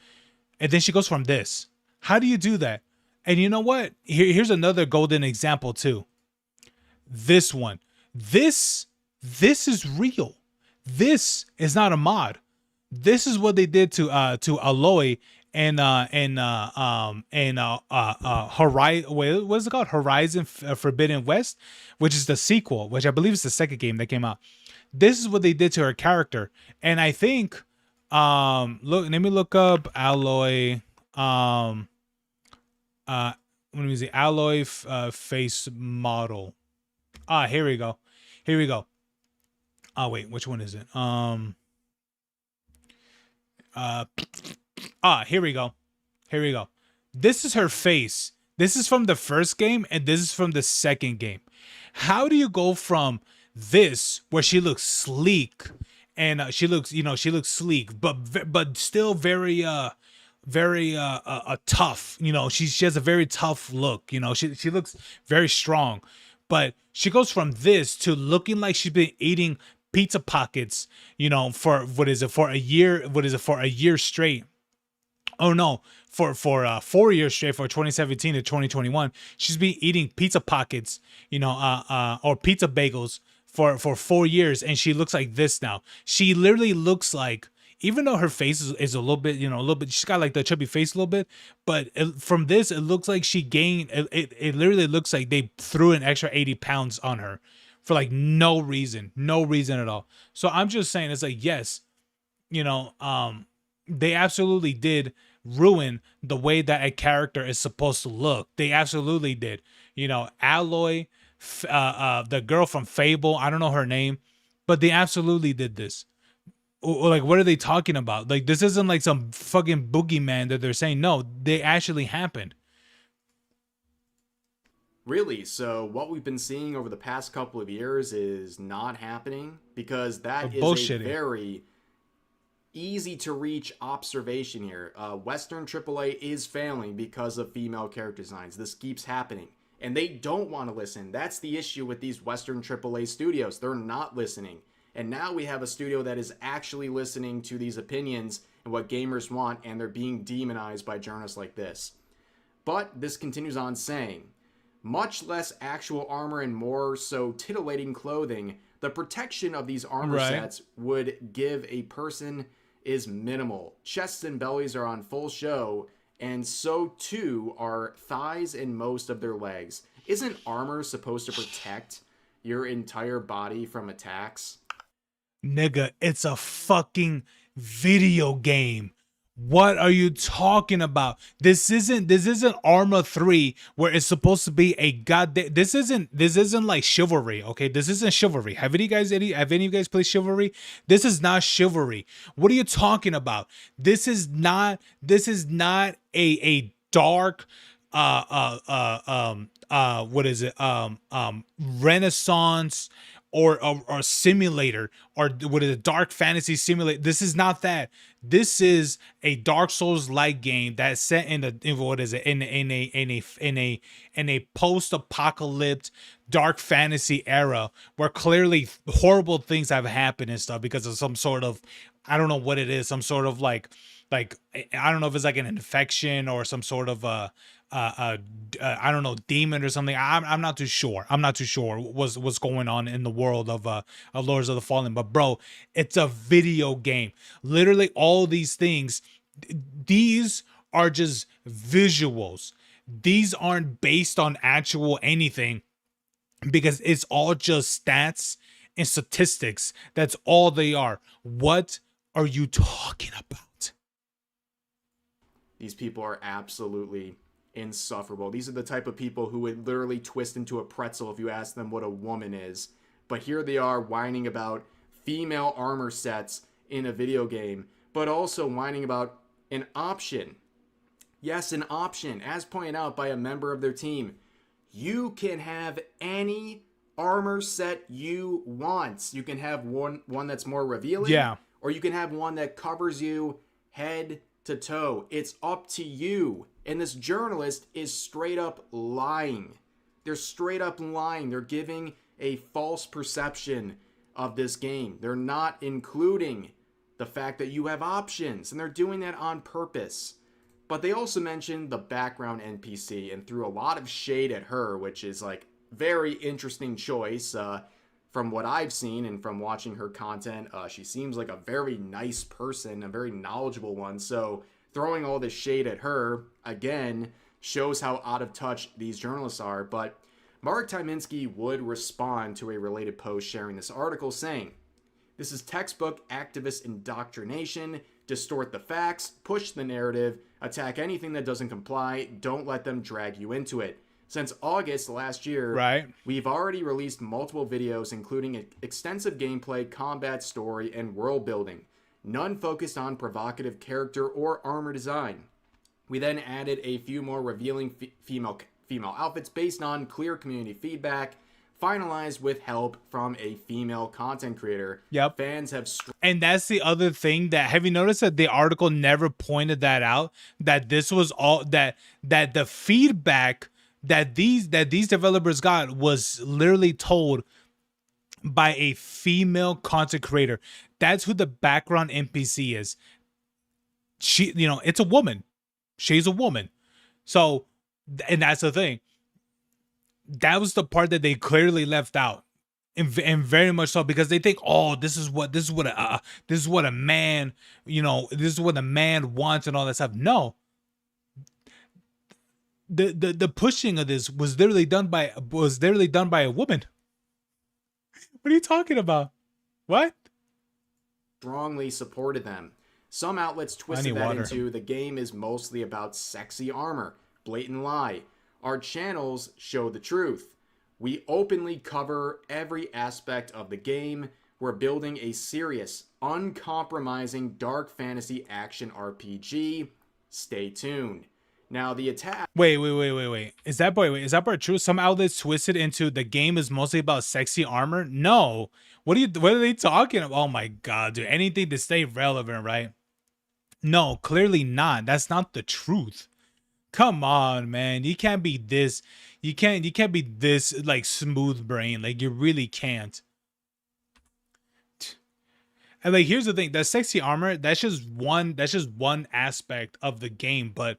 and then she goes from this? How do you do that? And you know what? Here's another golden example too. This one, this is real. This is not a mod. This is what they did to Aloy and Horizon. What is it called? Horizon Forbidden West, which is the sequel, which I believe is the second game that came out. This is what they did to her character, and I think let me look up Aloy. Let me see Aloy face model. Here we go. Oh wait, which one is it? Here we go. This is her face. This is from the first game, and this is from the second game. How do you go from this, where she looks sleek, and she looks sleek, but still very tough. She has a very tough look. She looks very strong, but she goes from this to looking like she's been eating pizza pockets, for for a year straight. Oh no, for 4 years straight, for 2017 to 2021, she's been eating pizza pockets, or pizza bagels for 4 years, and she looks like this now. She literally looks like, even though her face is a little bit, she's got like the chubby face a little bit, but from this, it looks like she gained, it literally looks like they threw an extra 80 pounds on her for like no reason at all. So I'm just saying, it's like, yes, they absolutely did ruin the way that a character is supposed to look. They absolutely did. Aloy, the girl from Fable, I don't know her name, but they absolutely did this. Like, what are they talking about? Like, this isn't like some fucking boogeyman that they're saying. No, they actually happened. Really? So what we've been seeing over the past couple of years is not happening? Because that is a very easy to reach observation here. Western AAA is failing because of female character designs. This keeps happening, and they don't want to listen. That's the issue with these Western AAA studios. They're not listening. And now we have a studio that is actually listening to these opinions and what gamers want, and they're being demonized by journalists like this. But this continues on saying, much less actual armor and more so titillating clothing, the protection of these armor sets would give a person is minimal. Chests and bellies are on full show, and so too are thighs and most of their legs. Isn't armor supposed to protect your entire body from attacks? Nigga, it's a fucking video game. What are you talking about? This isn't Arma 3 where it's supposed to be a goddamn this isn't like Chivalry, okay? This isn't Chivalry. Have any of you guys played Chivalry? This is not Chivalry. What are you talking about? This is not a dark what is it? Renaissance or simulator, or what is a dark fantasy simulator. This is not that. This is a Dark Souls like game that's set in what is it, in a post-apocalyptic dark fantasy era where clearly horrible things have happened and stuff because of some sort of, I don't know what it is, some sort of like I don't know if it's like an infection or some sort of I don't know, demon or something. I'm not too sure. I'm not too sure what's going on in the world of Lords of the Fallen. But bro, it's a video game. Literally, all these things, these are just visuals. These aren't based on actual anything because it's all just stats and statistics. That's all they are. What are you talking about? These people are absolutely insufferable. These are the type of people who would literally twist into a pretzel if you ask them what a woman is. But here they are whining about female armor sets in a video game, but also whining about an option. Yes, an option. As pointed out by a member of their team, you can have any armor set you want. You can have one that's more revealing, yeah, or you can have one that covers you head to toe. It's up to you. And this journalist is straight up lying. They're straight up lying. They're giving a false perception of this game. They're not including the fact that you have options, and they're doing that on purpose. But they also mentioned the background NPC and threw a lot of shade at her, which is like very interesting choice. From what I've seen and from watching her content, she seems like a very nice person, a very knowledgeable one. So throwing all this shade at her, again, shows how out of touch these journalists are. But Mark Tyminski would respond to a related post sharing this article saying, "This is textbook activist indoctrination. Distort the facts, push the narrative, attack anything that doesn't comply, don't let them drag you into it. Since August last year, right, we've already released multiple videos including extensive gameplay, combat story, and world building. None focused on provocative character or armor design. We then added a few more revealing female outfits based on clear community feedback, finalized with help from a female content creator. Yep. Fans have and that's the other thing that, have you noticed that the article never pointed that out, that this was all that the feedback that these developers got was literally told by a female content creator. That's who the background NPC is. She, it's a woman. She's a woman. So, and that's the thing. That was the part that they clearly left out, and very much so, because they think, oh, this is what a man, this is what a man wants and all that stuff. No. The pushing of this was literally done by a woman. What are you talking about? What? Strongly supported them. Some outlets twisted that into the game is mostly about sexy armor. Blatant lie. Our channels show the truth. We openly cover every aspect of the game. We're building a serious, uncompromising dark fantasy action RPG. Stay tuned. Now the attack. Wait. Is that part true? Some outlets twisted into the game is mostly about sexy armor? No. What are they talking about? Oh my god, dude. Anything to stay relevant, right? No, clearly not. That's not the truth. Come on, man. You can't be this. You can't be this like smooth brain. Like, you really can't. And like, here's the thing, that sexy armor, that's just one aspect of the game, but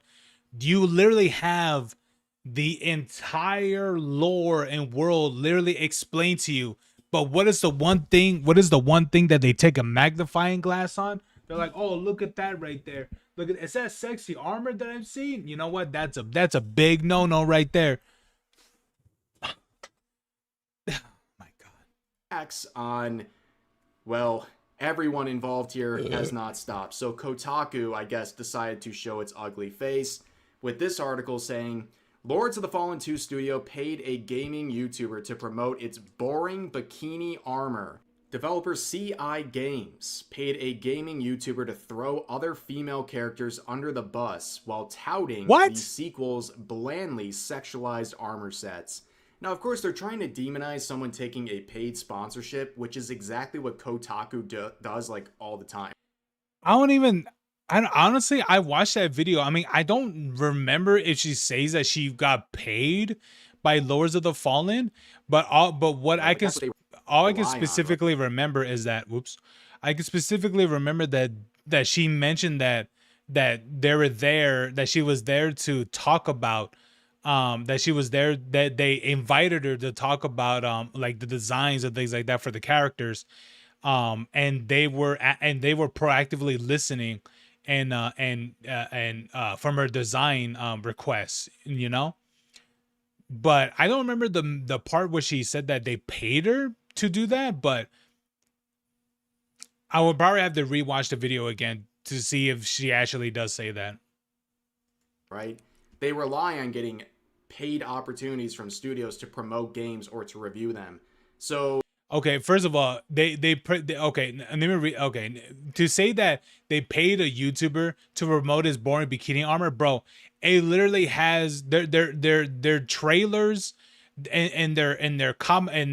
you literally have the entire lore and world literally explained to you. But what is the one thing that they take a magnifying glass on? They're like, oh, look at that right there. Look at it says sexy armor that I've seen. You know what? That's a big no right there. Acts on, well, everyone involved here has not stopped. So Kotaku, I guess, decided to show its ugly face with this article saying, Lords of the Fallen 2 studio paid a gaming YouTuber to promote its boring bikini armor. Developer CI Games paid a gaming YouTuber to throw other female characters under the bus while touting the sequel's blandly sexualized armor sets. Now, of course, they're trying to demonize someone taking a paid sponsorship, which is exactly what Kotaku does, like, all the time. Honestly, I watched that video. I mean, I don't remember if she says that she got paid by Lords of the Fallen, but what I can specifically remember is that, I can specifically remember that she mentioned that she was there to talk about, that they invited her to talk about like the designs and things like that for the characters, and they were proactively listening and from her design requests, you know. But I don't remember the part where she said that they paid her to do that, but I would probably have to rewatch the video again to see if she actually does say that. Right? They rely on getting paid opportunities from studios to promote games or to review them. So okay, first of all, to say that they paid a YouTuber to promote his boring bikini armor, bro, it literally has their trailers and their development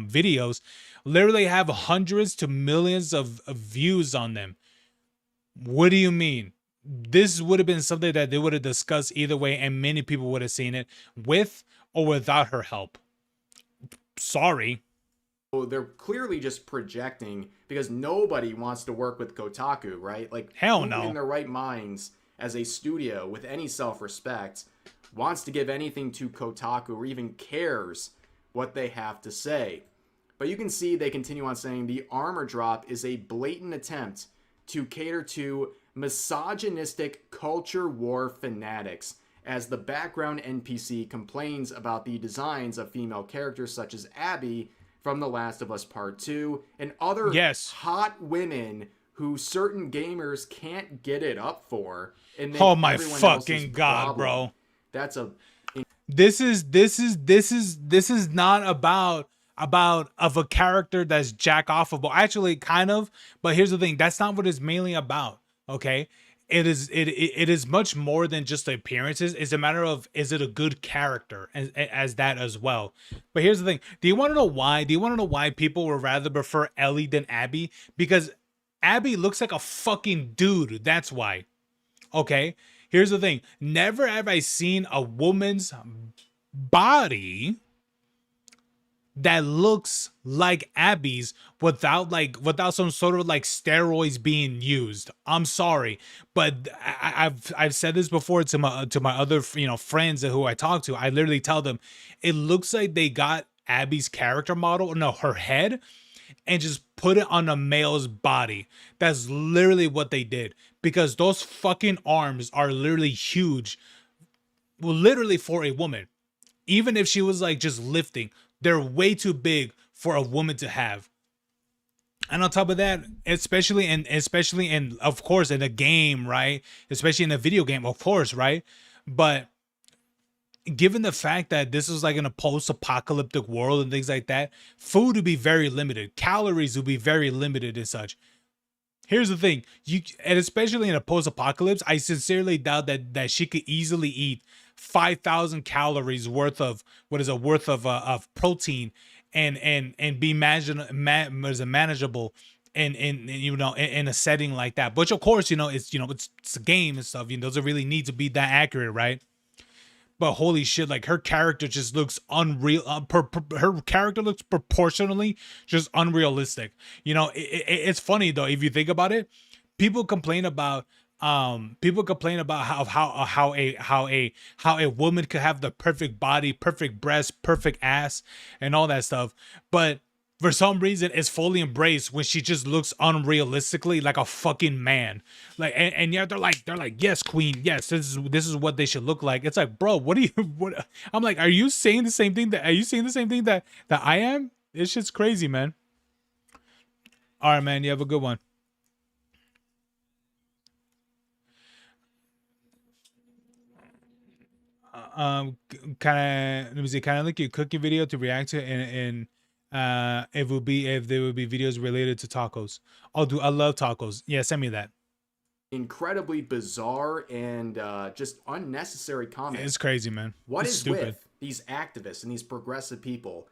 videos literally have hundreds to millions of views on them. What do you mean? This would have been something that they would have discussed either way, and many people would have seen it with or without her help. Sorry. They're clearly just projecting because nobody wants to work with Kotaku, right? Like, hell who no. in their right minds as a studio with any self-respect wants to give anything to Kotaku or even cares what they have to say. But you can see they continue on saying the armor drop is a blatant attempt to cater to misogynistic culture war fanatics, as the background NPC complains about the designs of female characters such as Abby from The Last of Us Part 2 and other hot women who certain gamers can't get it up for. And oh my fucking god, bro. That's a this is not about of a character that's jack offable. Actually, kind of, but here's the thing, that's not what it's mainly about. Okay, it is much more than just the appearances. It's a matter of, is it a good character as that as well. But here's the thing, do you want to know why people would rather prefer Ellie than Abby? Because Abby looks like a fucking dude, that's why. Okay, here's the thing, never have I seen a woman's body that looks like Abby's without some sort of like steroids being used. I'm sorry, but I've said this before to my other friends who I talk to. I literally tell them it looks like they got Abby's character model, no, her head, and just put it on a male's body. That's literally what they did, because those fucking arms are literally huge, literally for a woman. Even if she was like just lifting, they're way too big for a woman to have. And on top of that, especially in of course in a game, right? Especially in a video game, of course, right? But given the fact that this is like in a post-apocalyptic world and things like that, food would be very limited, calories would be very limited and such. Here's the thing, and especially in a post-apocalypse, I sincerely doubt that she could easily eat 5,000 calories worth of protein and be manageable in a setting like that. Which of course, it's a game and stuff. It doesn't really need to be that accurate, right? But holy shit, like her character just looks unreal. Her character looks proportionally just unrealistic. It's funny though, if you think about it. People complain about how a woman could have the perfect body, perfect breast, perfect ass, and all that stuff. But for some reason is fully embraced when she just looks unrealistically like a fucking man. Like, and yeah, they're like, yes, queen, yes, this is what they should look like. It's like, bro, what are you? What? I'm like, are you saying the same thing that? Are you saying the same thing that I am? It's just crazy, man. All right, man. You have a good one. Kind of, let me see, kind of like your cooking video to react to, and if there would be videos related to tacos. Oh, dude, I love tacos. Yeah, send me that. Incredibly bizarre and just unnecessary comments. It's crazy, man. What It's is stupid. with these activists and these progressive people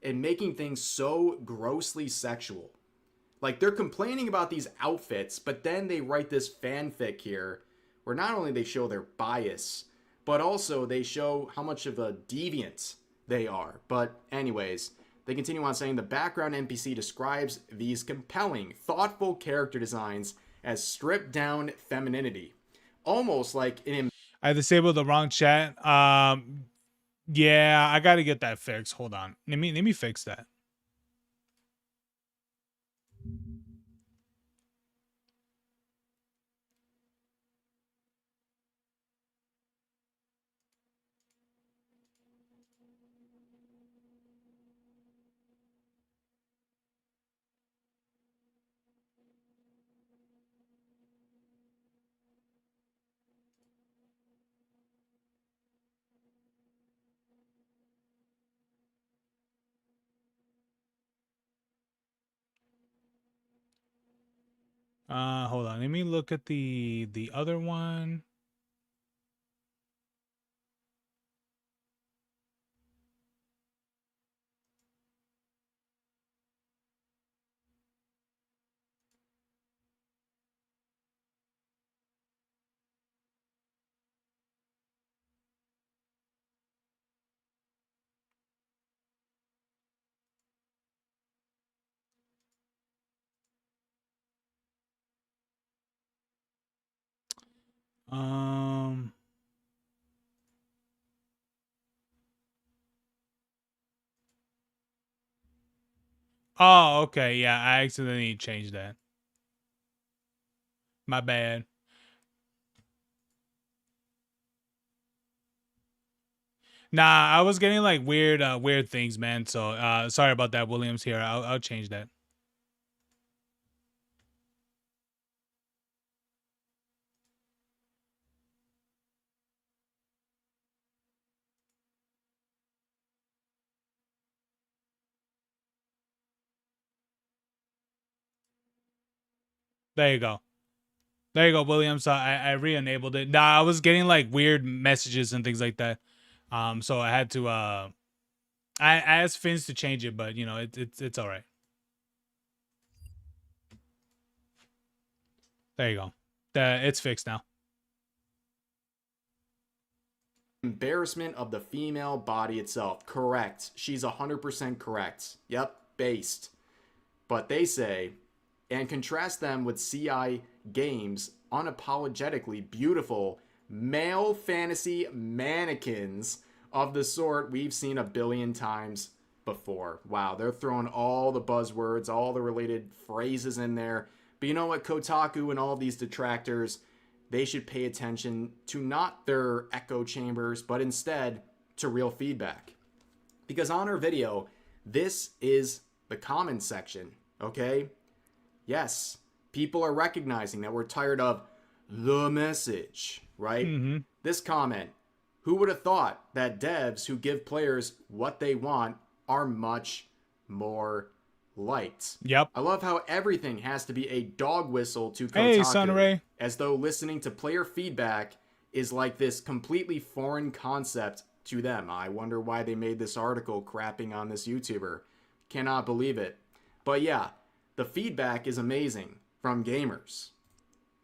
and making things so grossly sexual? Like, they're complaining about these outfits, but then they write this fanfic here where not only they show their bias, but also they show how much of a deviant they are. But anyways, they continue on saying the background NPC describes these compelling, thoughtful character designs as stripped down femininity. Almost like an... I disabled the wrong chat. Yeah, I gotta get that fixed. Hold on. Let me fix that. Hold on. Let me look at the other one. Um. Oh, okay. Yeah, I accidentally changed that. My bad. Nah, I was getting like weird things, man. So sorry about that, Williams. Here, I'll change that. There you go. There you go, Williams. I re-enabled it. Nah, I was getting like weird messages and things like that. So I had to I asked Fins to change it, but you know it's all right. There you go. It's fixed now. Embarrassment of the female body itself. Correct. She's 100% correct. Yep, based. But they say, and contrast them with CI Games' unapologetically beautiful male fantasy mannequins of the sort we've seen a billion times before. Wow, they're throwing all the buzzwords, all the related phrases in there. But you know what, Kotaku and all these detractors, they should pay attention to not their echo chambers, but instead to real feedback. Because on our video, this is the comment section, okay? Yes, people are recognizing that we're tired of the message, right? Mm-hmm. This comment, who would have thought that devs who give players what they want are much more liked? Yep. I love how everything has to be a dog whistle to Kotaku. Hey, Sunray. As though listening to player feedback is like this completely foreign concept to them. I wonder why they made this article crapping on this YouTuber. Cannot believe it. But yeah, the feedback is amazing from gamers.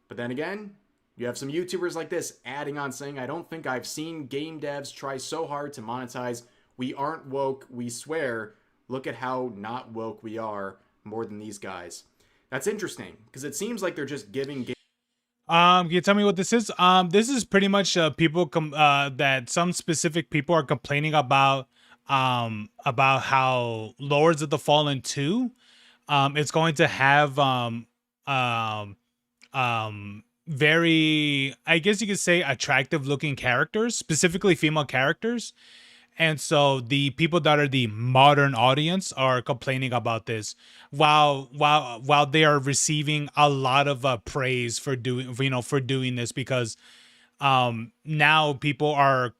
But then again, you have some YouTubers like this adding on saying, I don't think I've seen game devs try so hard to monetize. We aren't woke, we swear. Look at how not woke we are more than these guys. That's interesting, because it seems like they're just giving... Can you tell me what this is? This is pretty much people that some specific people are complaining about about how Lords of the Fallen 2, it's going to have very, I guess you could say, attractive looking characters, specifically female characters. And so the people that are the modern audience are complaining about this, while they are receiving a lot of praise for doing, for doing this, because now people are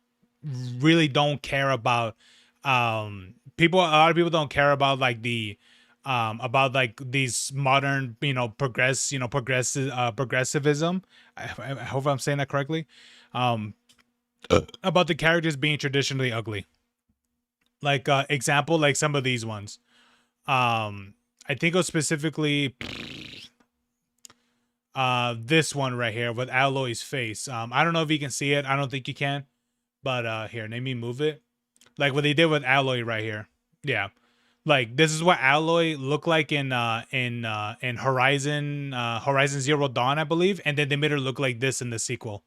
really don't care about a lot of people don't care about like the about like these modern, progressivism. I hope I'm saying that correctly. um about the characters being traditionally ugly. Like example, like some of these ones. I think it was specifically this one right here with Alloy's face. I don't know if you can see it. I don't think you can. But here, let me move it. Like what they did with Alloy right here. Yeah. Like this is what Alloy looked like in Horizon Zero Dawn, I believe, and then they made her look like this in the sequel.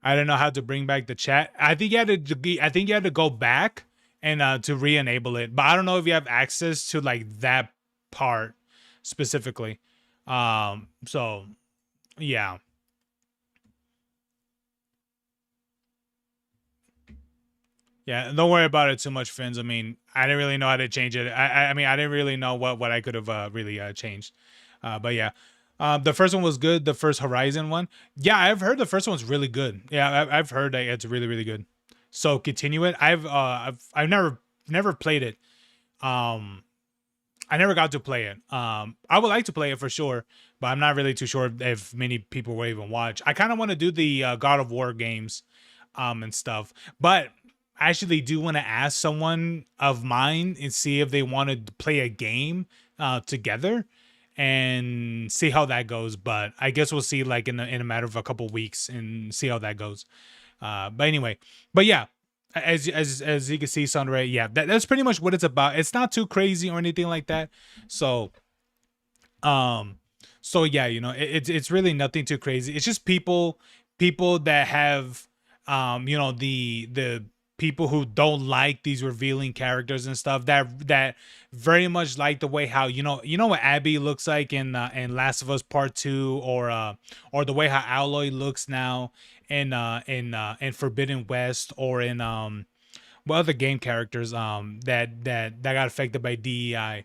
I don't know how to bring back the chat. I think you had to go back and to re-enable it. But I don't know if you have access to like that part specifically. So yeah. Yeah, don't worry about it too much, friends. I mean, I didn't really know how to change it. I mean, I didn't really know what I could have really changed. But yeah, the first one was good. The first Horizon one, yeah, I've heard the first one's really good. Yeah, I've heard that it's really really good. So continue it. I've never played it. I never got to play it. I would like to play it for sure, but I'm not really too sure if many people will even watch. I kind of want to do the God of War games, and stuff, but I actually do want to ask someone of mine and see if they want to play a game together and see how that goes. But I guess we'll see like in a matter of a couple weeks and see how that goes. But anyway, but yeah, as you can see, Sunray, yeah, that's pretty much what it's about. It's not too crazy or anything like that. So so yeah, it's really nothing too crazy. It's just people that have the people who don't like these revealing characters and stuff, that very much like the way how what Abby looks like in Last of Us Part 2, or the way how Alloy looks now in Forbidden West, or in what other game characters that got affected by DEI.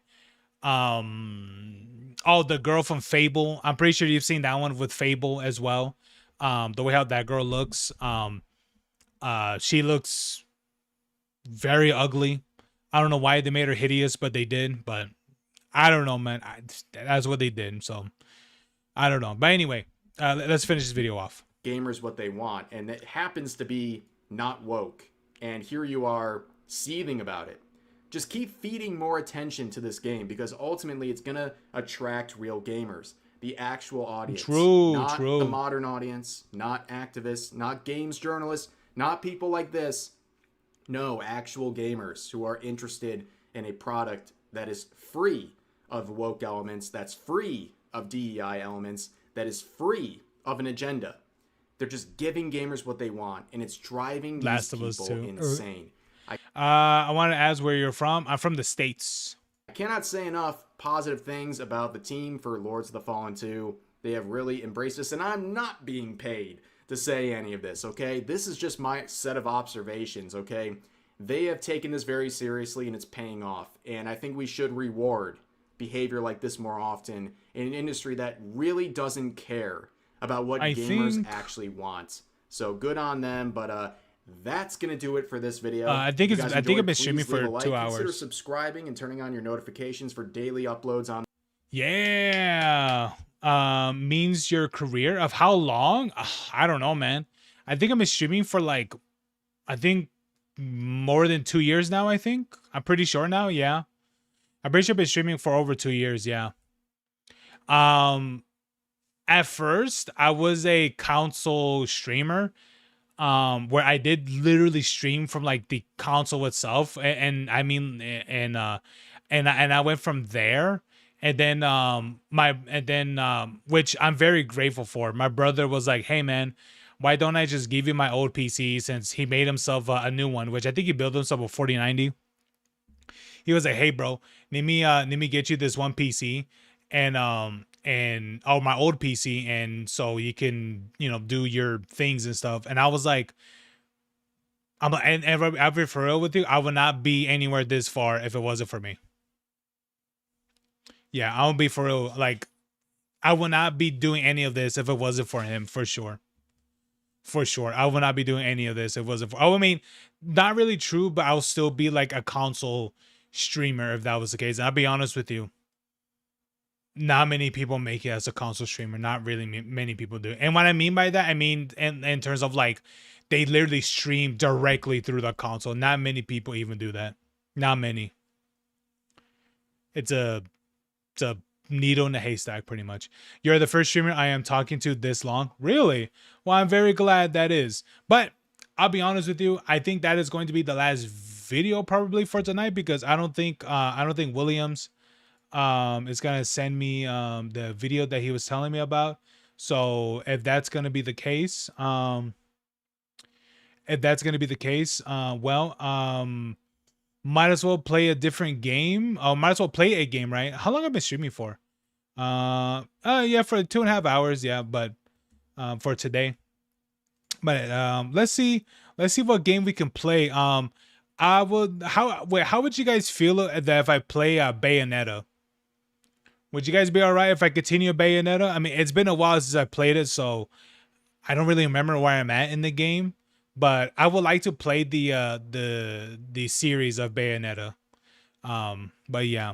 Oh, the girl from Fable. I'm pretty sure you've seen that one with Fable as well. The way how that girl looks. She looks very ugly. I don't know why they made her hideous, but they did. But I don't know, man. That's what they did. So I don't know. But anyway, let's finish this video off. Gamers what they want, and it happens to be not woke. And here you are seething about it. Just keep feeding more attention to this game, because ultimately it's gonna attract real gamers, the actual audience. Not the modern audience, not activists, not games journalists, not people like this. No, actual gamers who are interested in a product that is free of woke elements, that's free of DEI elements, that is free of an agenda. They're just giving gamers what they want, and it's driving these people insane. I want to ask where you're from. I'm from the States. I cannot say enough positive things about the team for Lords of the Fallen 2. They have really embraced this, and I'm not being paid to say any of this, okay? This is just my set of observations, okay? They have taken this very seriously, and it's paying off. And I think we should reward behavior like this more often in an industry that really doesn't care about what gamers actually want. So good on them, but that's gonna do it for this video. I think I've been streaming for 2 hours. Consider subscribing and turning on your notifications for daily uploads on. Yeah. Means your career of how long? I don't know, man. I think I've been streaming for like, I think more than 2 years now. I'm pretty sure now. Yeah, I'm pretty sure I've been streaming for over 2 years. Yeah. At first I was a console streamer, where I did literally stream from like the console itself, and I mean, and I went from there, And then which I'm very grateful for. My brother was like, "Hey man, why don't I just give you my old PC?" Since he made himself a new one, which I think he built himself a 4090. He was like, "Hey bro, let me get you this one PC and oh, my old PC, and so you can, you know, do your things and stuff." And I was like, I'll be for real with you, I would not be anywhere this far if it wasn't for me. Yeah, I'll be for real. Like, I would not be doing any of this if it wasn't for him, for sure. For sure. I would not be doing any of this if it wasn't for, oh, I mean, not really true, but I'll still be like a console streamer if that was the case. And I'll be honest with you, not many people make it as a console streamer. Not really many people do. And what I mean by that, I mean in terms of like, they literally stream directly through the console. Not many people even do that. Not many. It's a needle in a haystack, pretty much. You're the first streamer I am talking to this long. Really? Well, I'm very glad that is. But I'll be honest with you, I think that is going to be the last video probably for tonight, because I don't think Williams is gonna send me the video that he was telling me about. So if that's gonna be the case, might as well play a different game. Oh, might as well play a game, right? How long have I been streaming for? Yeah, for 2.5 hours. Yeah, but for today. But let's see what game we can play. How would you guys feel that if I play Bayonetta? Would you guys be all right if I continue Bayonetta? I mean, it's been a while since I played it, so I don't really remember where I'm at in the game. But I would like to play the series of Bayonetta. But yeah.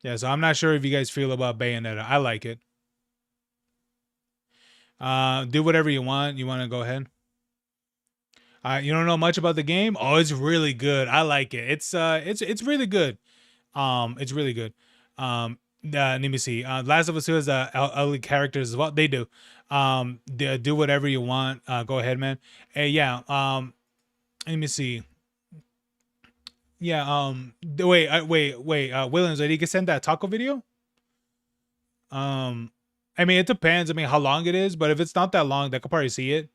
Yeah, so I'm not sure if you guys feel about Bayonetta. I like it. Do whatever you want. You want to go ahead? You don't know much about the game? Oh, it's really good. I like it. It's really good. It's really good. Let me see. Last of Us 2 is ugly characters as well. They do. Do whatever you want. Go ahead, man. Yeah. Let me see. Yeah. Wait. Williams, did you get send that taco video? I mean, it depends. I mean, how long it is, but if it's not that long, I could probably see it.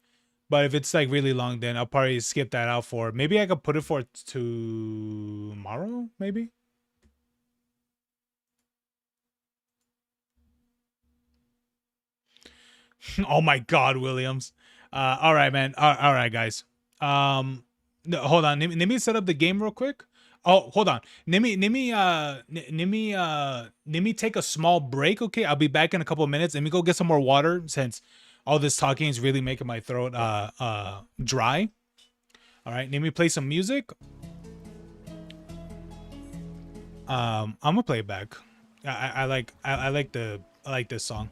But if it's like really long, then I'll probably skip that out for. Maybe I could put it for tomorrow. Maybe. Oh my God, Williams. All right, man. All right, guys. No, hold on. Let me set up the game real quick. Oh, hold on. Let me take a small break. Okay, I'll be back in a couple of minutes. Let me go get some more water since all this talking is really making my throat dry. All right, let me play some music. I'm gonna play it back. I like this song.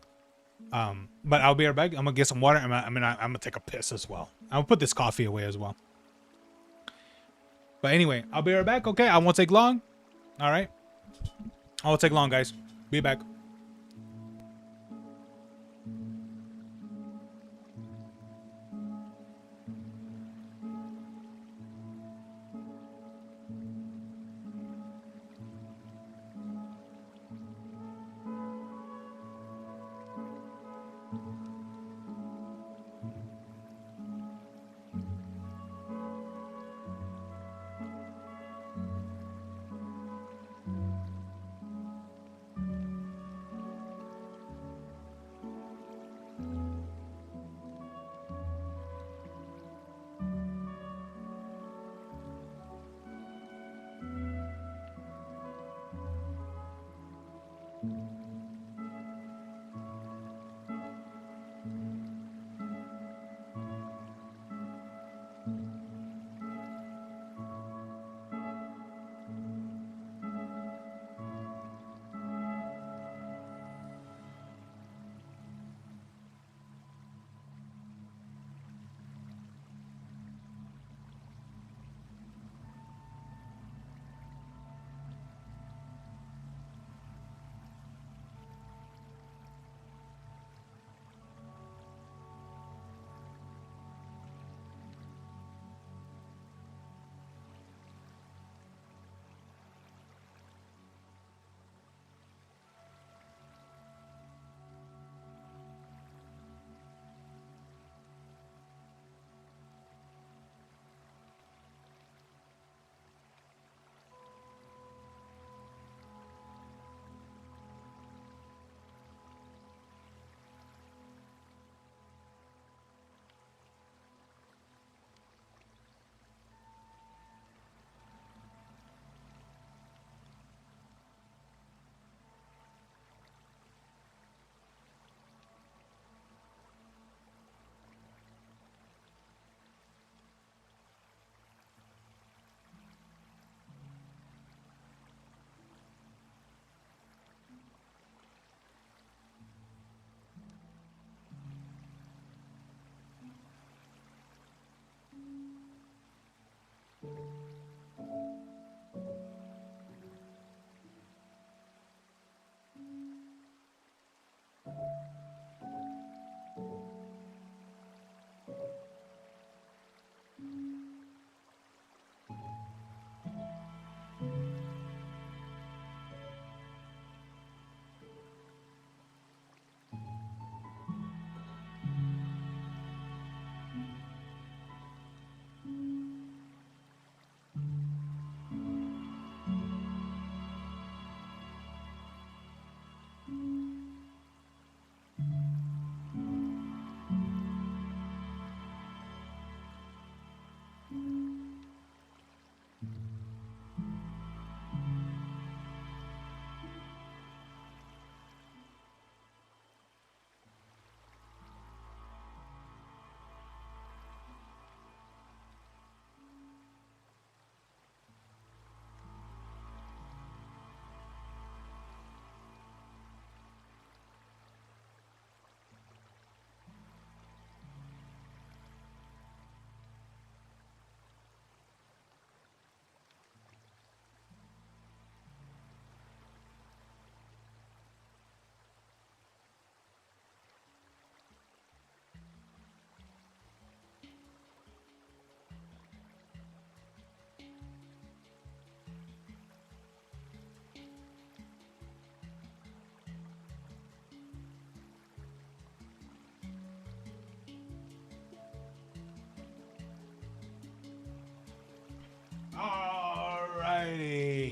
But I'll be right back. I'm gonna get some water. I'm gonna take a piss as well. I'll put this coffee away as well. But anyway, I'll be right back. Okay, I won't take long. All right, I won't take long, guys. Be back.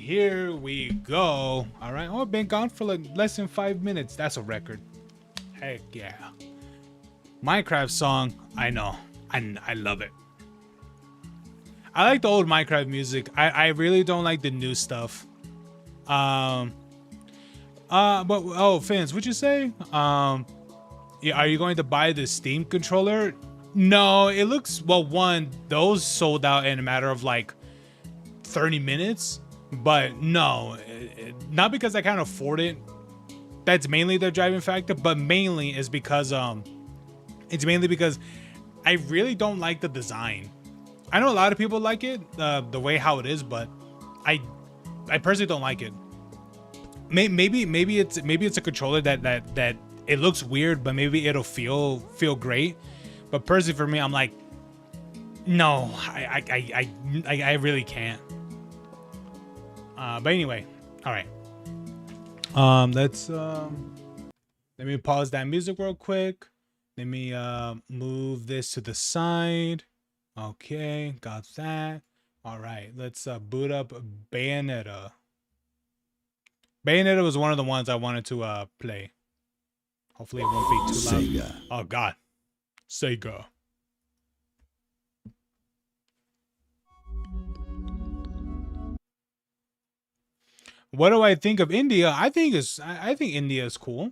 here we go. All right. Oh, I've been gone for like less than 5 minutes. That's a record. Heck yeah. Minecraft song. I know. I love it. I like the old Minecraft music. I really don't like the new stuff. But oh, Fins, what'd you say? Yeah, are you going to buy the Steam controller? No, it looks, well, one, those sold out in a matter of like 30 minutes. But no, not because I can't afford it. That's mainly the driving factor, but mainly is because it's mainly because I really don't like the design. I know a lot of people like it, the way how it is, but I personally don't like it. Maybe it's a controller that it looks weird, but maybe it'll feel great. But personally for me, I'm like, no, I really can't. But anyway, all right. Let's let me pause that music real quick. Let me move this to the side. Okay, got that. All right, let's boot up Bayonetta. Bayonetta was one of the ones I wanted to play. Hopefully it won't be too loud. Sega. Oh God, Sega. What do I think of India? I think India is cool.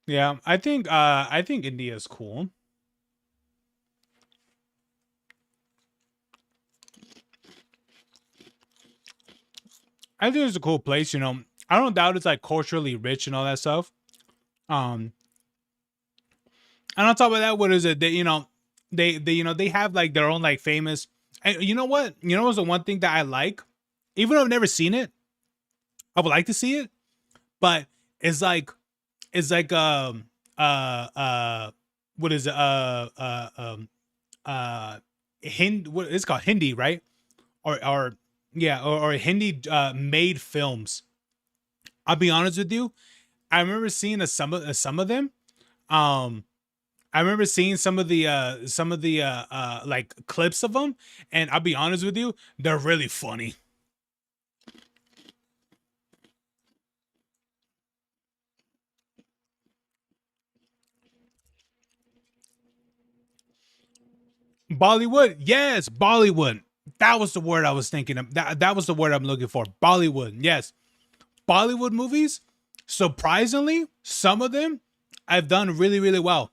Yeah, I think India is cool. I think it's a cool place, you know. I don't doubt it's like culturally rich and all that stuff. And on top of that, what is it? They, you know, they have like their own like famous. And you know what? You know what's the one thing that I like? Even though I've never seen it, I would like to see it. But it's like what is it? What it's called Hindi, right? Or Hindi made films. I'll be honest with you. I remember seeing some of them. I remember seeing some of the like clips of them, and I'll be honest with you, they're really funny. Bollywood, yes, Bollywood. That was the word I was thinking of. That was the word I'm looking for. Bollywood, yes. Bollywood movies, surprisingly, some of them I've done really, really well.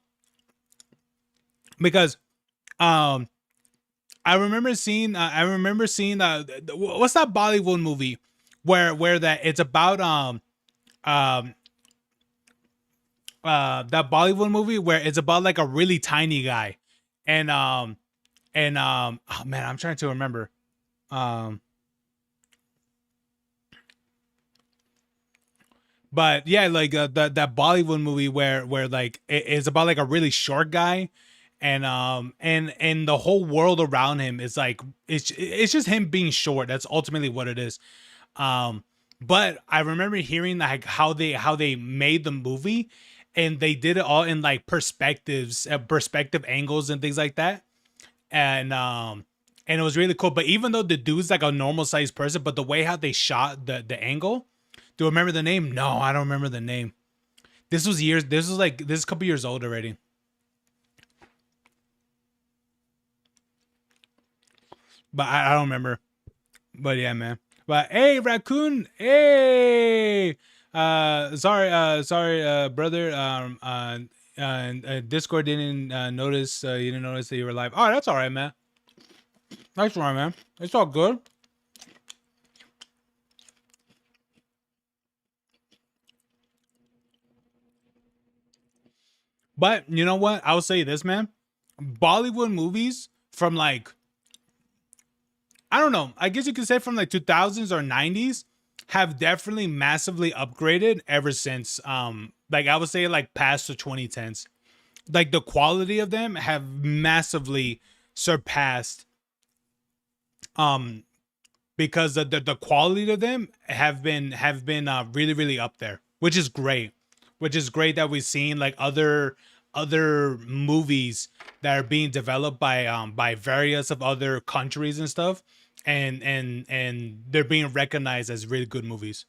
Because I remember seeing what's that Bollywood movie where that it's about that Bollywood movie where it's about like a really tiny guy and oh man, I'm trying to remember. But yeah, like that Bollywood movie where like it's about like a really short guy, and the whole world around him is like it's just him being short. That's ultimately what it is. But I remember hearing like how they made the movie, and they did it all in like perspective angles and things like that, and it was really cool. But even though the dude's like a normal sized person, but the way how they shot the angle. Do I remember the name? No, I don't remember the name. This was a couple years old already. But I don't remember. But yeah, man. But hey, Raccoon. Hey. Sorry, brother. Discord didn't notice. You didn't notice that you were live. Oh, that's all right, man. That's all right, man. It's all good. But you know what? I'll say this, man. Bollywood movies from like, I don't know, I guess you could say from like 2000s or 90s have definitely massively upgraded ever since like I would say like past the 2010s. Like the quality of them have massively surpassed because the quality of them have been really, really up there, which is great. Which is great that we've seen like other other movies that are being developed by various of other countries and stuff, and they're being recognized as really good movies.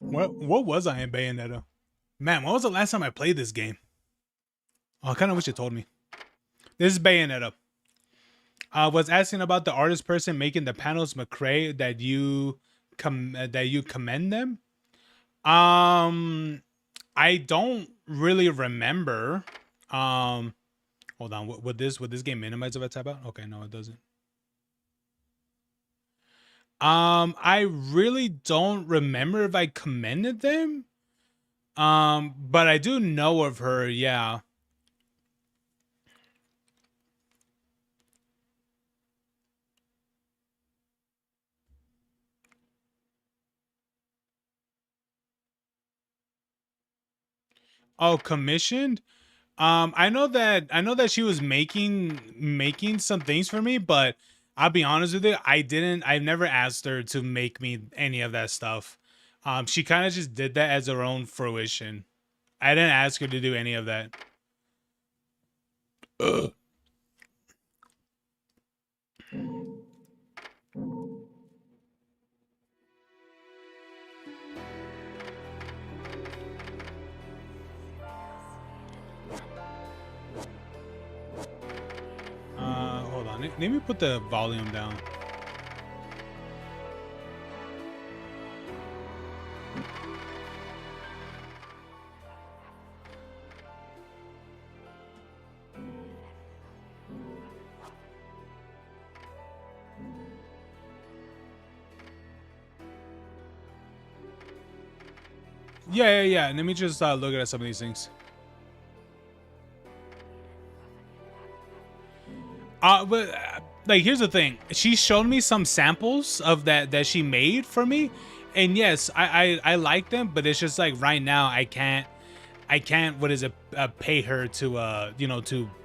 What was I in Bayonetta? Man, when was the last time I played this game? Oh, I kind of wish it told me. This is Bayonetta. I was asking about the artist person making the panels, McCrae, that you commend them. I don't really remember. Hold on. Would this game minimize if I tap out? Okay, no, it doesn't. I really don't remember if I commended them. But I do know of her, yeah. Oh, commissioned? I know that she was making some things for me, but I'll be honest with you, I've never asked her to make me any of that stuff. She kind of just did that as her own fruition. I didn't ask her to do any of that. Ugh. Hold on. Let me put the volume down. Yeah. Let me just look at some of these things. But like, here's the thing. She showed me some samples of that she made for me, and yes, I like them. But it's just like right now I can't. What is it? Pay her to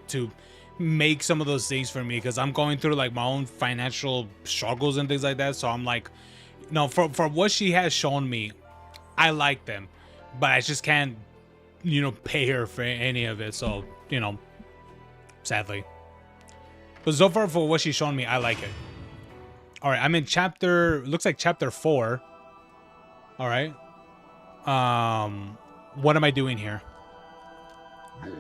to make some of those things for me because I'm going through like my own financial struggles and things like that. So I'm like, no, for what she has shown me, I like them, but I just can't, pay her for any of it. So, sadly. But so far for what she's shown me, I like it. All right, I'm in looks like chapter 4. All right. What am I doing here? You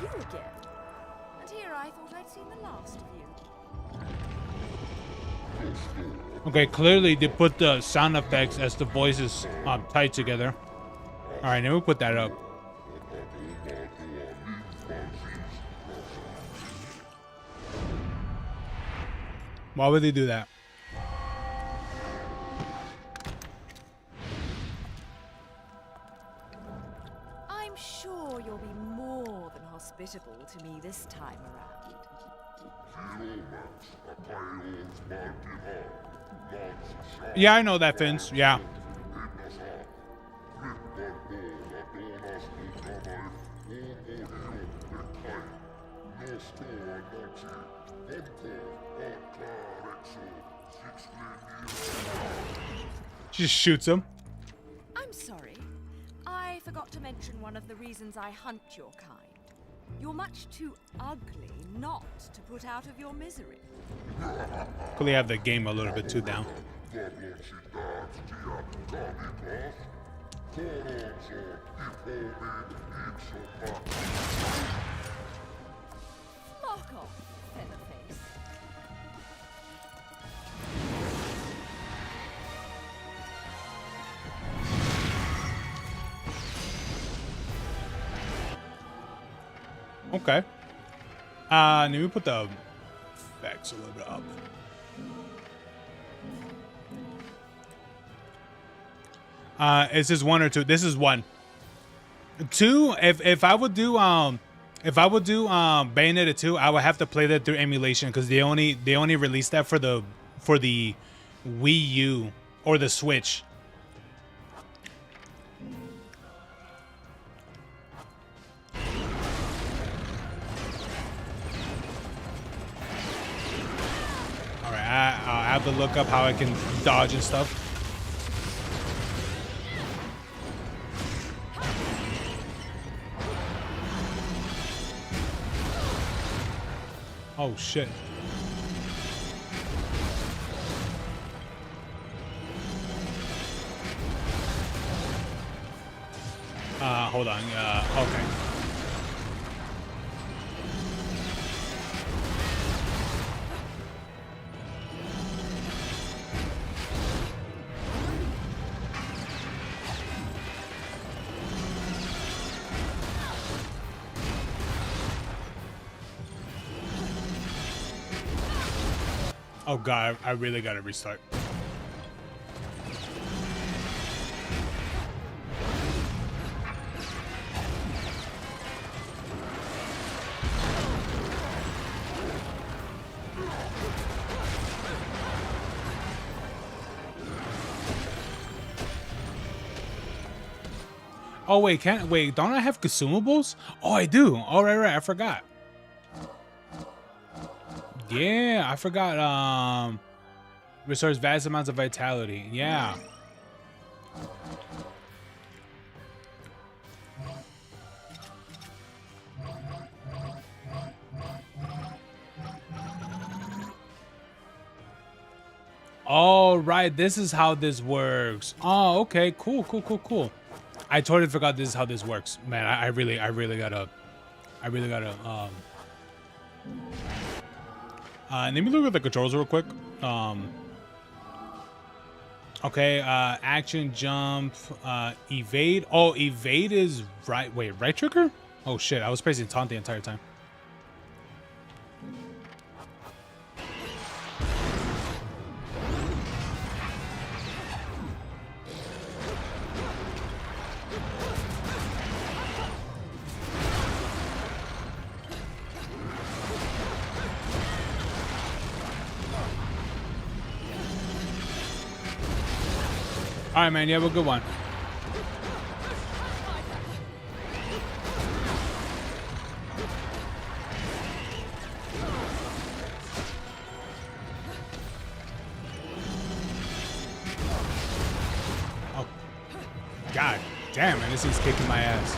again? And here I thought I'd seen the last of you. Okay, clearly they put the sound effects as the voices tied together. All right, now we'll put that up. Why would they do that? I'm sure you'll be more than hospitable to me this time around. Yeah, I know that, Vince. Yeah. She just shoots him. I'm sorry. I forgot to mention one of the reasons I hunt your kind. You're much too ugly not to put out of your misery. Clearly have the game a little bit too down. Fuck off, Featherface. Okay. Let me put the effects a little bit up. Is this 1 or 2? This is 1. 2, if I would do Bayonetta 2, I would have to play that through emulation because they only released that for the Wii U or the Switch. All right, I have to look up how I can dodge and stuff. Oh shit. Hold on. Okay. Oh god, I really gotta restart. Oh wait, don't I have consumables? Oh, I do. Oh right, I forgot. Yeah, I forgot. Restores vast amounts of vitality. Yeah. All right, this is how this works. Oh, okay, cool. I totally forgot this is how this works, man. I really gotta. Let me look at the controls real quick. Okay, action, jump, evade. Oh, evade is right. Wait, right trigger? Oh shit, I was pressing taunt the entire time. All right, man. You have a good one. Oh, god damn, man. This thing's kicking my ass.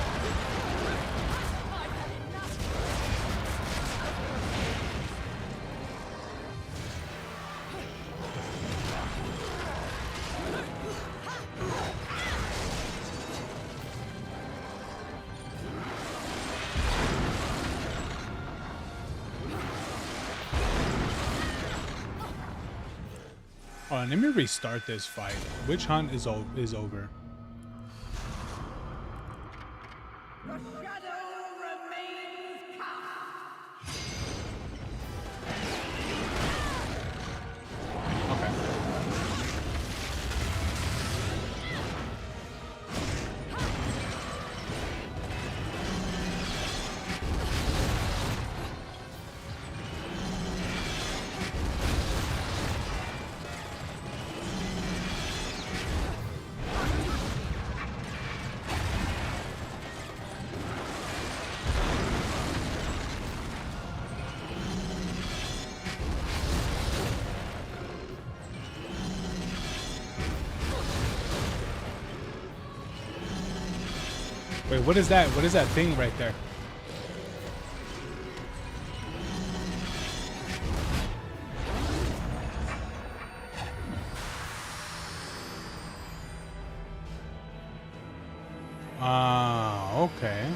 Oh, let me restart this fight. Witch hunt is over. Wait, what is that? What is that thing right there? Okay.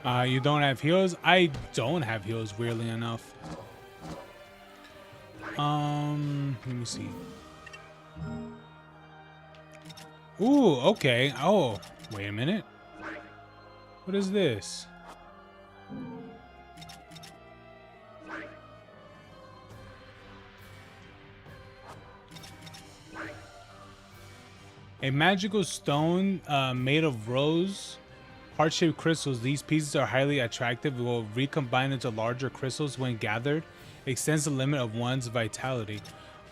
You don't have heals? I don't have heals, weirdly enough. Let me see. Ooh, okay. Oh, wait a minute. What is this? A magical stone made of rose heart-shaped crystals. These pieces are highly attractive. Will recombine into larger crystals when gathered. Extends the limit of one's vitality.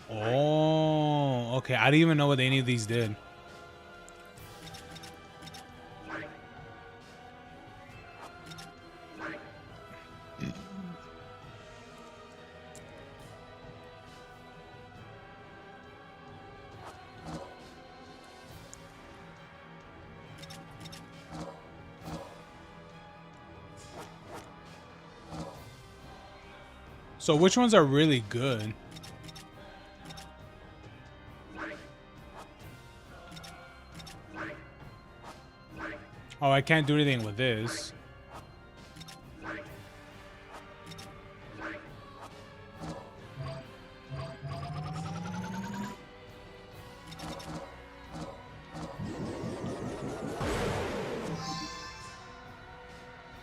Oh, okay. I didn't even know what any of these did. So which ones are really good? Oh, I can't do anything with this.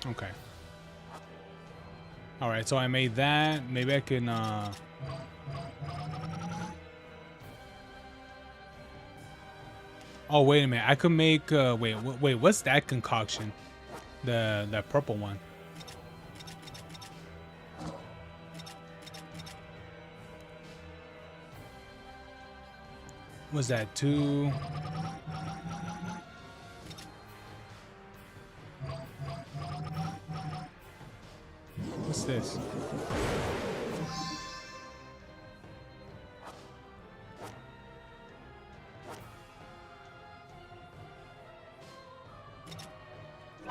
Okay. All right, so I made that. Maybe I can Oh, wait a minute. I could make wait, what's that concoction? That purple one. Was that 2? What's this?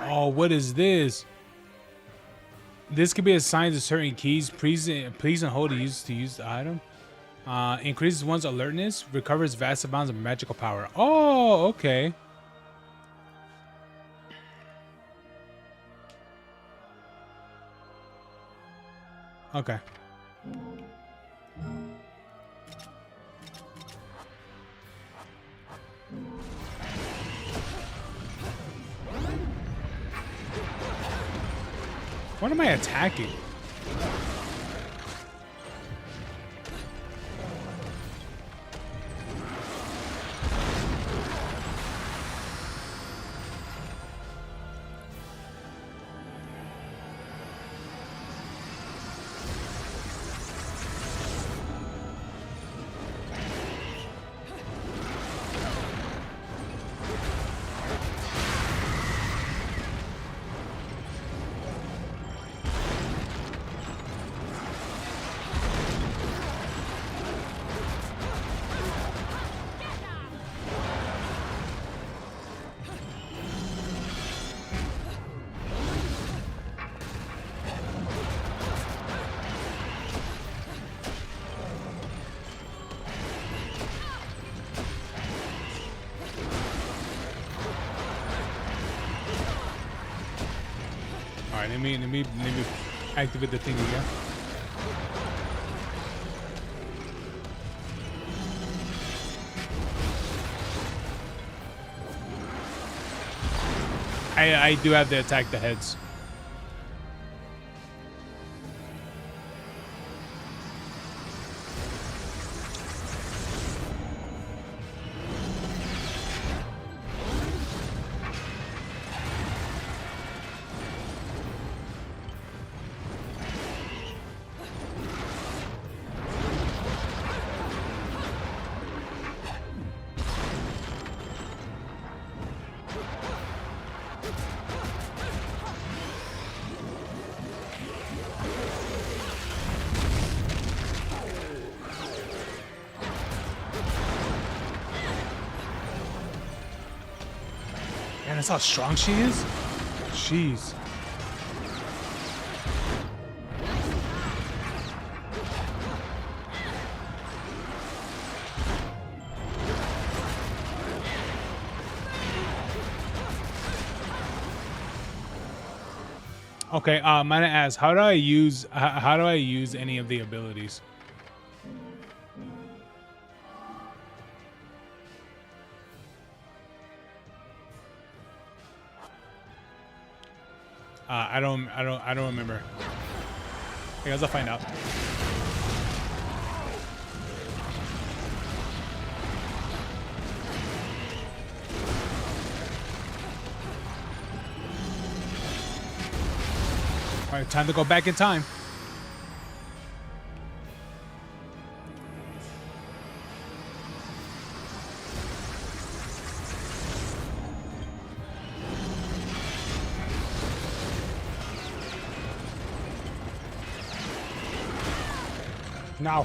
Oh, what is this? This could be assigned to certain keys. Please and hold to use the item. Increases one's alertness. Recovers vast amounts of magical power. Oh, okay. Okay. What am I attacking? All right, let me activate the thing again. I do have to attack the heads. Man, that's how strong she is? Jeez. Okay, Mana asks, how do I use any of the abilities? I don't remember. I guess I'll find out. All right, time to go back in time. Now.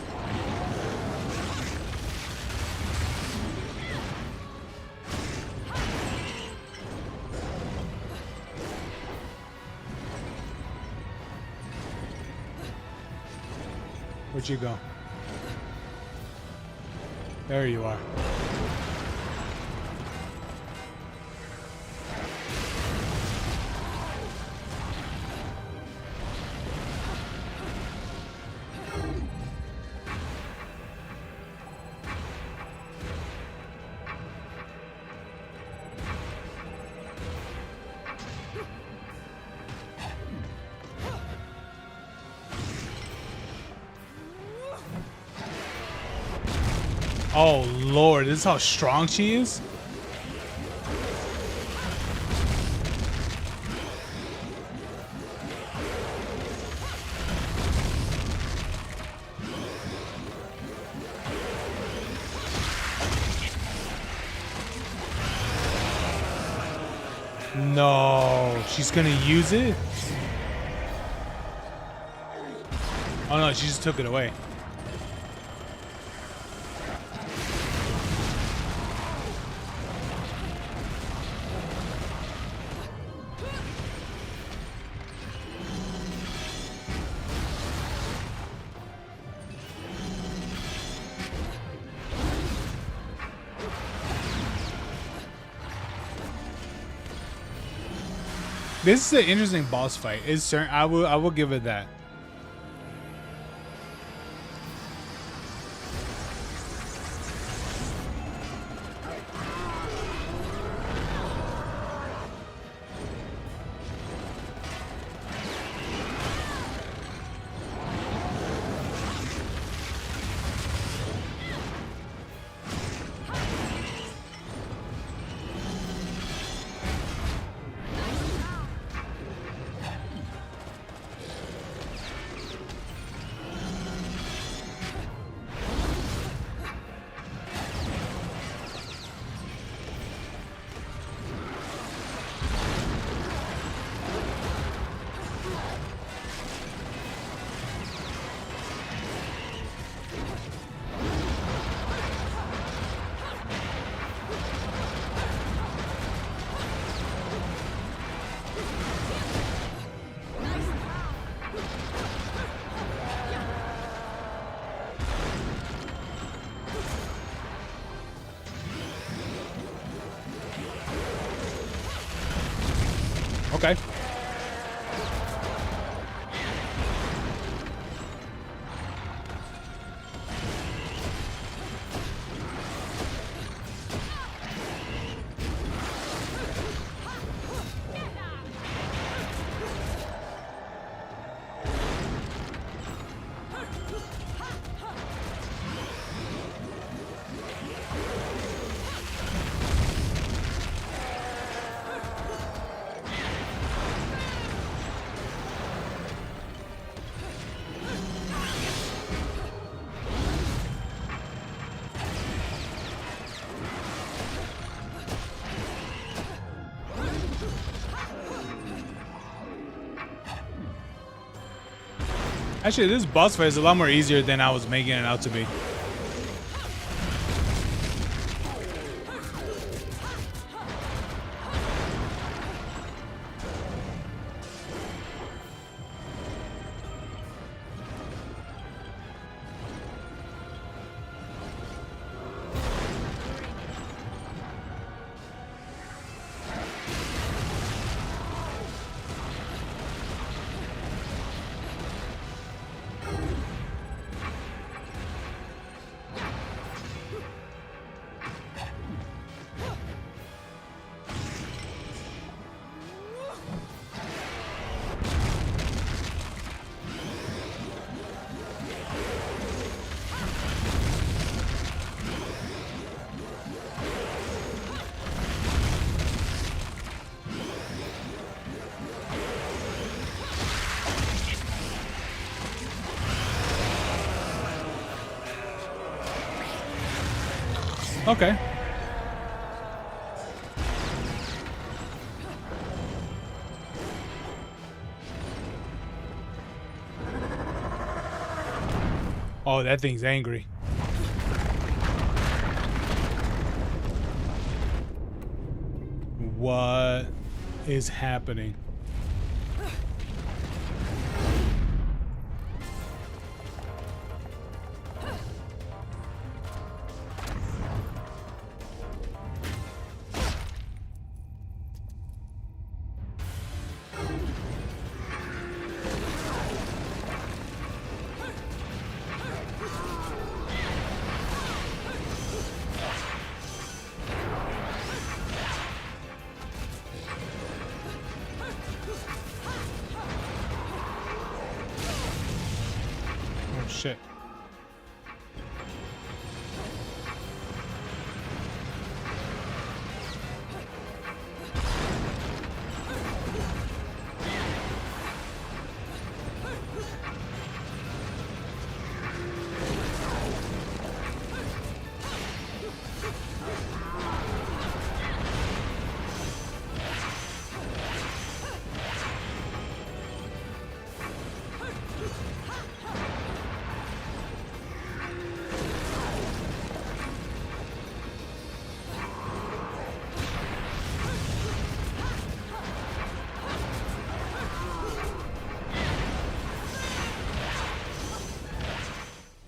Where'd you go? There you are. Oh Lord, this is how strong she is? No, she's gonna use it? Oh no, she just took it away. This is an interesting boss fight. It's certain. I will give it that. Okay. Actually, this boss fight is a lot more easier than I was making it out to be. Okay. Oh, that thing's angry. What is happening? Oh shit.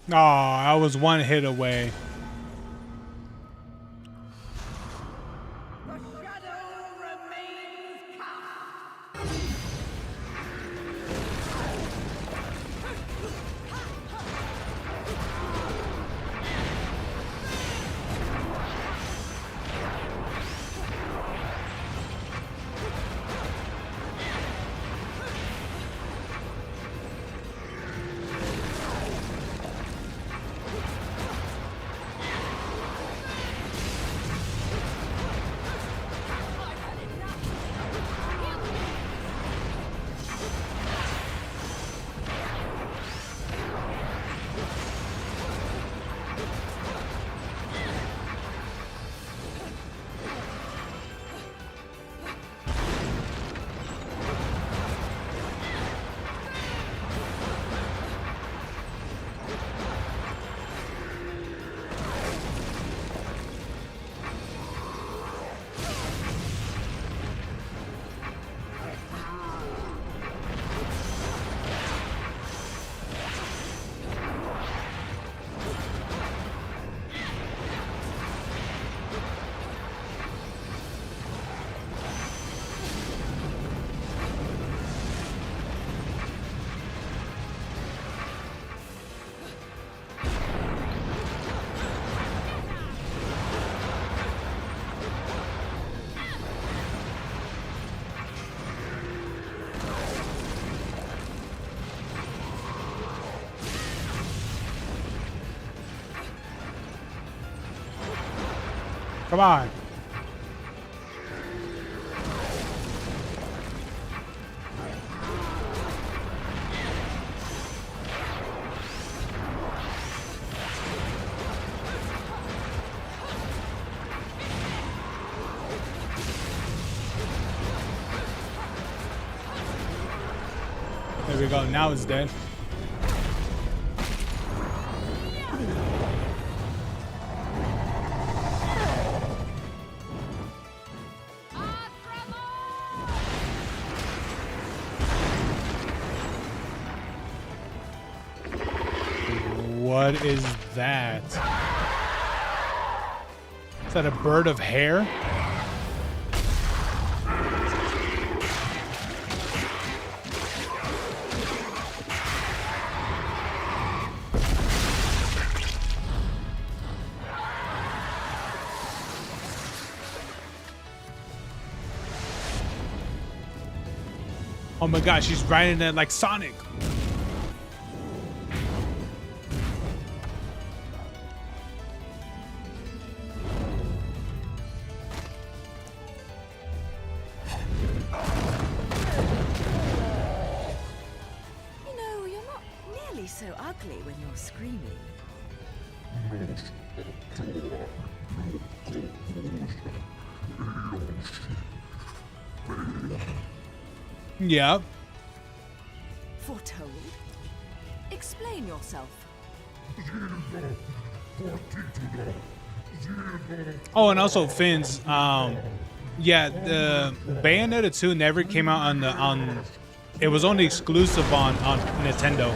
Oh, I was one hit away. Come on. There we go. Now it's dead. What is that? Is that a bird of hair? Oh my gosh, she's riding it like Sonic. You know, you're not nearly so ugly when you're screaming. Yep. Foretold? Explain yourself. Oh, and also Finn's. Yeah, the Bayonetta 2 never came out on. It was only exclusive on Nintendo.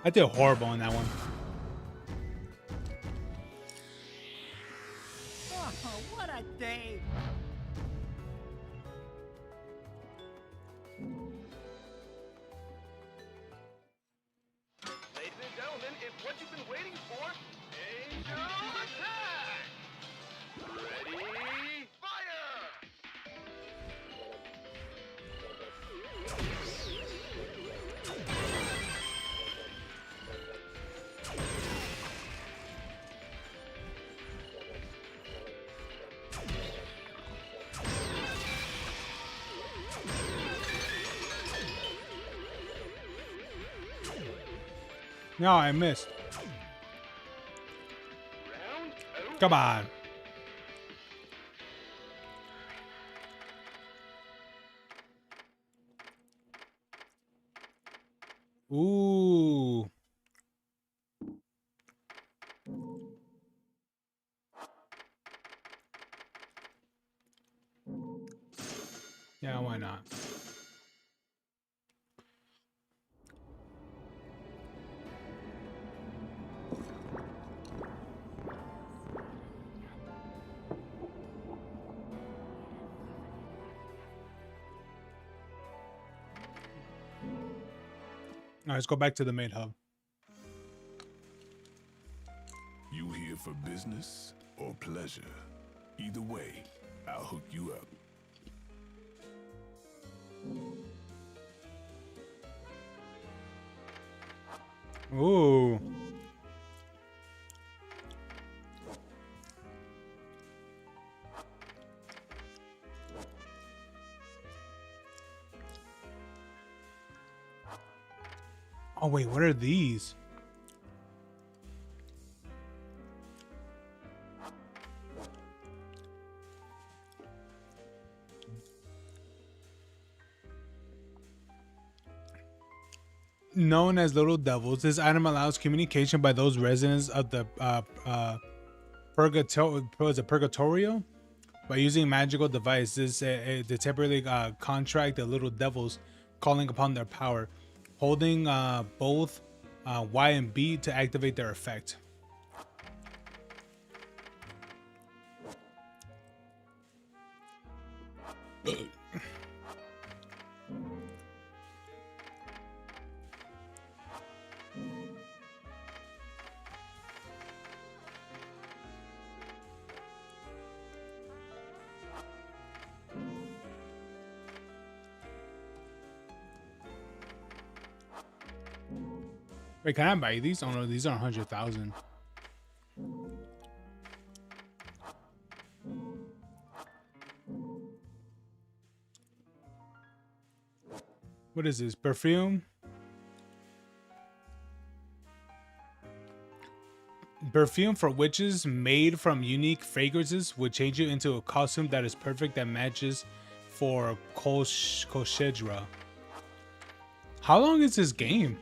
I did horrible on that one. Oh, what a day! Ladies and gentlemen, it's what you've been waiting for. Angel attack! Ready, fire! No, I missed. Come on. Ooh. Yeah, why not? All right, let's go back to the main hub. You here for business or pleasure? Either way, I'll hook you up. Ooh. Oh wait, what are these? Known as little devils, this item allows communication by those residents of the Purgatorio. By using magical devices, they temporarily contract the little devils, calling upon their power, holding both Y and B to activate their effect. Wait, can I buy these? Oh no, these are 100,000. What is this? Perfume? Perfume for witches made from unique fragrances would change you into a costume that is perfect that matches for Koshedra. How long is this game?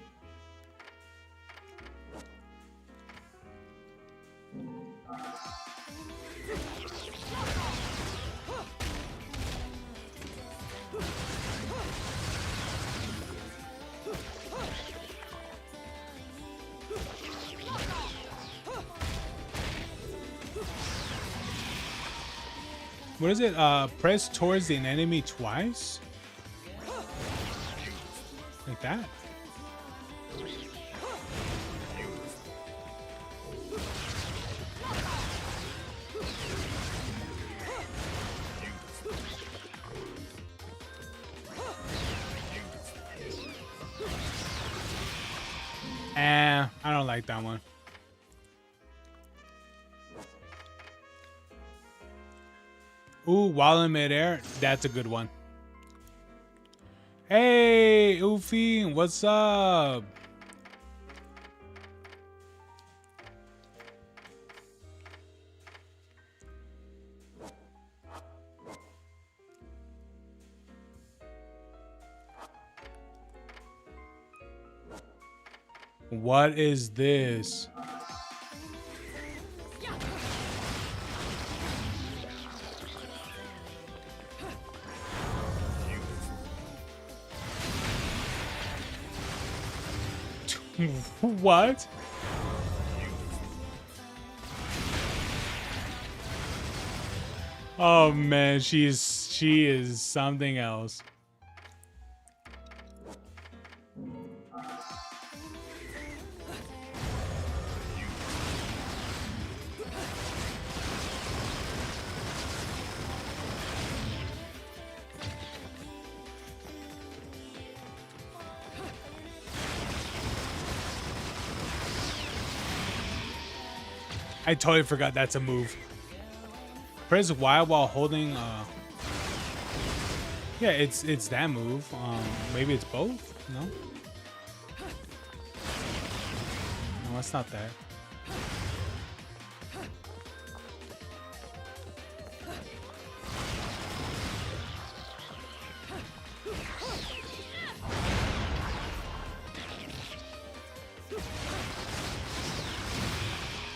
What is it? Press towards an enemy twice? Like that? like that one. Ooh, while in midair, that's a good one. Hey, Oofy, what's up? What is this? What? Oh man, she is something else. I totally forgot that's a move. Press Y while holding yeah, it's that move. Maybe it's both? No? No, it's not that.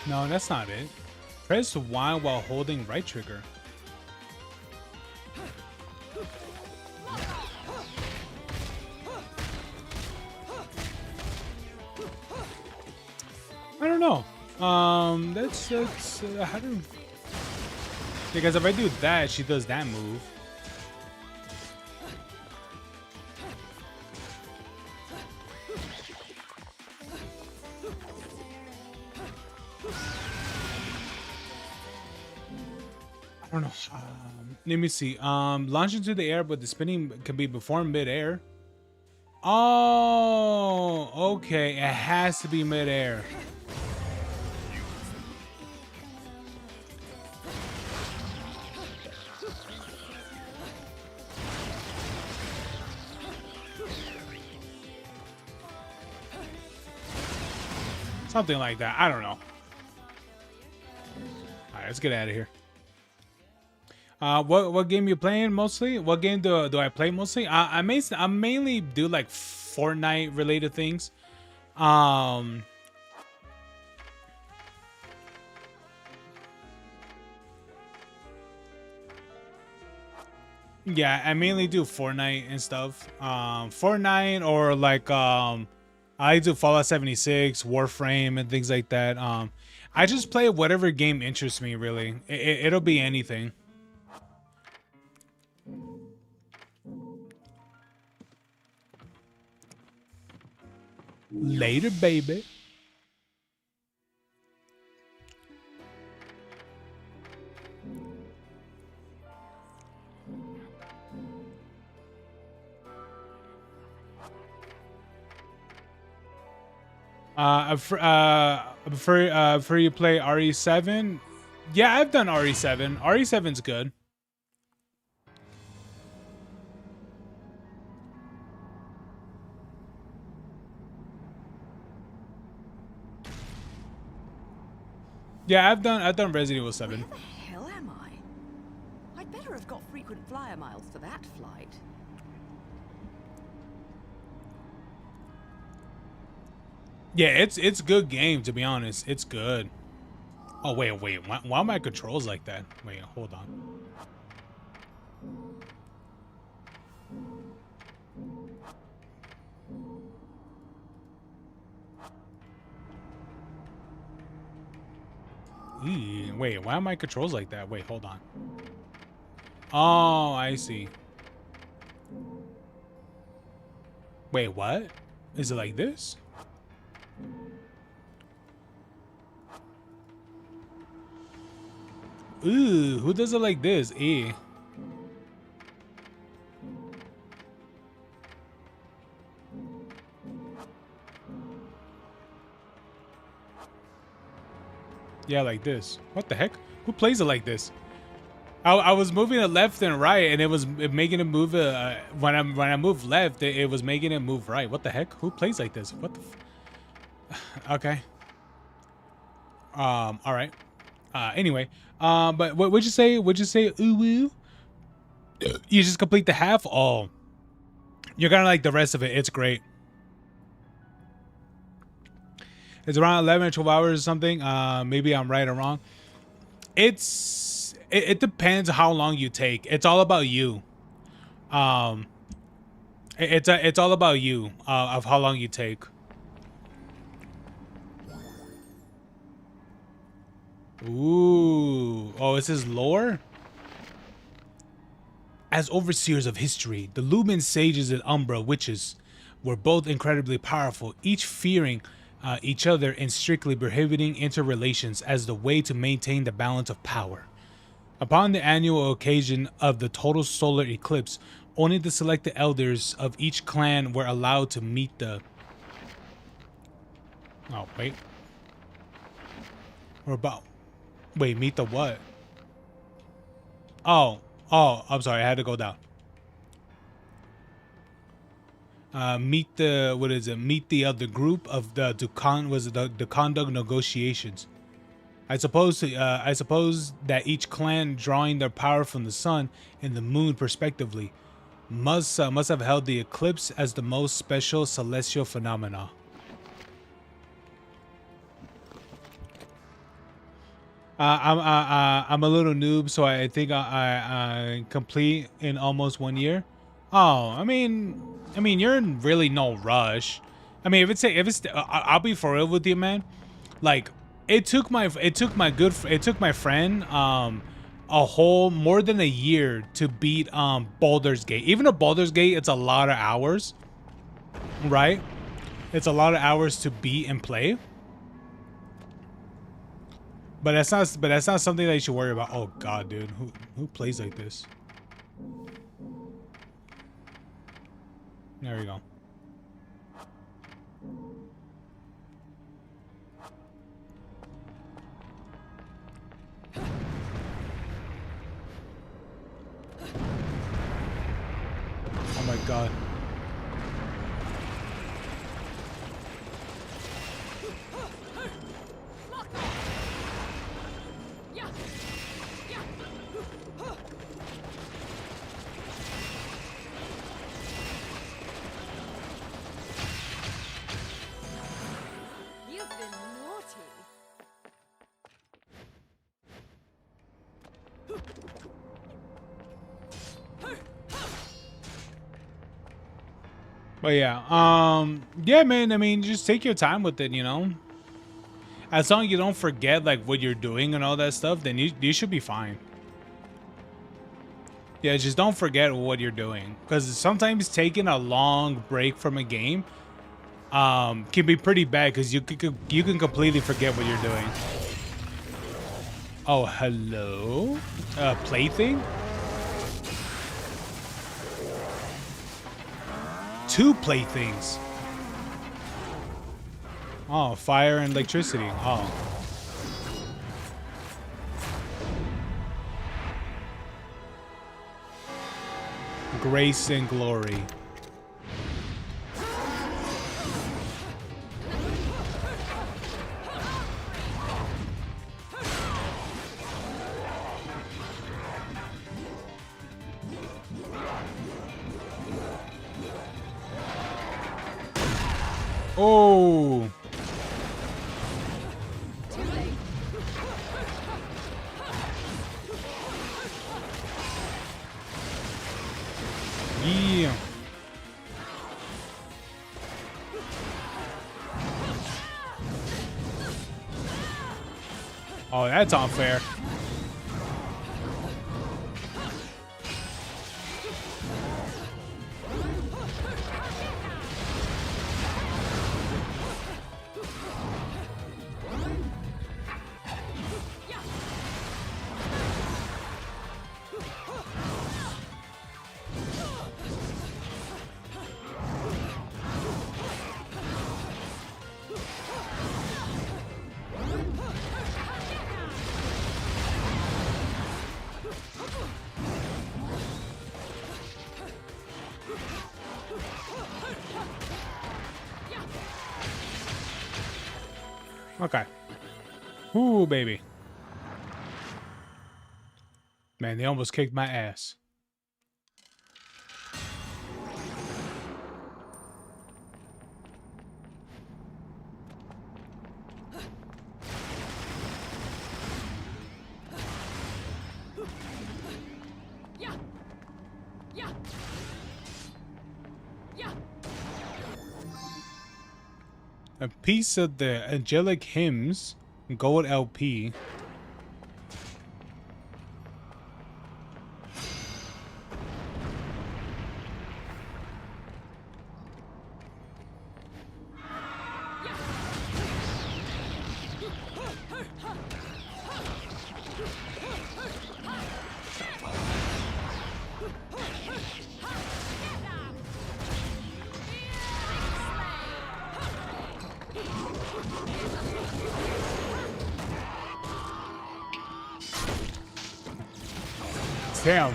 No, that's not it. Press Y while holding right trigger. I don't know. That's how do? Because if I do that, she does that move. I don't know. Let me see. Launch into the air, but the spinning can be before mid-air. Oh, okay. It has to be mid-air. Something like that. I don't know. All right, let's get out of here. What game you playing mostly? What game do I play mostly? I mainly do like Fortnite related things. Yeah, I mainly do Fortnite and stuff. Fortnite or like I do Fallout 76, Warframe, and things like that. I just play whatever game interests me. Really, it'll be anything. Later, baby. I prefer you play RE7. Yeah, I've done RE7. RE7's good. Yeah, I've done Resident Evil 7. Where the hell am I? I'd better have got frequent flyer miles for that flight. Yeah, it's good game, to be honest. It's good. Oh wait. Why are my controls like that? Wait, hold on. Wait, why are my controls like that? Wait, hold on. Oh, I see. Wait, what? Is it like this? Ooh, who does it like this? Eh. Yeah, like this. What the heck? Who plays it like this? I was moving it left and right, and it was making it move. When I moved left, it was making it move right. What the heck? Who plays like this? What the? Okay. All right. Anyway. But what would you say? Would you say ooh woo? You just complete the half. Oh, you're gonna like the rest of it. It's great. It's around 11 or 12 hours or something. Maybe I'm right or wrong. It depends how long you take. It's all about you. It's all about you of how long you take. Ooh. Oh, is this lore? As overseers of history, the Lumen sages and Umbra witches were both incredibly powerful, each fearing each other and strictly prohibiting interrelations as the way to maintain the balance of power. Upon the annual occasion of the total solar eclipse, only the selected elders of each clan were allowed to meet the... Oh, wait. We're about... Wait, meet the what? Oh, I'm sorry, I had to go down. Meet the... What is it? Meet the other group of the conduct negotiations. I suppose that each clan, drawing their power from the sun and the moon respectively, must have held the eclipse as the most special celestial phenomena. I'm a little noob, so I think I complete in almost 1 year. Oh, I mean, you're in really no rush. I mean, if it's, I'll be for real with you, man. Like, it took my friend a whole more than a year to beat Baldur's Gate. Even a Baldur's Gate, it's a lot of hours, right? It's a lot of hours to beat and play. But that's not something that you should worry about. Oh god, dude, who plays like this? There we go. Oh my god. You've been naughty. But yeah, yeah, man. I mean, just take your time with it, you know. As long as you don't forget like what you're doing and all that stuff, then you should be fine. Yeah, just don't forget what you're doing, because sometimes taking a long break from a game can be pretty bad, because you can completely forget what you're doing. Oh, hello, plaything. 2 playthings. Oh, fire and electricity. Oh. Grace and glory. Oh. Yeah. Oh, that's unfair. Okay. Ooh, baby. Man, they almost kicked my ass. A piece of the Angelic Hymns, Gold LP. Damn.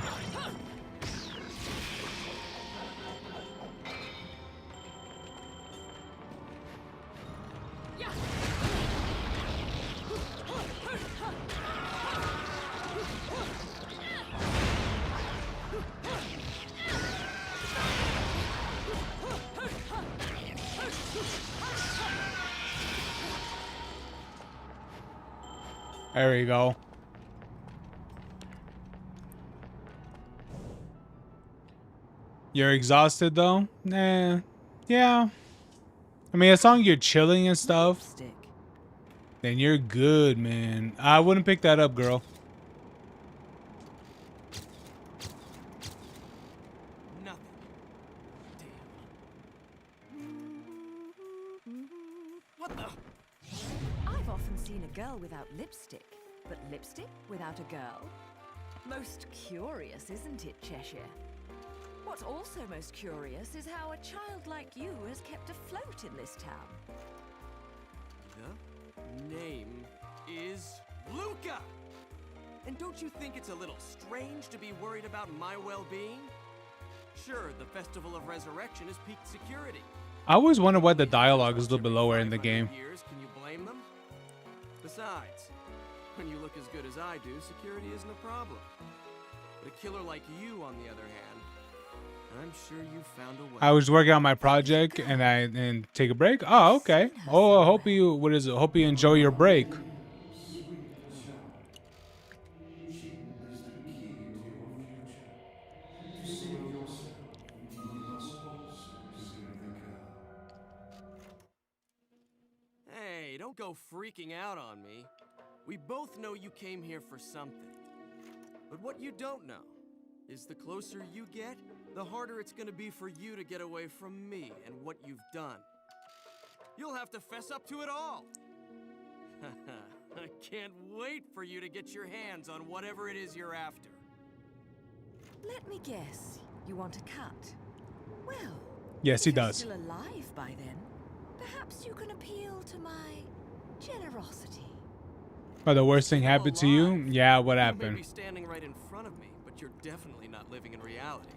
There we go. You're exhausted though? Nah. Yeah. I mean, as long as you're chilling and stuff, then you're good, man. I wouldn't pick that up, girl. What the? I've often seen a girl without lipstick, but lipstick without a girl? Most curious, isn't it, Cheshire? What's also most curious is how a child like you has kept afloat in this town. The name is Luca! And don't you think it's a little strange to be worried about my well-being? Sure, the Festival of Resurrection is peak security. I always wonder why the dialogue is a little bit lower in the game. Years, can you blame them? Besides, when you look as good as I do, security isn't a problem. But a killer like you, on the other hand, I'm sure you found a way. I was working on my project and take a break. Oh, okay. Oh, I hope you hope you enjoy your break. Hey, don't go freaking out on me. We both know you came here for something. But what you don't know is the closer you get, the harder it's gonna be for you to get away from me and what you've done. You'll have to fess up to it all. I can't wait for you to get your hands on whatever it is you're after. Let me guess, you want a cut? Well, yes, he if you're does. Still alive by then, perhaps you can appeal to my generosity. Oh, the worst thing happened to you? Yeah, what You may happened? be standing right in front of me, but you're definitely not living in reality,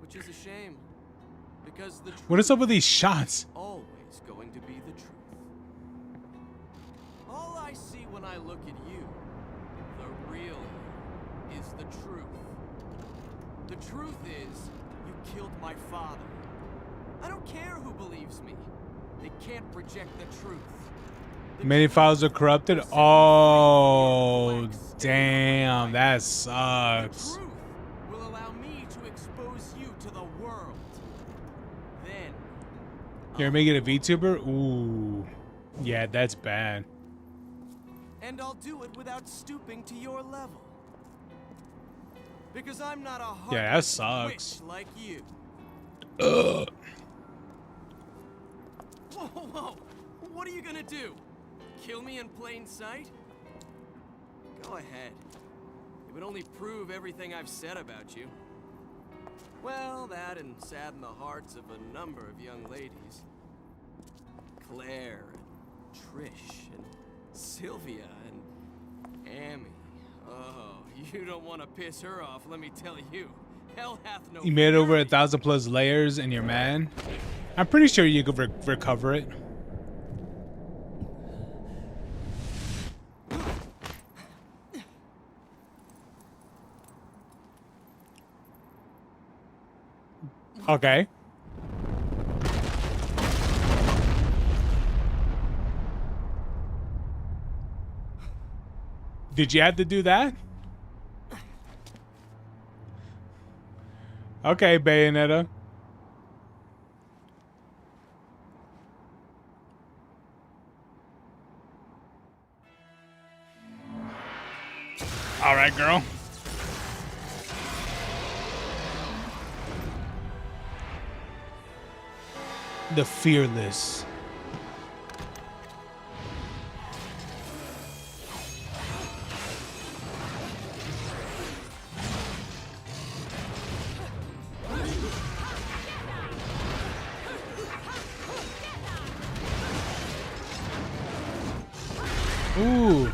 which is a shame, because the What is up with these shots? always going to be the truth. All I see when I look at you, the real you, is the truth. The truth is, you killed my father. I don't care who believes me. They can't project the truth. Many files are corrupted. Oh, damn, that sucks. Will allow me to expose you to the world. Then You're making a VTuber? Ooh, yeah, that's bad. and I'll do it without stooping to your level. Because I'm not a Yeah, that heartless sucks. witch like you. Ugh. Whoa, whoa, what are you gonna do? Kill me in plain sight? Go ahead. It would only prove everything I've said about you. Well, that and sadden the hearts of a number of young ladies. Claire, and Trish, and Sylvia, and Amy. Oh, you don't want to piss her off, let me tell you. Hell hath no You made over 1,000+ layers and you're mad? I'm pretty sure you could recover it. Okay. Did you have to do that? Okay, Bayonetta. All right, girl. The Fearless. Ooh.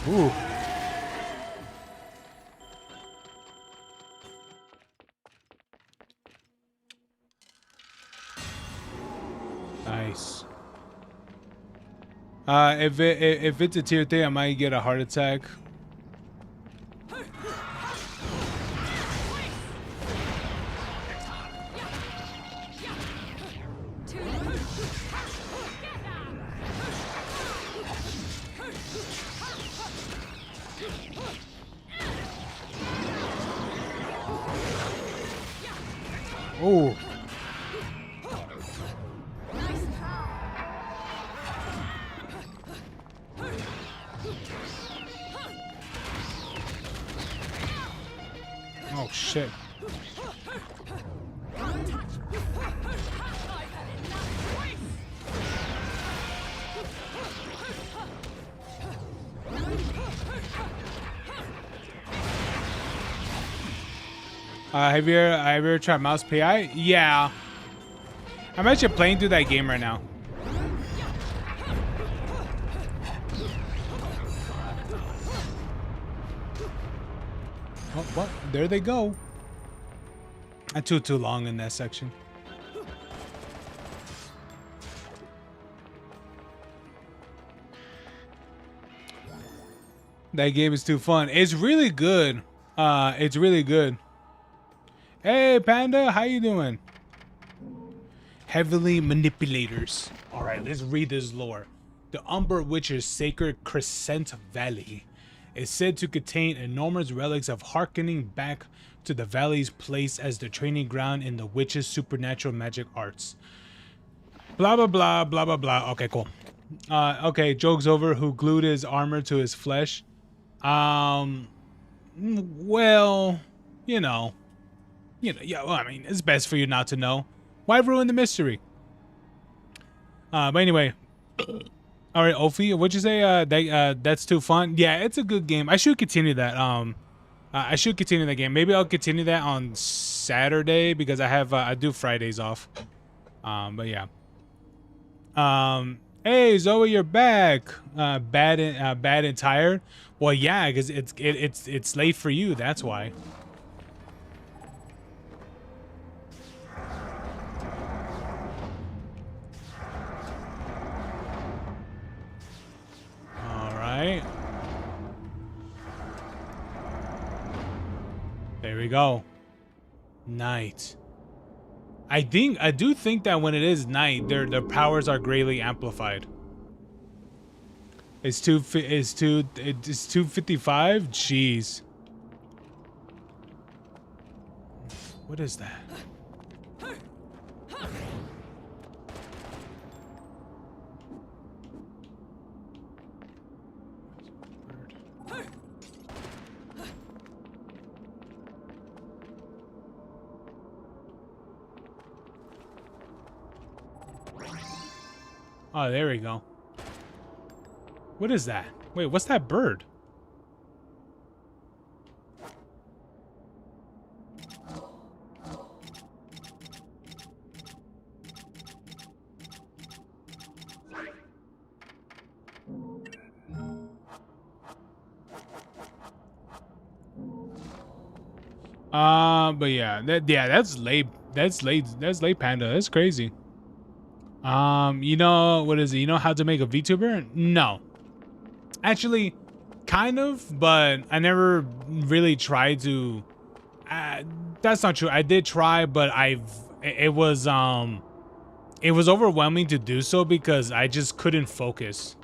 Ooh. Nice. If it's a tier 3, I might get a heart attack. Ooh. Oh shit. Have you ever tried mouse PI? Yeah. I'm actually playing through that game right now. Oh, what? There they go. I took too long in that section. That game is too fun. It's really good. It's really good. Hey, Panda, how you doing? Heavily manipulators. All right, let's read this lore. The Umber Witch's sacred Crescent Valley is said to contain enormous relics of harkening back to the valley's place as the training ground in the witch's supernatural magic arts. Blah, blah, blah, blah, blah, blah. Okay, cool. Okay, joke's over. Who glued his armor to his flesh? Well, yeah, well, I mean, it's best for you not to know. Why ruin the mystery? But anyway, all right, Ophi, what'd you say? That's too fun. Yeah, it's a good game. I should continue that. I should continue that game. Maybe I'll continue that on Saturday because I do Fridays off. But yeah. Hey Zoe, you're back. Bad and tired. Well, yeah, because it's late for you. That's why. Right. There we go. Night. I do think that when it is night, their powers are greatly amplified. It's 255. Jeez. What is that? Oh, there we go. What is that? Wait, what's that bird? But yeah, that's late. That's late panda. That's crazy. You know what is it? You know how to make a VTuber? No, actually, kind of, but I never really tried to. That's not true. I did try, but it was overwhelming to do so because I just couldn't focus.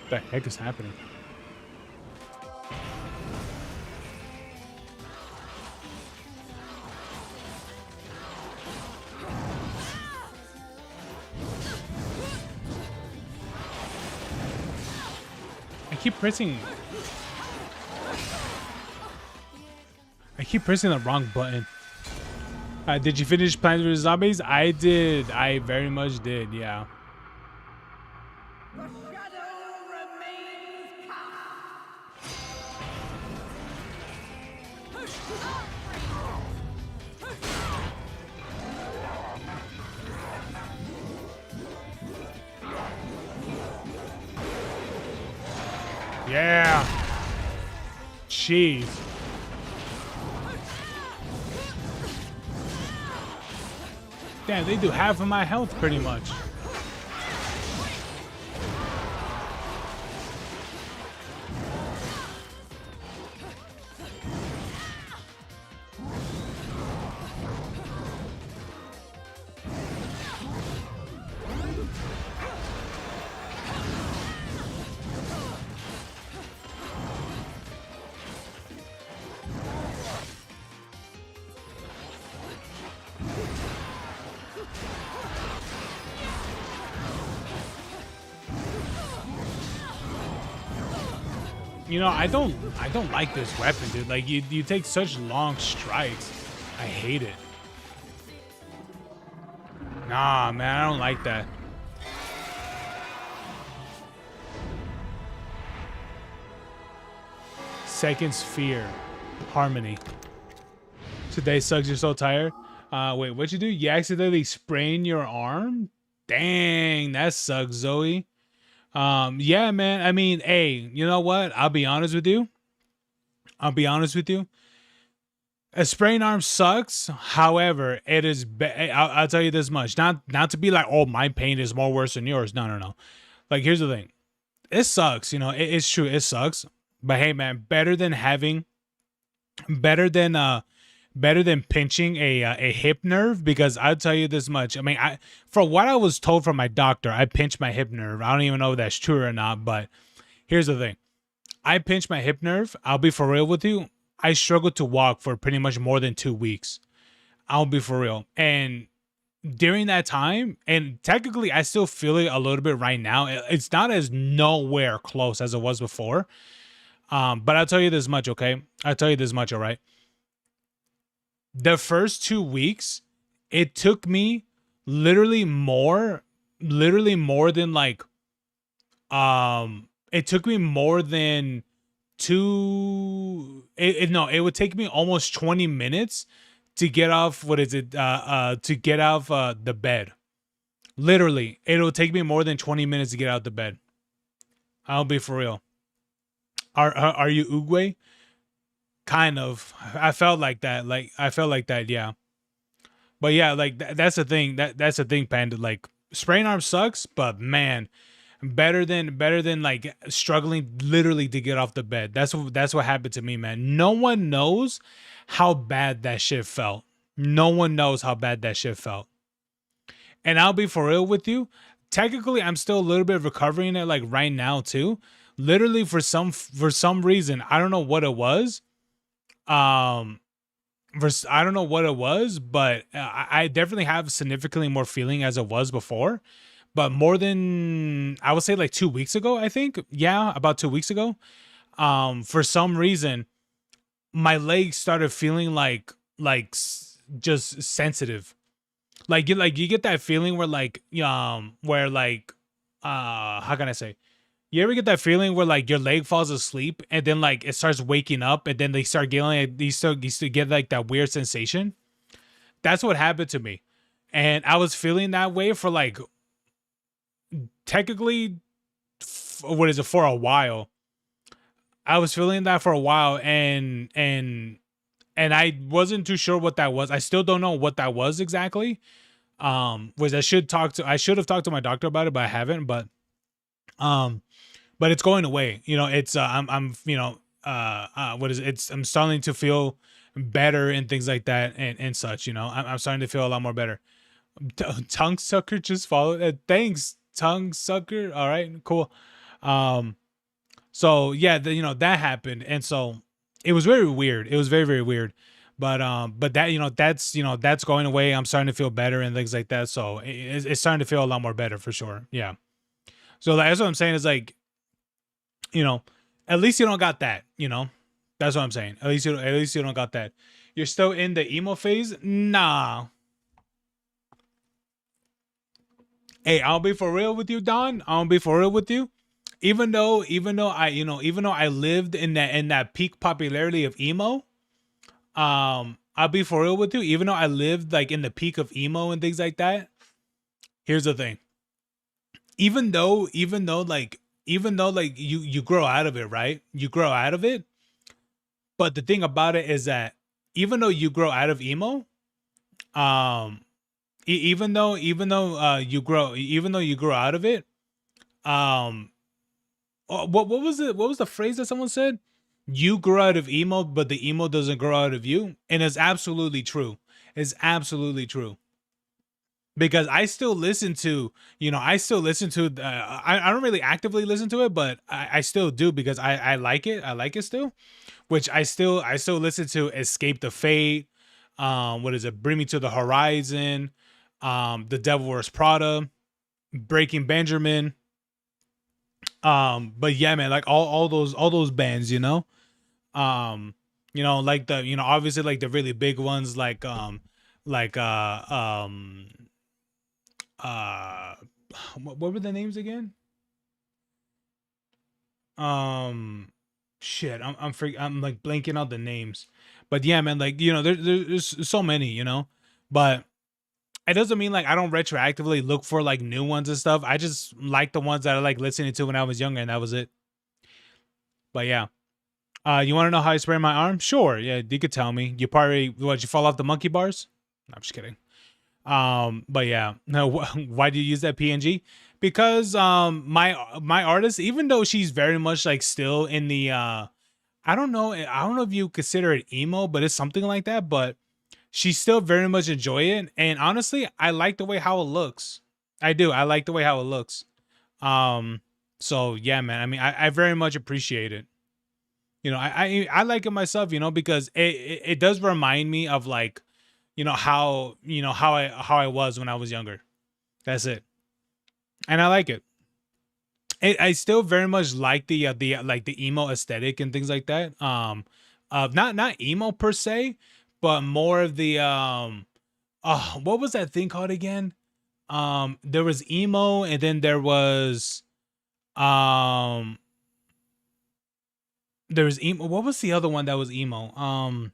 What the heck is happening? I keep pressing the wrong button. Did you finish Plants vs Zombies? I did. I very much did. Yeah. Yeah. Jeez. Damn, they do half of my health pretty much. You know, I don't like this weapon, dude. Like you take such long strikes. I hate it. Nah, man, I don't like that. Second sphere. Harmony. Today sucks, you're so tired. Wait, what'd you do? You accidentally sprained your arm? Dang, that sucks, Zoe. Yeah, man. I mean, hey, you know what? I'll be honest with you. A sprained arm sucks. However, it is. I'll tell you this much. Not to be like, oh, my pain is more worse than yours. No, no, no. Like, here's the thing. It sucks. You know, it's true. It sucks. But hey, man, better than pinching a hip nerve, because I'll tell you this much. I mean, for what I was told from my doctor, I pinched my hip nerve. I don't even know if that's true or not, but here's the thing. I pinched my hip nerve. I'll be for real with you. I struggled to walk for pretty much more than 2 weeks. I'll be for real. And during that time, and technically I still feel it a little bit right now. It's not as nowhere close as it was before. But I'll tell you this much, okay? I'll tell you this much, all right? The first 2 weeks, it took me literally more than like, it took me more than it would take me almost 20 minutes to get off, to get off the bed. Literally, it'll take me more than 20 minutes to get out the bed. I'll be for real. Are you Uguay? Kind of. I felt like that. Yeah. But yeah, like that's the thing. That's the thing, Panda. Like, sprain arm sucks, but man, better than like struggling literally to get off the bed. That's what happened to me, man. No one knows how bad that shit felt. No one knows how bad that shit felt. And I'll be for real with you. Technically, I'm still a little bit recovering it, like right now too. literally for some reason, I don't know what it was. Um, I don't know what it was, but I definitely have significantly more feeling as it was before. But more than, I would say, like 2 weeks ago, I think. Yeah, about 2 weeks ago. For some reason, my legs started feeling just sensitive. You get that feeling where how can I say? You ever get that feeling where like your leg falls asleep and then like it starts waking up and then they start getting like, these to get like that weird sensation? That's what happened to me. And I was feeling that way for like technically what is it, for a while. I was feeling that for a while, and I wasn't too sure what that was. I still don't know what that was exactly. Was I should have talked to my doctor about it, but I haven't. But it's going away. You know, it's I'm what is it? It's I'm starting to feel better and things like that and such. You know, I'm starting to feel a lot more better. Tongue sucker just followed. Thanks, tongue sucker. All right, cool. So yeah, that happened, and so it was very weird. It was very, very weird. But that that's going away. I'm starting to feel better and things like that. So it's starting to feel a lot more better for sure. Yeah. So that's what I'm saying is like, at least you don't got that. That's what I'm saying. At least you don't got that. You're still in the emo phase. Nah. Hey, I'll be for real with you, Don. I'll be for real with you. Even though I lived in that peak popularity of emo, I'll be for real with you. Even though I lived like in the peak of emo and things like that, here's the thing. Even though like you grow out of it, right? You grow out of it. But the thing about it is that even though you grow out of emo, even though you grow out of it, what was it? What was the phrase that someone said? You grow out of emo, but the emo doesn't grow out of you, and it's absolutely true. It's absolutely true. Because I still listen to, I still listen to. I don't really actively listen to it, but I still do because I like it. I like it still, which I still listen to. Escape the Fate. What is it? Bring Me to the Horizon. The Devil Wears Prada. Breaking Benjamin. But yeah, man, like all those bands, like obviously like the really big ones, like what were the names again? Shit, I'm like blanking out the names, but yeah, man, like there's so many, but it doesn't mean like I don't retroactively look for like new ones and stuff. I just like the ones that I like listening to when I was younger, and that was it. But yeah. You want to know how I sprained my arm? Sure. Yeah, you could tell me. You fall off the monkey bars? No, I'm just kidding. But yeah, no. Why do you use that PNG? Because my artist, even though she's very much like still in the I don't know if you consider it emo, but it's something like that. But she still very much enjoy it, and honestly, I like the way how it looks. I do. I like the way how it looks. So yeah, man. I mean, I very much appreciate it. I like it myself, because it does remind me of like, how I was when I was younger. That's it. And I like it. I still very much like the emo aesthetic and things like that. Not emo per se, but more of the what was that thing called again? There was emo, and then there was emo. What was the other one that was emo? Oh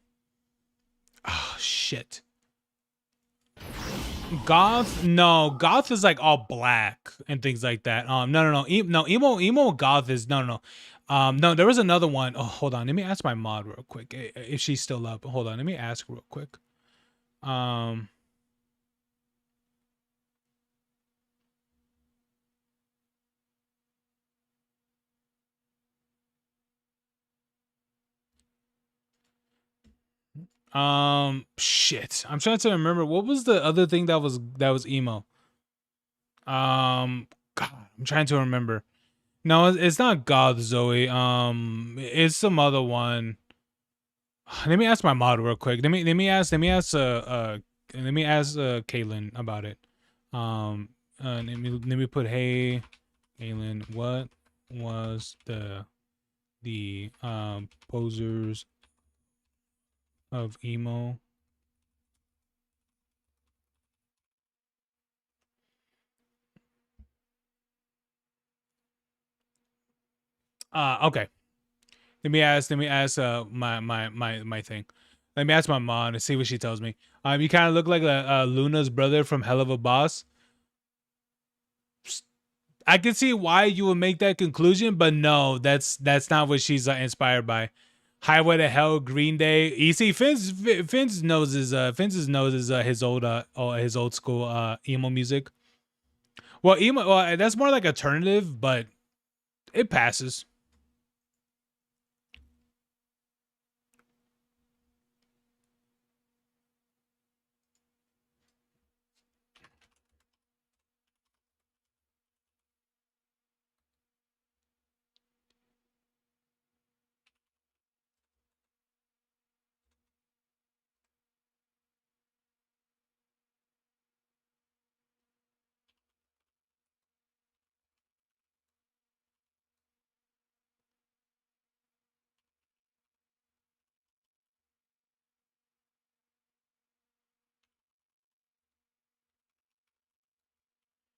shit. Goth? No, goth is like all black and things like that. No. Emo goth is no. No, there was another one. Oh, hold on. Let me ask my mod real quick if she's still up. Hold on. Let me ask real quick. Shit. I'm trying to remember what was the other thing that was emo. God, I'm trying to remember. No, it's not God Zoe. It's some other one. Let me ask my mod real quick. Let me ask Kaylin about it. Let me put, hey Kaylin, what was the posers of emo? Okay. Let me ask my thing. Let me ask my mom and see what she tells me. You kind of look like Luna's brother from Hell of a Boss. I can see why you would make that conclusion, but no, that's not what she's inspired by. Highway to Hell, Green Day. You see, Finn's nose is his old school emo music. Well, emo, well, that's more like alternative, but it passes.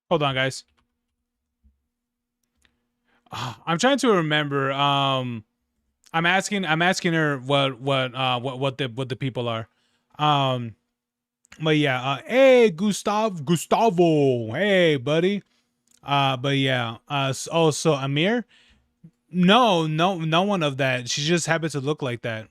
Hold on, guys. I'm trying to remember. I'm asking her what the people are. But yeah, hey Gustavo, hey buddy. But yeah, so Amir, no one of that. She just happens to look like that.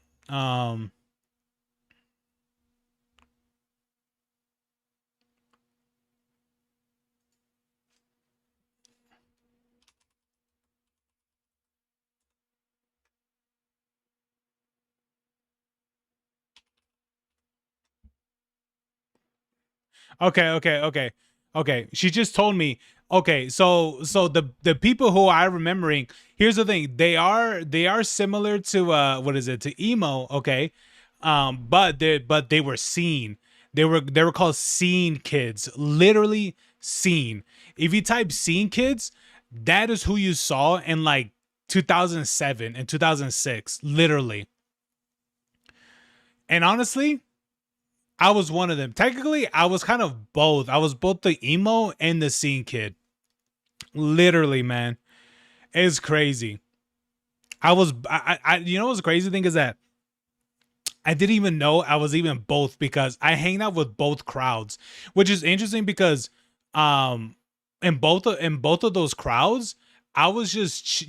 Okay. She just told me. Okay, so the people who I'm remembering, here's the thing. They are similar to what is it? To emo, okay? But they were seen. They were called scene kids. Literally seen. If you type scene kids, that is who you saw in like 2007 and 2006, literally. And honestly, I was one of them. Technically, I was kind of both. I was both the emo and the scene kid. Literally, man. It's crazy. You know what's the crazy thing is that I didn't even know I was even both because I hang out with both crowds, which is interesting because in both of those crowds, I was just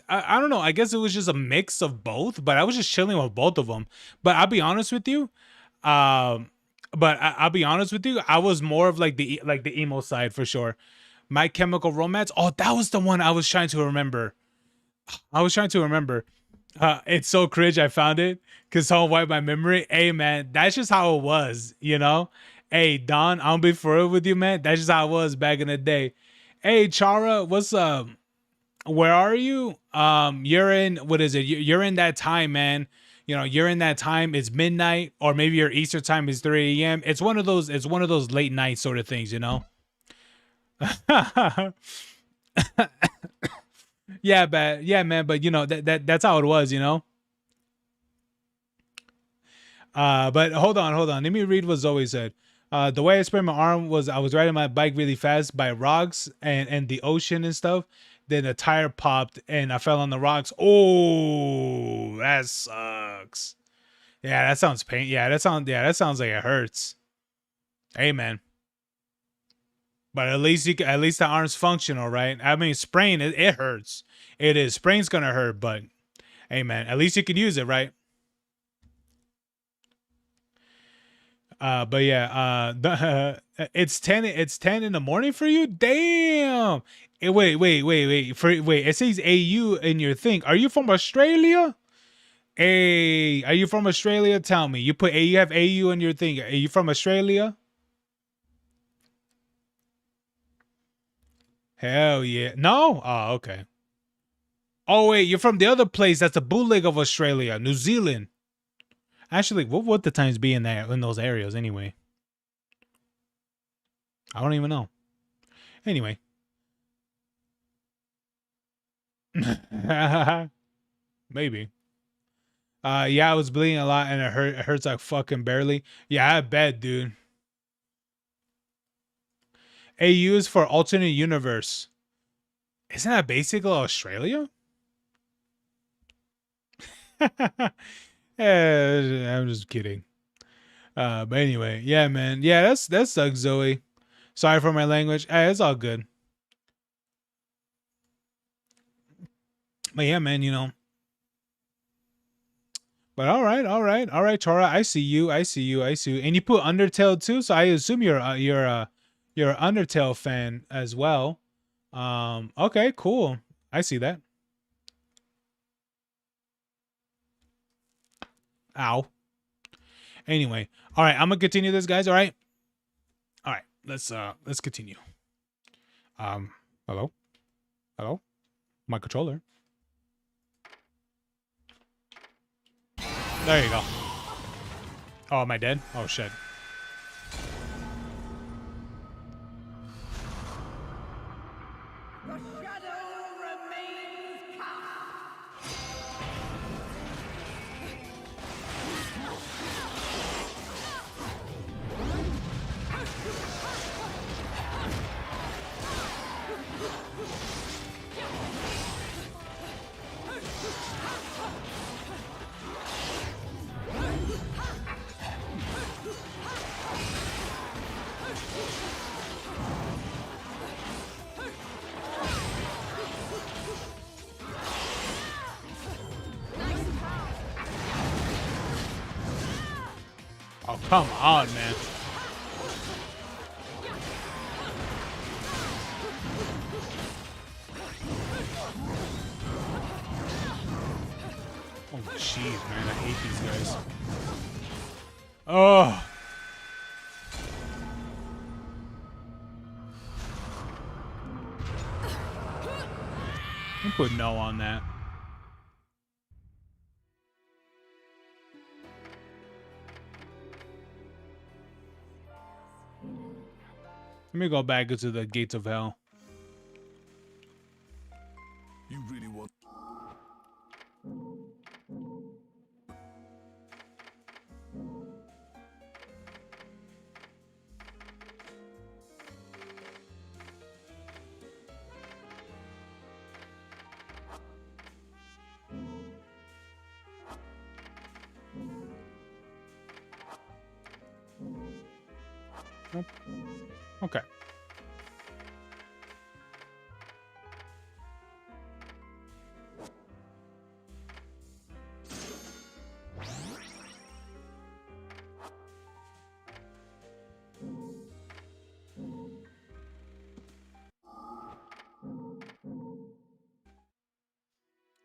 I don't know, I guess it was just a mix of both, but I was just chilling with both of them. But I'll be honest with you, I'll be honest with you, I was more of like the emo side for sure. My Chemical Romance. Oh, that was the one I was trying to remember. It's so cringe. I found it because someone wiped my memory. Hey, man, that's just how it was, you know? Hey, Don, I'll be for real with you, man. That's just how it was back in the day. Hey, Chara, what's up? Where are you? You're in, what is it? You're in that time, man. You're in that time. It's midnight, or maybe your Easter time is 3 a.m. It's one of those late night sort of things, you know? Yeah, man, but that's how it was, you know. But hold on. Let me read what Zoe said. The way I sprained my arm was I was riding my bike really fast by rocks and the ocean and stuff. Then the tire popped and I fell on the rocks. Oh, that sucks. Yeah, that sounds pain. That sounds like it hurts. Hey, man. But at least the arm's functional, right? I mean, sprain it hurts. It is. Sprain's gonna hurt, but hey, man, at least you can use it, right? But yeah, it's 10 in the morning for you. Damn. Wait. It says AU in your thing. Are you from Australia? Hey, are you from Australia? Tell me. You have AU in your thing. Are you from Australia? Hell yeah. No? Oh, okay. Oh, wait, you're from the other place. That's the bootleg of Australia, New Zealand. Actually, what would the times be in those areas anyway? I don't even know. Anyway. Maybe. Yeah, I was bleeding a lot and it hurts like fucking barely. Yeah, I bet, dude. AU is for alternate universe. Isn't that basically Australia? I'm just kidding. But anyway, yeah, man. Yeah, that sucks, Zoe. Sorry for my language. It's all good. But yeah, man, you know. But all right, Chora. I see you. And you put Undertale too, so I assume you're an Undertale fan as well. Okay, cool. I see that. Ow. Anyway, all right, I'm gonna continue this, guys. All right, let's continue. Hello, my controller. There you go. Oh, am I dead? Oh shit. Oh, come on, man. Oh, jeez, man. I hate these guys. Oh. I'll put no on that. Let me go back into the gates of hell. You really want... Nope. Okay.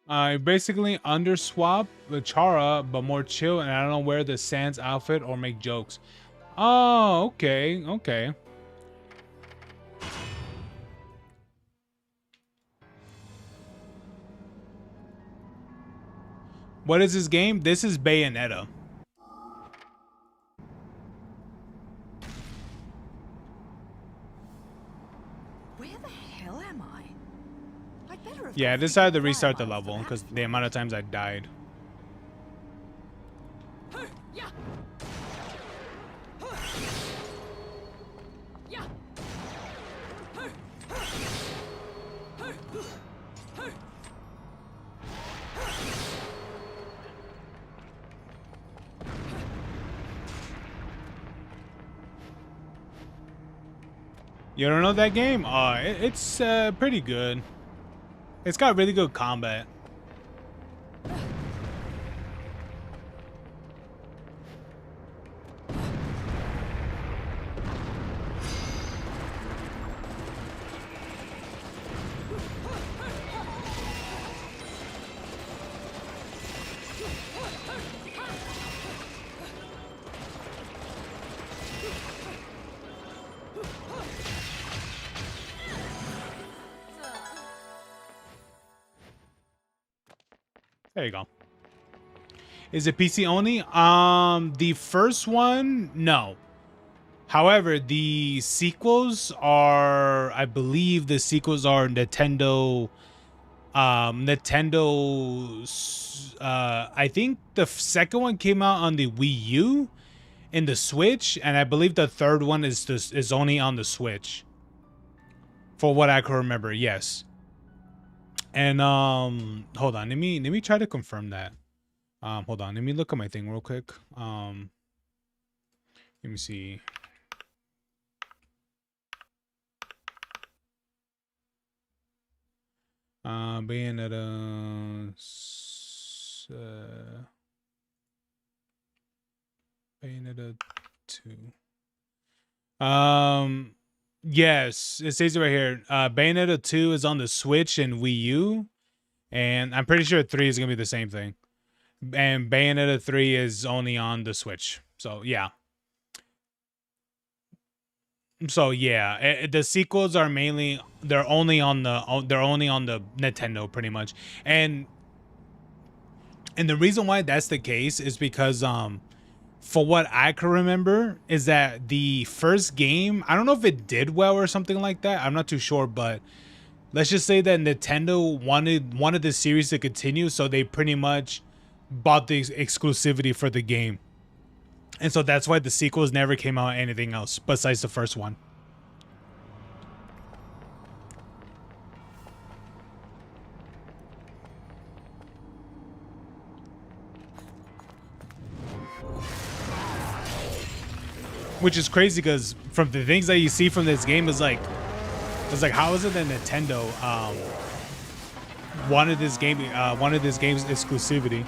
I basically underswap the Chara, but more chill, and I don't know wear the Sans outfit or make jokes. Oh, okay, okay. What is this game? This is Bayonetta. Where the hell am I? I'd better have Yeah, I decided to restart the level because the amount of times I died. You don't know that game? It's pretty good. It's got really good combat. There you go. Is it PC only? The first one, no. However, the sequels are, I believe the sequels are Nintendo. I think the second one came out on the Wii U and the Switch, and I believe the third one is only on the Switch. For what I can remember, yes. And hold on, let me try to confirm that. Hold on, let me look at my thing real quick. Let me see. Bayonetta, Bayonetta 2. Yes, it says it right here. Bayonetta 2 is on the Switch and Wii U, and I'm pretty sure 3 is gonna be the same thing. And Bayonetta 3 is only on the Switch. So yeah. So yeah, the sequels are mainly they're only on the Nintendo pretty much. And the reason why that's the case is because for what I can remember is that the first game, I don't know if it did well or something like that. I'm not too sure, but let's just say that Nintendo wanted the series to continue, so they pretty much bought the exclusivity for the game. And so that's why the sequels never came out anything else besides the first one. Which is crazy because from the things that you see from this game is like, it's like, how is it that Nintendo wanted this game's exclusivity?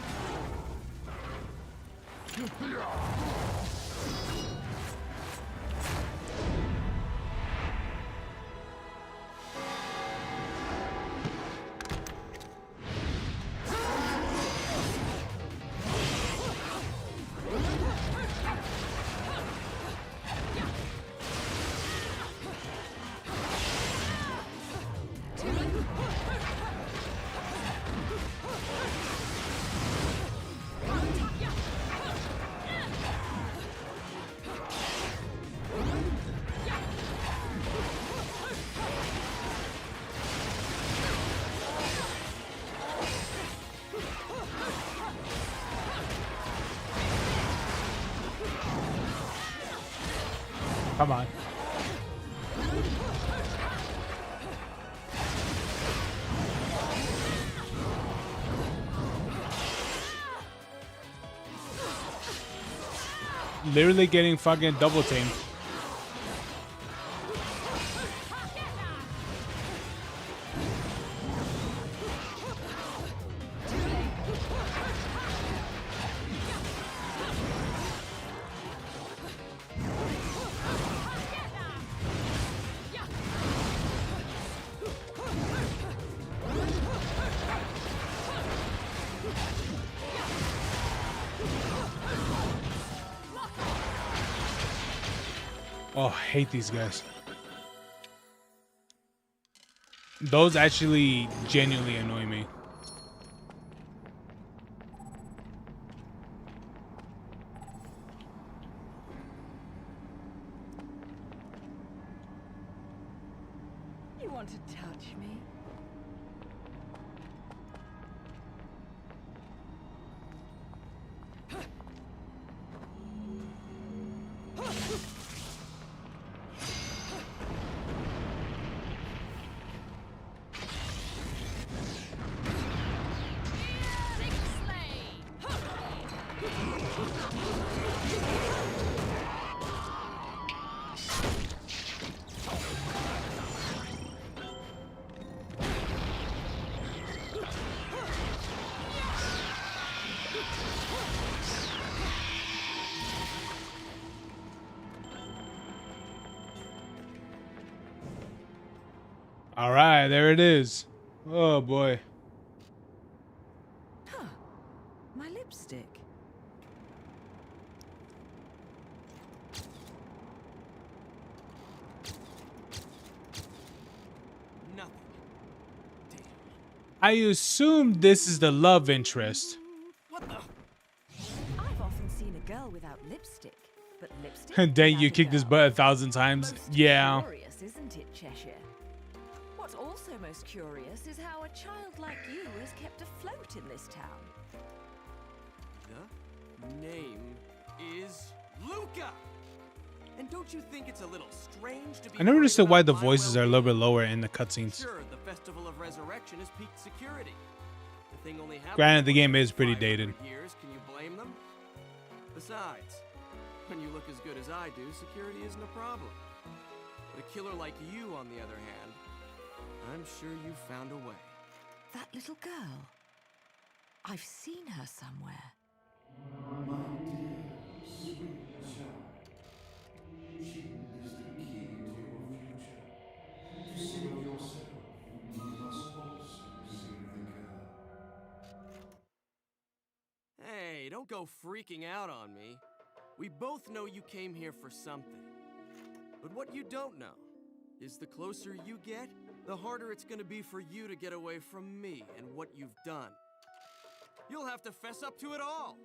Come on. Literally getting fucking double teamed. Oh, I hate these guys. Those actually genuinely annoy me. You want to touch me? All right, there it is. Oh boy. Huh. My lipstick. Nothing. I assume this is the love interest. I've often seen a girl without lipstick, but lipstick. And then you without a kick this girl. butt 1,000 times. Most Yeah. Curious, isn't it, Cheshire? What's also most curious is how a child like you is kept afloat in this town. The name is Luca. And don't you think it's a little strange to be I never worried understood why about the my voices are a little bit lower in the cutscenes. Sure, the Festival of Resurrection is peak security. The thing only happens Granted, the once game every is pretty 500 dated. Years. Can you blame them? Besides, when you look as good as I do, security isn't a problem. But a killer like you, on the other hand, I'm sure you found a way. That little girl. I've seen her somewhere. Hey, don't go freaking out on me. We both know you came here for something. But what you don't know is the closer you get, the harder it's gonna be for you to get away from me and what you've done. You'll have to fess up to it all.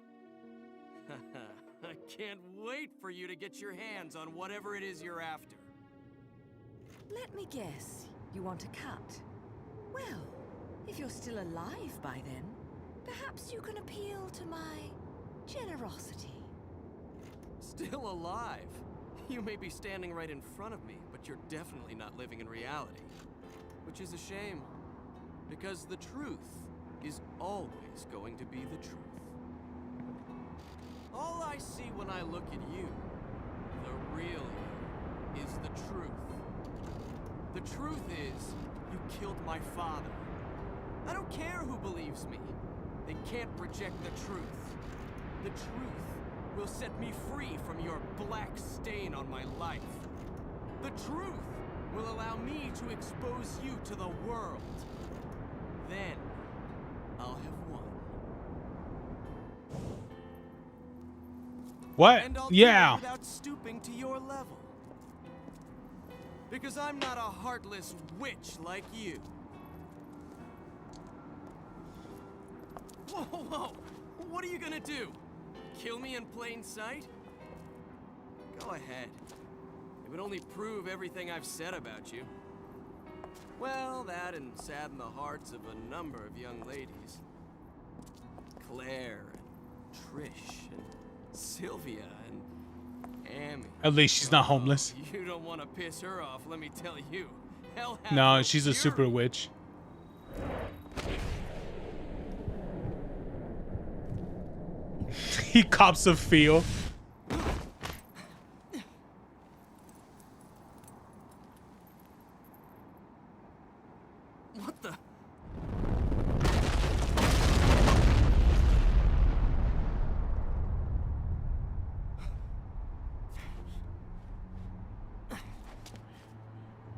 I can't wait for you to get your hands on whatever it is you're after. Let me guess. You want a cut? Well, if you're still alive by then, perhaps you can appeal to my generosity. Still alive? You may be standing right in front of me, but you're definitely not living in reality. Which is a shame, because the truth is always going to be the truth. All I see when I look at you, the real you, is the truth. The truth is, you killed my father. I don't care who believes me. They can't reject the truth. The truth will set me free from your black stain on my life. The truth will allow me to expose you to the world. Then, I'll have won. What? And I'll do Yeah. it without stooping to your level. Because I'm not a heartless witch like you. Whoa, whoa, whoa! What are you gonna do? Kill me in plain sight? Go ahead. It would only prove everything I've said about you. Well, that and sadden the hearts of a number of young ladies. Claire, and Trish, and Sylvia, and Amy. At least she's not homeless. You don't want to piss her off, let me tell you. Hell has No, she's a super fury. witch. He cops a feel. What the?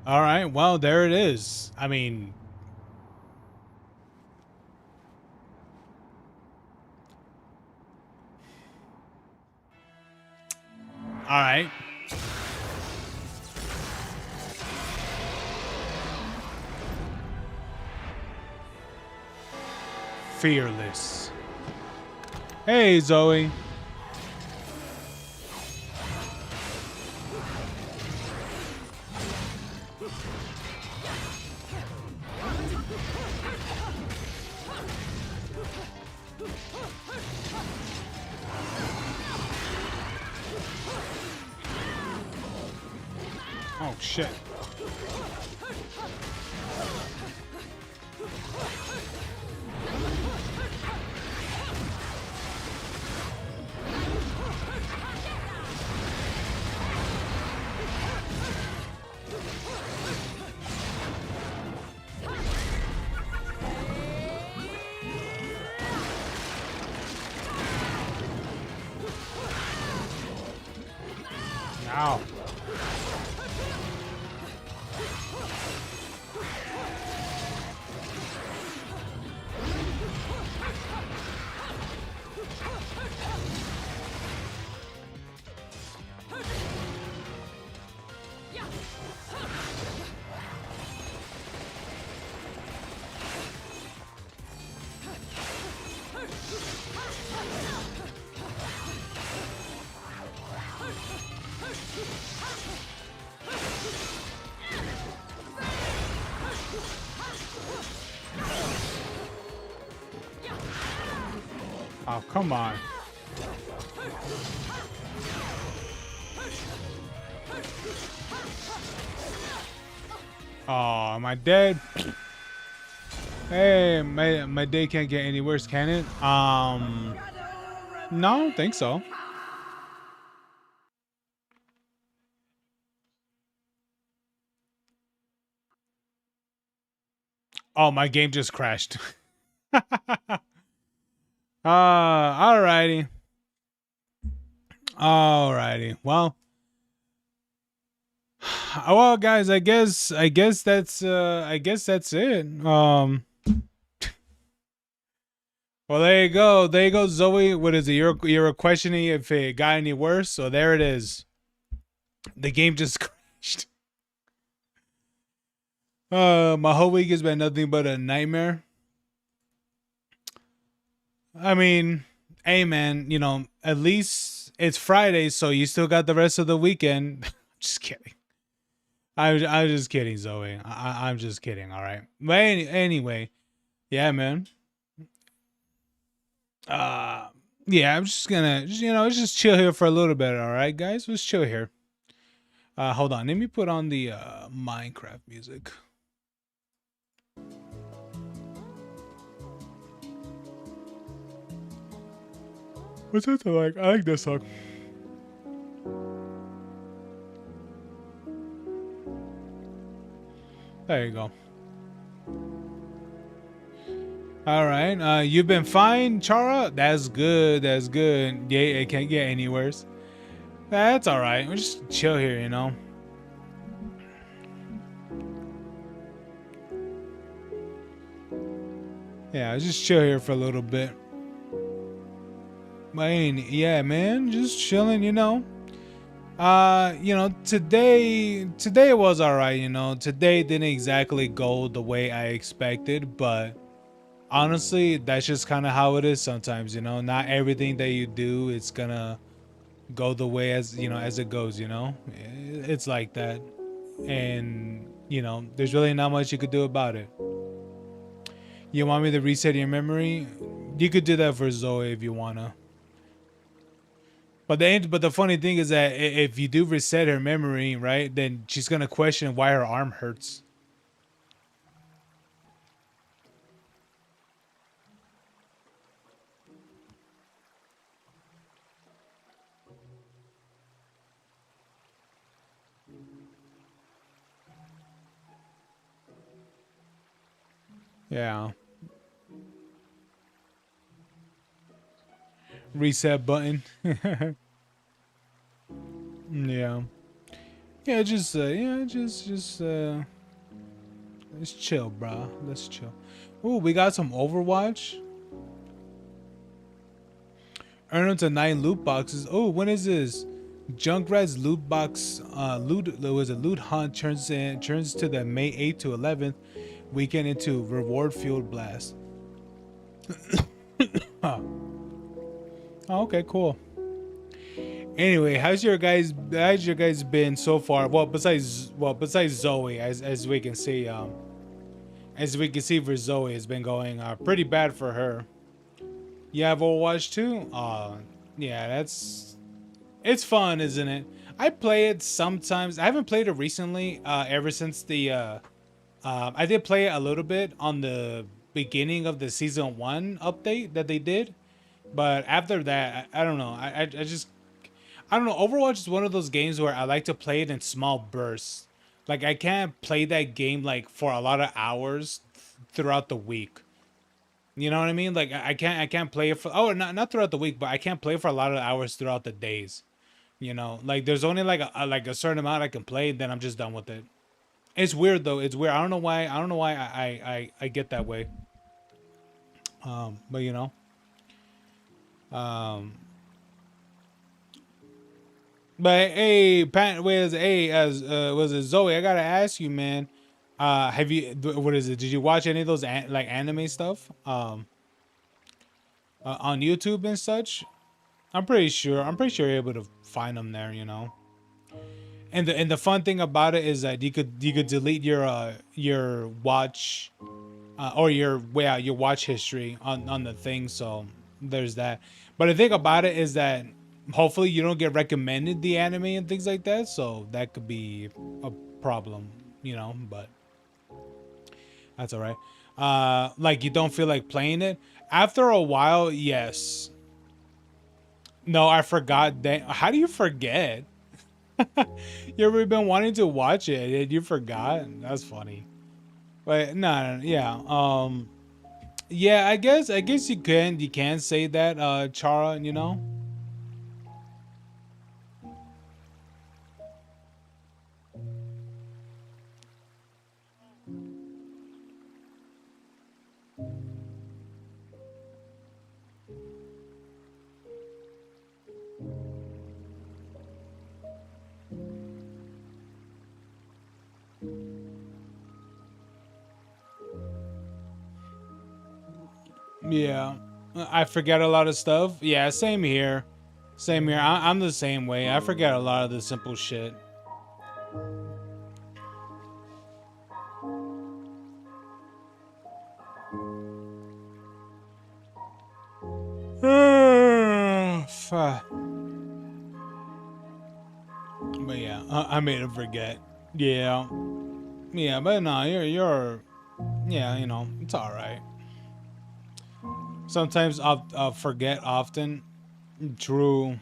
All right, well, there it is. I mean, all right. Fearless. Hey, Zoe. Oh, shit. Ow. Oh, come on. Oh, am I dead? Hey, my day can't get any worse, can it? No, I don't think so. Oh, my game just crashed. Alrighty. Alrighty. Well, guys, I guess that's it. Well, there you go. There you go, Zoe. What is it? You're questioning if it got any worse. So there it is. The game just crashed. My whole week has been nothing but a nightmare. I mean, hey man, you know, at least it's Friday, so you still got the rest of the weekend. Just kidding. I'm just kidding, Zoe. I'm just kidding. All right. But anyway, yeah, man. Yeah, I'm just gonna, just chill here for a little bit. All right, guys, let's chill here. Hold on. Let me put on the Minecraft music. What's that like? I like this song. There you go. All right. You've been fine, Chara? That's good. That's good. Yeah, it can't get any worse. That's all right. We'll just chill here, you know. Yeah, just chill here for a little bit. Yeah, man, just chilling, you know. Today it was all right, you know. Today didn't exactly go the way I expected, but honestly, that's just kind of how it is sometimes, you know. Not everything that you do it's gonna go the way as it goes, you know. It's like that, and there's really not much you could do about it. You want me to reset your memory? You could do that for Zoe if you wanna. But the funny thing is that if you do reset her memory, right, then she's gonna question why her arm hurts. Yeah. Reset button. Yeah. Yeah, just let's chill, bro. Let's chill. Oh, we got some Overwatch. Earn up to 9 loot boxes. Oh, when is this? Junkrat's loot box loot hunt turns to the May 8th to 11th weekend into reward fueled blast. Oh, okay, cool. Anyway, how's your guys been so far? Well, besides Zoe, as we can see, for Zoe, it's been going pretty bad for her. You have Overwatch too? Yeah, it's fun, isn't it? I play it sometimes. I haven't played it recently. Ever since the I did play it a little bit on the beginning of the season 1 update that they did, but after that, I don't know. I don't know. Overwatch is one of those games where I like to play it in small bursts. Like I can't play that game like for a lot of hours throughout the week. You know what I mean? Like I can't play it for not throughout the week, but I can't play for a lot of hours throughout the days. You know, like there's only like a certain amount I can play, then I'm just done with it. It's weird though. It's weird. I don't know why. I get that way. But you know. But hey, Pat, was it Zoe? I gotta ask you, man. Have you? What is it? Did you watch any of those like anime stuff? On YouTube and such. I'm pretty sure you're able to find them there. You know. And the fun thing about it is that you could delete your watch, or your watch history on the thing. So there's that. But the thing about it is that hopefully you don't get recommended the anime and things like that, so that could be a problem, you know, but that's all right. Like you don't feel like playing it after a while. Yes. No, I forgot that. How do you forget? You've been wanting to watch it and you forgot? That's funny. But no, yeah. Yeah, I guess you can say that, Chara, you know? Yeah. I forget a lot of stuff. Yeah, same here. Same here. I'm the same way. I forget a lot of the simple shit. Fuck. But yeah, I made him forget. Yeah. Yeah, but no, you're yeah, you know, it's all right. Sometimes I'll forget often. True.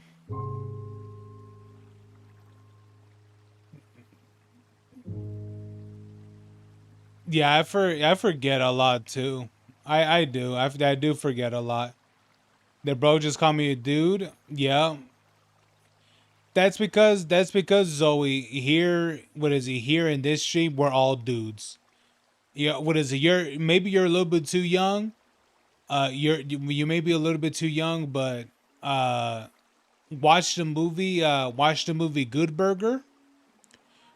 Yeah, I forget a lot too. I do. I do forget a lot. The bro just called me a dude. Yeah. That's because Zoe here, what is he here in this stream, we're all dudes. Yeah, what is it? Maybe you're a little bit too young. You may be a little bit too young, but uh watch the movie Good Burger.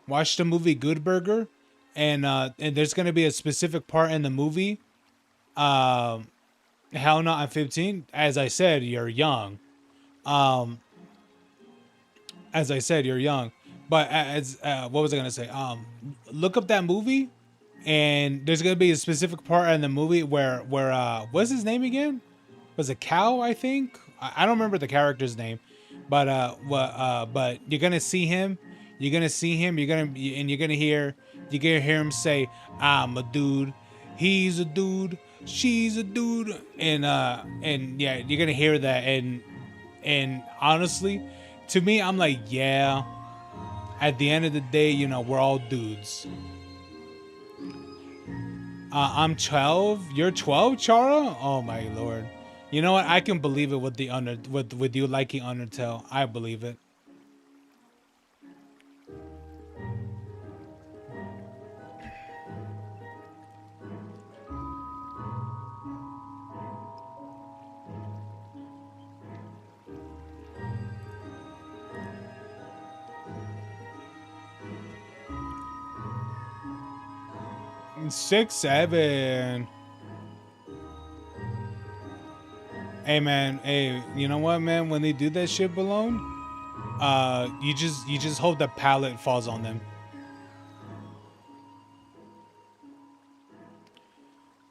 Watch the movie Good Burger, and there's gonna be a specific part in the movie. Um, hell no, I'm 15. As I said, you're young. Um, as I said, you're young. But as what was I gonna say? Look up that movie, and there's gonna be a specific part in the movie where what's his name again? Was it Cow? I think I don't remember the character's name, but but you're gonna see him. You're gonna see him. You're gonna hear him say, "I'm a dude. He's a dude. She's a dude." And yeah, you're gonna hear that. And honestly, to me, I'm like, yeah. At the end of the day, you know, we're all dudes. I'm 12. You're 12, Chara? Oh my lord. You know what? I can believe it with the with you liking Undertale. I believe it. Six, 7. Hey man, hey, you know what, man? When they do that shit alone, you just hope the pallet falls on them.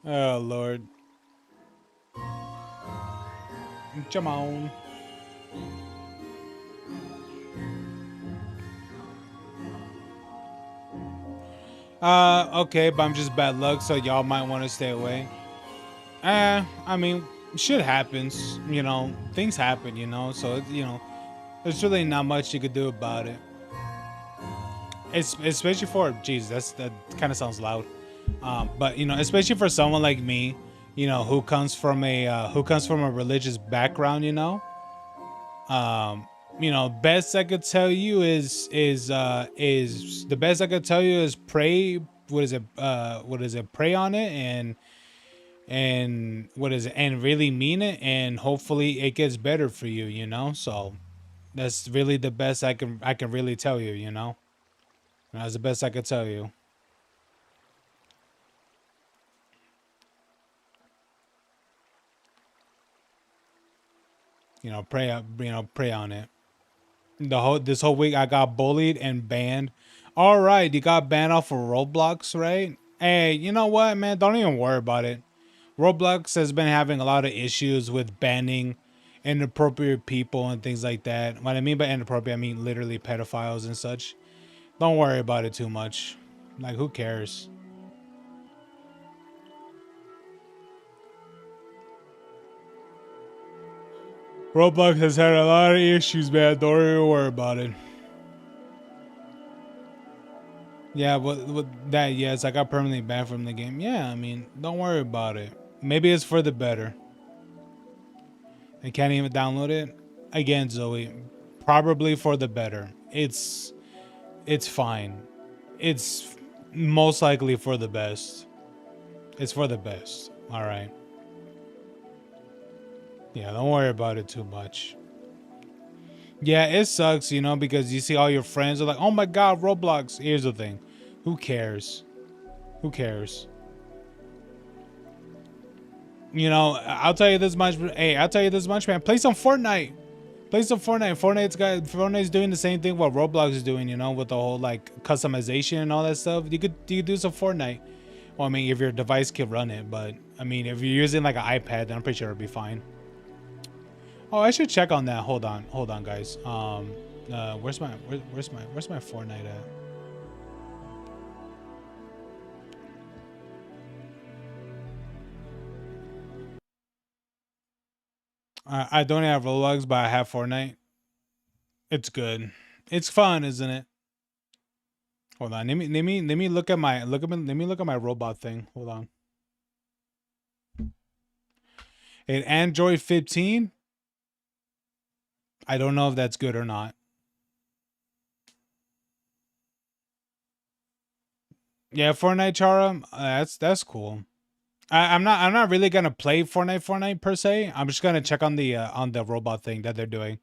Oh lord. Come on. Okay, but I'm just bad luck, so y'all might want to stay away. I mean, shit happens, you know, things happen, you know, so, you know, there's really not much you could do about it. It's especially for, jeez, that kind of sounds loud. But you know, especially for someone like me, you know, who comes from a religious background, you know, best I could tell you is the best I could tell you is pray. What is it? Pray on it and what is it? And really mean it, and hopefully it gets better for you. You know, so that's really the best I can really tell you. You know, that's the best I could tell you. You know, pray on it. This whole week I got bullied and banned. All right, you got banned off of Roblox, right? Hey, you know what, man? Don't even worry about it. Roblox has been having a lot of issues with banning inappropriate people and things like that. What I mean by inappropriate, I mean literally pedophiles and such. Don't worry about it too much. Like, who cares? Roblox has had a lot of issues, man. Don't even worry about it. Yeah, with that, yes, I got permanently banned from the game. Yeah, I mean, don't worry about it. Maybe it's for the better. I can't even download it. Again, Zoe, probably for the better. It's fine. It's most likely for the best. It's for the best. All right. Yeah, don't worry about it too much. Yeah, it sucks, you know, because you see all your friends are like, oh my god, Roblox. Here's the thing. Who cares? Who cares? You know, I'll tell you this much. Hey, I'll tell you this much, man. Play some Fortnite. Play some Fortnite. Fortnite's doing the same thing what Roblox is doing, you know, with the whole like customization and all that stuff. You could do some Fortnite. Well, I mean, if your device can run it, but I mean, if you're using like an iPad, then I'm pretty sure it'll be fine. Oh, I should check on that. Hold on, guys. Where's my Fortnite at? I don't have Roblox, but I have Fortnite. It's good. It's fun, isn't it? Hold on. Let me look at my robot thing. Hold on. An Android 15. I don't know if that's good or not. Yeah, Fortnite Chara. That's cool. I'm not really gonna play Fortnite per se. I'm just gonna check on the robot thing that they're doing.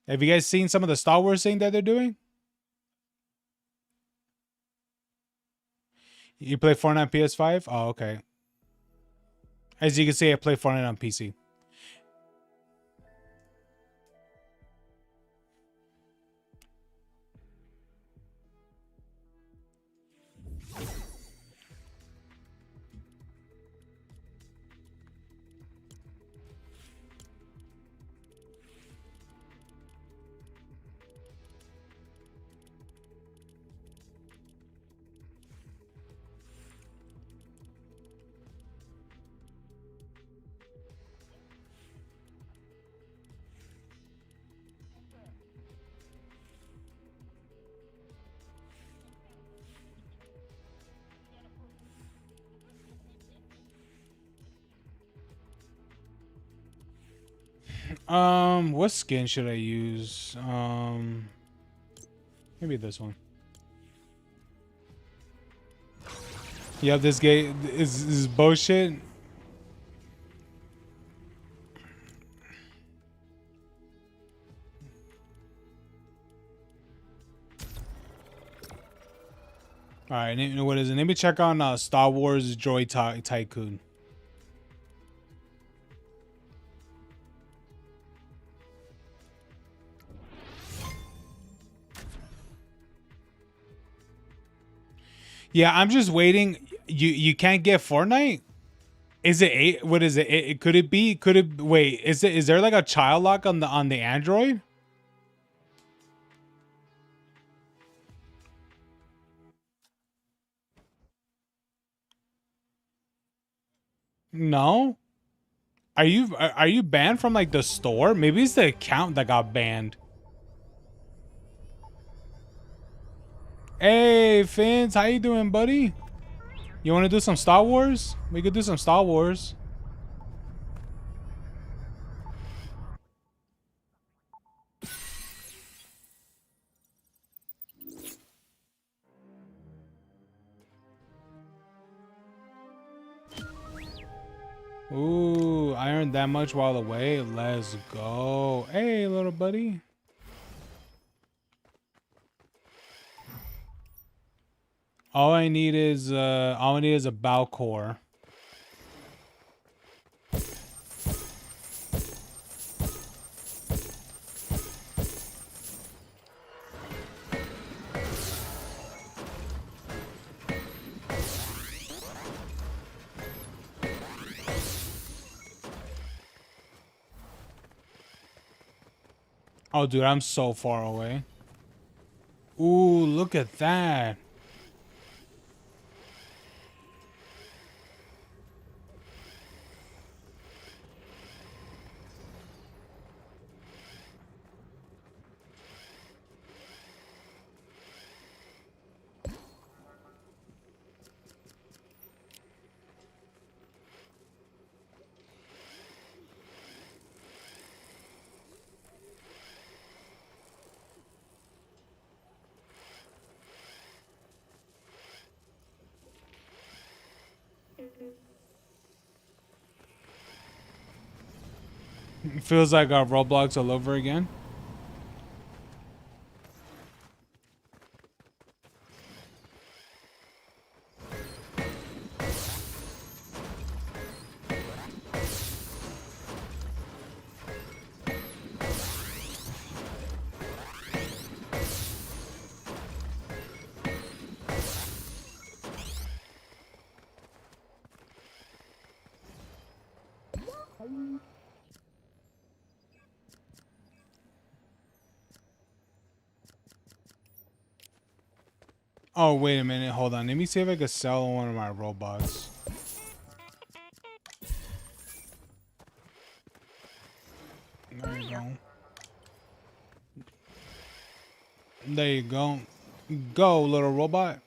Have you guys seen some of the Star Wars thing that they're doing? You play Fortnite PS5? Oh, okay. As you can see, I play Fortnite on PC. What skin should I use? Maybe this one. Yeah, this game is bullshit. All right, what is it? Let me check on Star Wars Droid Tycoon. Yeah, I'm just waiting. You can't get Fortnite? Is it 8? What is it? Could it be? Wait, is there like a child lock on the Android? No. Are you banned from like the store? Maybe it's the account that got banned. Hey, Fins, how you doing, buddy? You want to do some Star Wars? We could do some Star Wars. Ooh, I earned that much while away. Let's go. Hey, little buddy. All I need is a bow core. Oh, dude, I'm so far away. Ooh, look at that. It feels like our Roblox all over again. Oh, wait a minute. Hold on. Let me see if I can sell one of my robots. There you go. There you go. Go, little robot.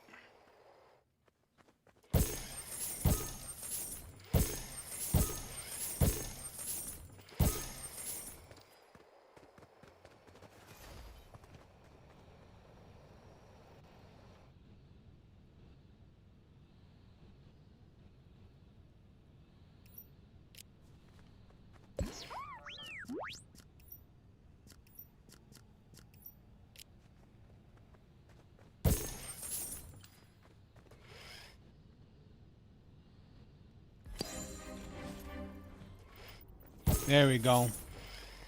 There we go.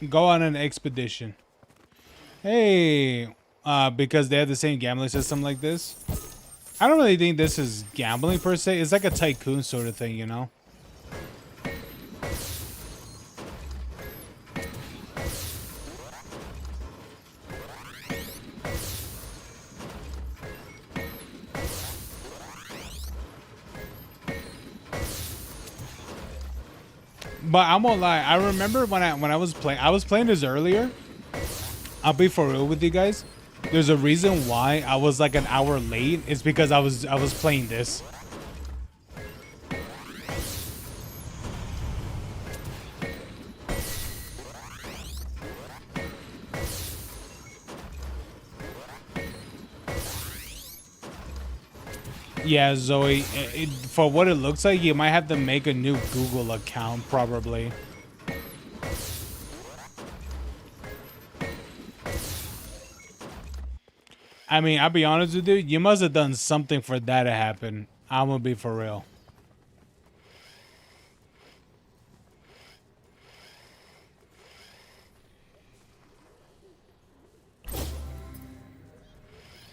Go on an expedition. Hey, because they have the same gambling system like this. I don't really think this is gambling per se. It's like a tycoon sort of thing, you know? But I won't lie. I remember when I was playing this earlier. I'll be for real with you guys. There's a reason why I was like an hour late. It's because I was playing this. Yeah, Zoe, for what it looks like, you might have to make a new Google account, probably. I mean, I'll be honest with you, you must have done something for that to happen. I'm gonna be for real.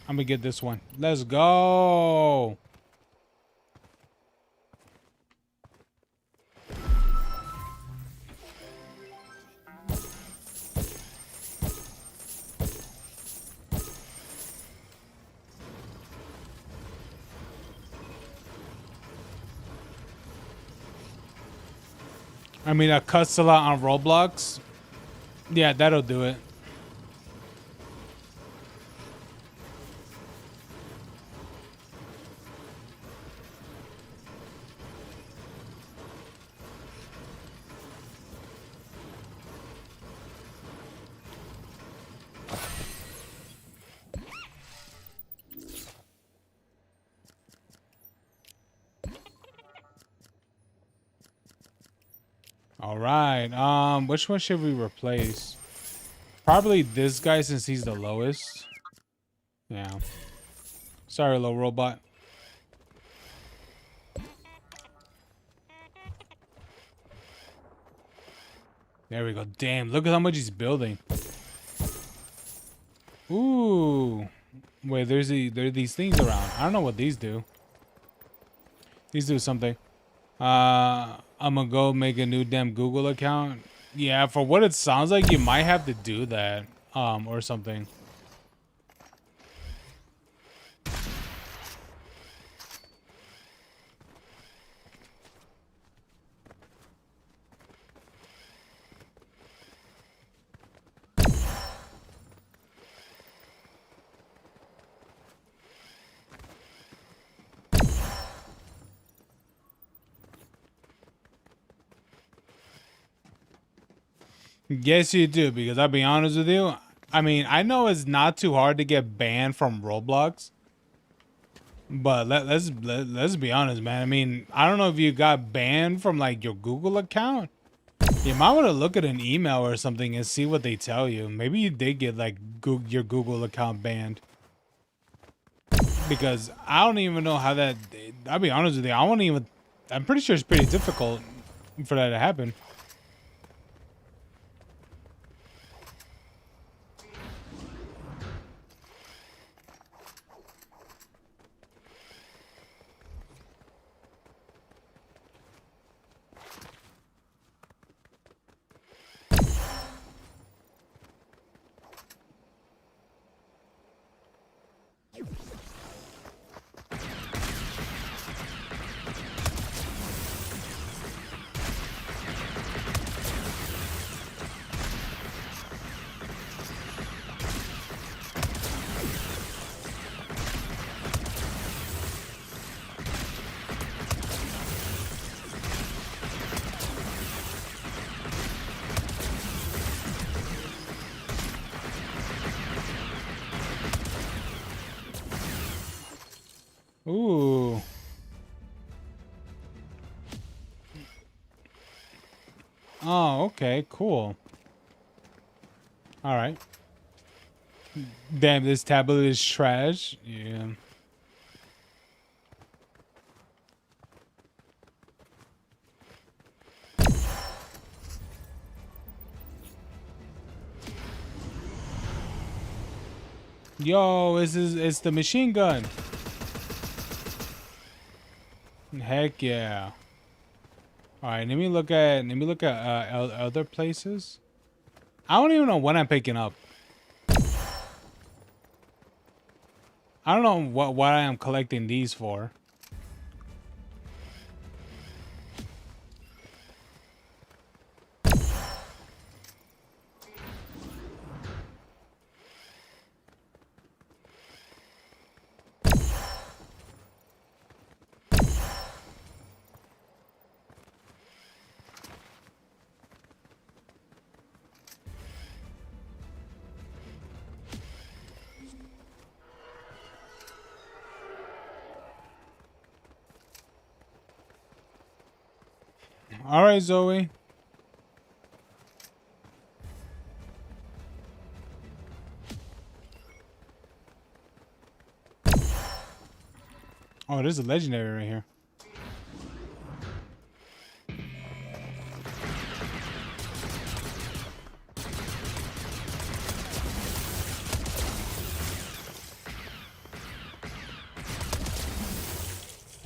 I'm gonna get this one. Let's go. I mean, a cuts a lot on Roblox. Yeah, that'll do it. All right. Which one should we replace? Probably this guy since he's the lowest. Yeah. Sorry, little robot. There we go. Damn, look at how much he's building. Ooh. Wait, there are these things around. I don't know what these do. These do something. I'm gonna go make a new damn Google account. Yeah, for what it sounds like, you might have to do that. or something. Yes, you do, because I'll be honest with you. I mean, I know it's not too hard to get banned from Roblox, but let's be honest, man. I mean, I don't know if you got banned from like your Google account. You might want to look at an email or something and see what they tell you. Maybe you did get like your Google account banned, because I don't even know how that. I'll be honest with you. I won't even. I'm pretty sure it's pretty difficult for that to happen. Ooh. Oh, okay, cool. All right. Damn, this tablet is trash. Yeah. Yo, it's the machine gun. Heck yeah. All right, let me look at other places. I don't even know what I'm picking up. I don't know what I am collecting these for. All right, Zoe. Oh, there's a legendary right here.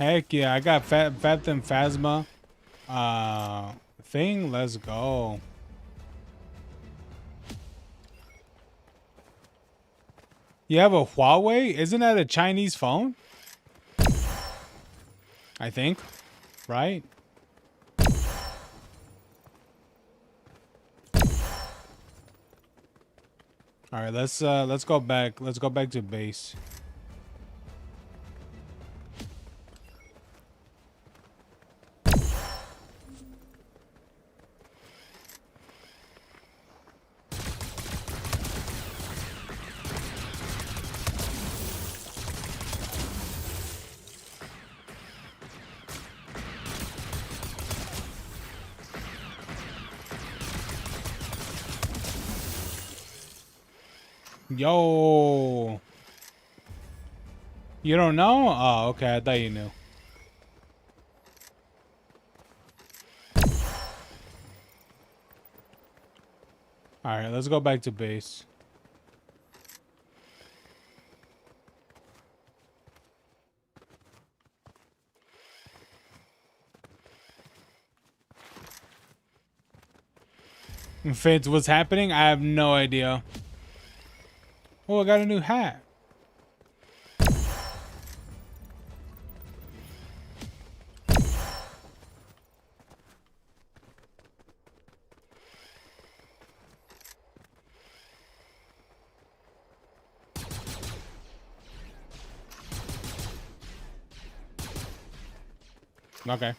Heck yeah, I got Phantom Phasma thing. Let's go. You have a Huawei? Isn't that a Chinese phone? I think, right? All right, let's go back. Let's go back to base. Yo. You don't know? Oh, okay. I thought you knew. All right, let's go back to base. Fitz, what's happening? I have no idea. Oh, I got a new hat. Okay.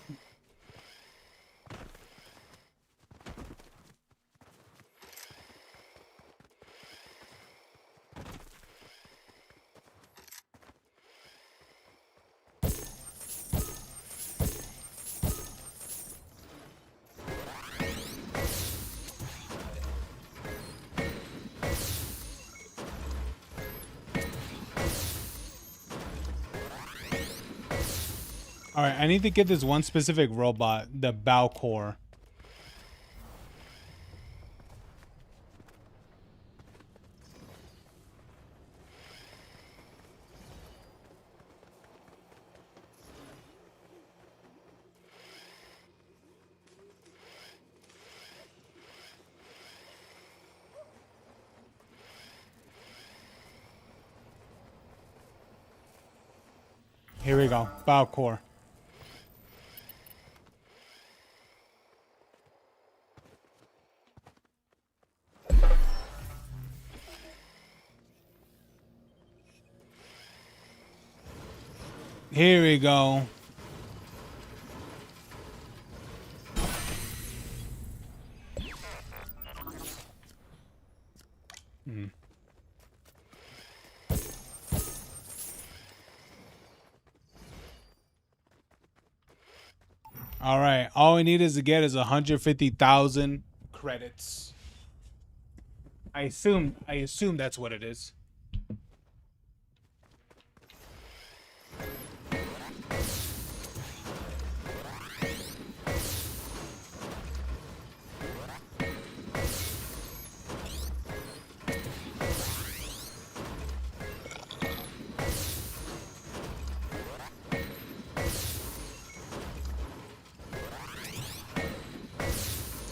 All right, I need to get this one specific robot, the bow core. Here we go, bow core. Here we go. All right, all we need is to get is 150,000 credits. I assume that's what it is.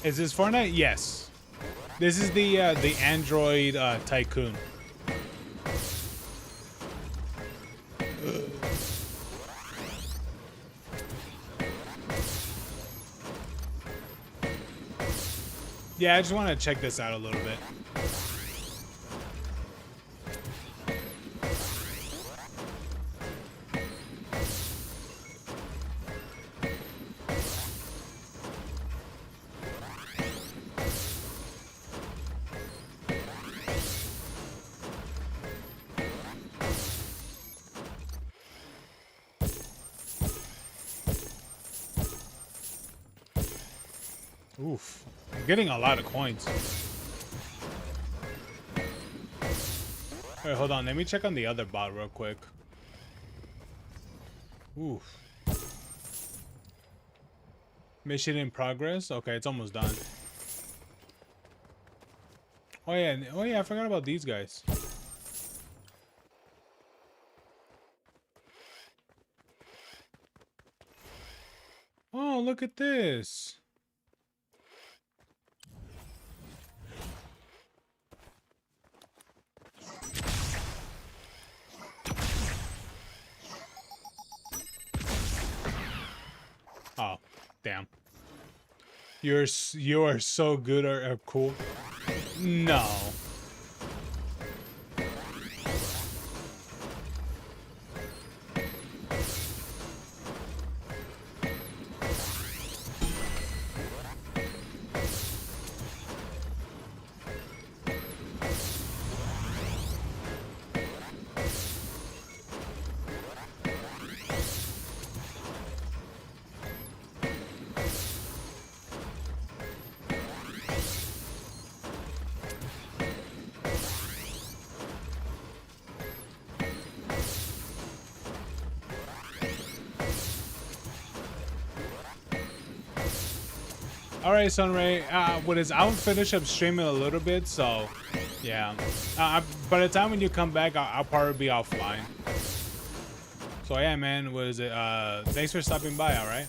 Is this Fortnite? Yes. This is the Android Tycoon. Yeah, I just want to check this out a little bit. Oof. I'm getting a lot of coins. Wait, hold on. Let me check on the other bot real quick. Oof. Mission in progress? Okay, it's almost done. Oh yeah, I forgot about these guys. Oh, look at this. Oh, damn. You are so good or cool. No. All right, Sunray. What is? I'll finish up streaming a little bit, so yeah. By the time when you come back, I'll probably be offline. So yeah, man. What is it? Thanks for stopping by. All right.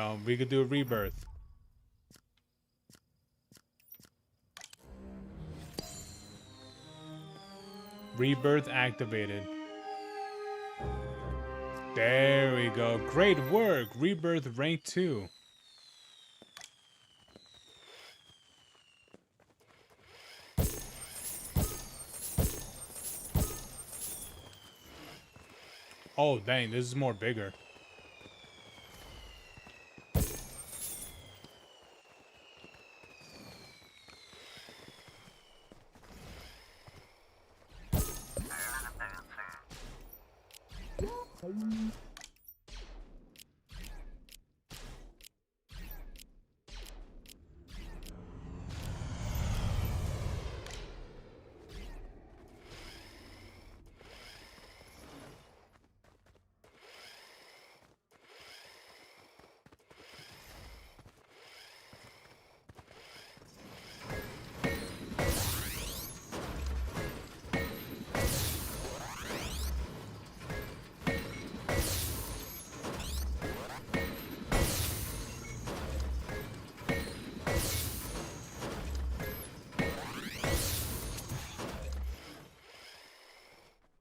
go. We could do a rebirth. Rebirth activated. There we go. Great work. Rebirth rank 2. Oh, dang. This is more bigger.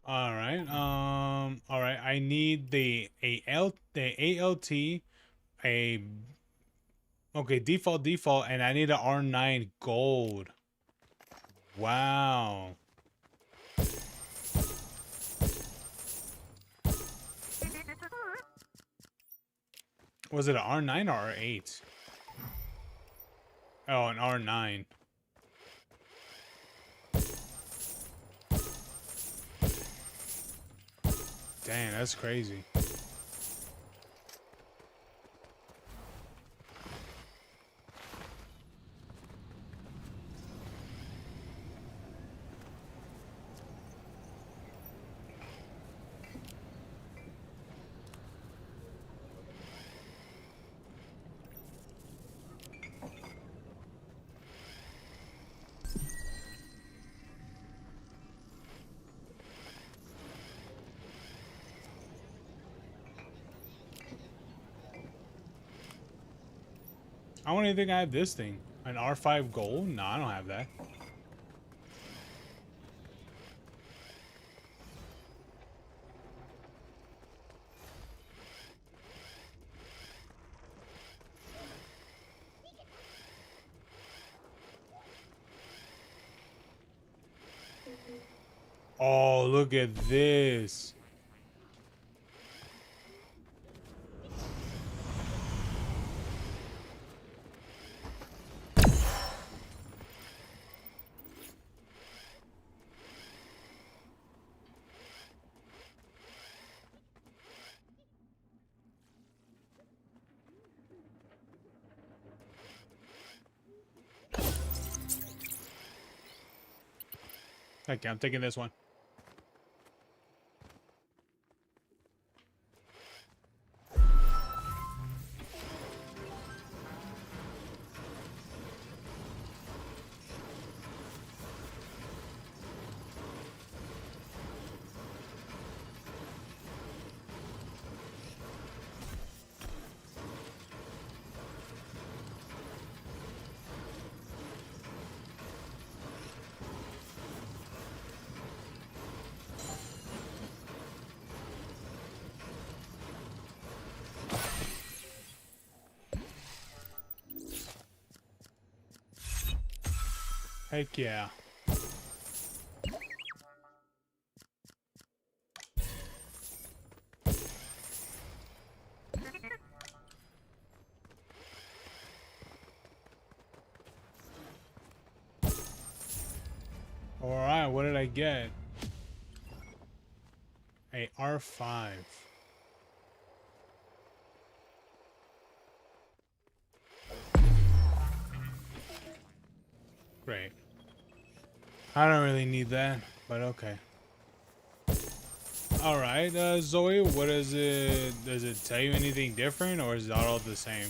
All right. I need the ALT, a okay, default, and I need an R9 gold. Wow. Was it an R9 or R8? Oh, an R9. Damn, that's crazy. I don't even think I have this thing. An R5 gold? No, I don't have that. Oh, look at this. Okay, I'm taking this one. Heck yeah. Alright, what did I get? A R5. Great. I don't really need that, but okay. Alright, Zoe, what is it? Does it tell you anything different, or is it all the same?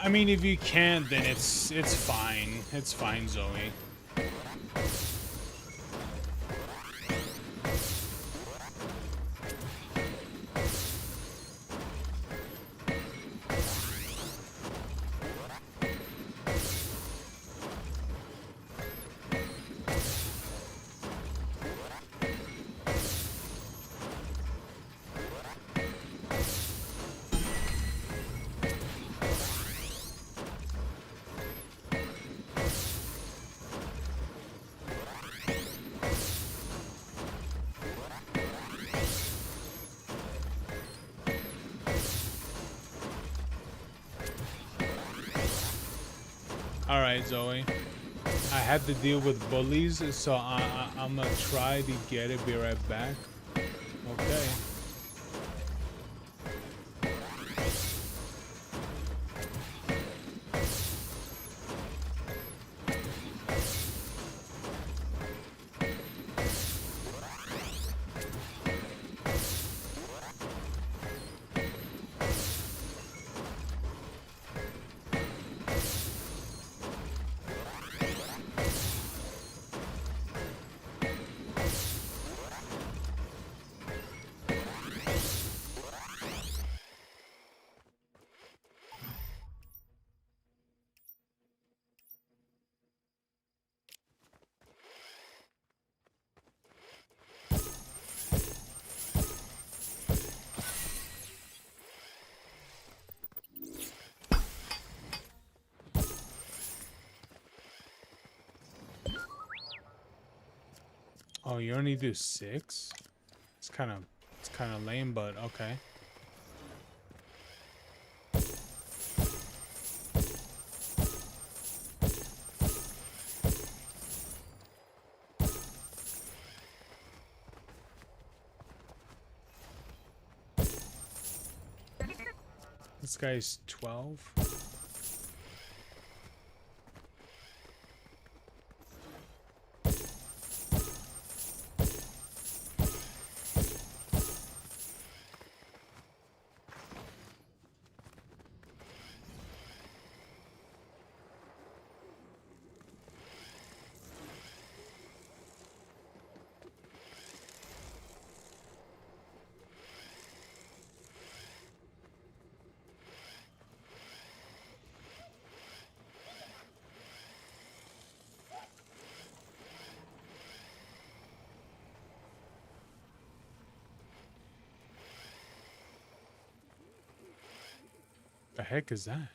I mean, if you can't, then it's fine. It's fine, Zoe. All right, Zoe. I had to deal with bullies, so I'm gonna try to get it. Be right back. Okay. Oh, you only do 6? It's kind of lame, but okay. This guy's 12. The heck is that?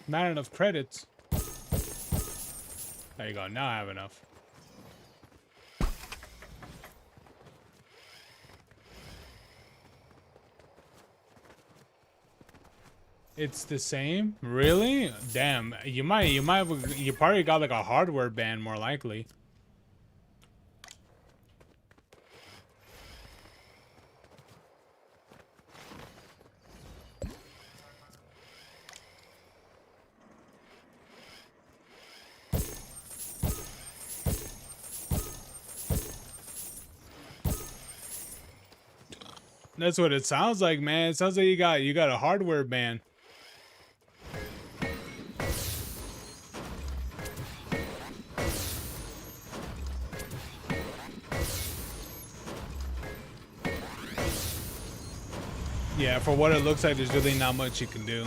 Not enough credits. There you go. Now I have enough. It's the same? Really? Damn. You probably got like a hardware ban more likely. That's what it sounds like, man. It sounds like you got a hardware ban. Yeah, for what it looks like, there's really not much you can do.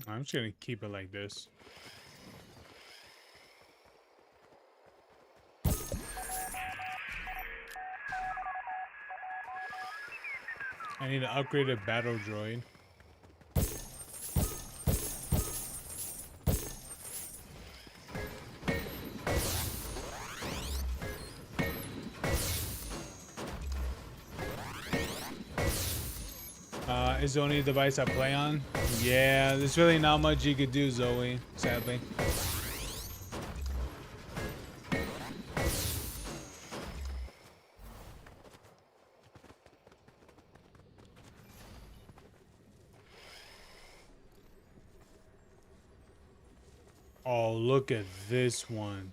I'm just gonna keep it like this. I need an upgraded battle droid. Is the only device I play on? Yeah, there's really not much you could do, Zoe, sadly. Oh, look at this one.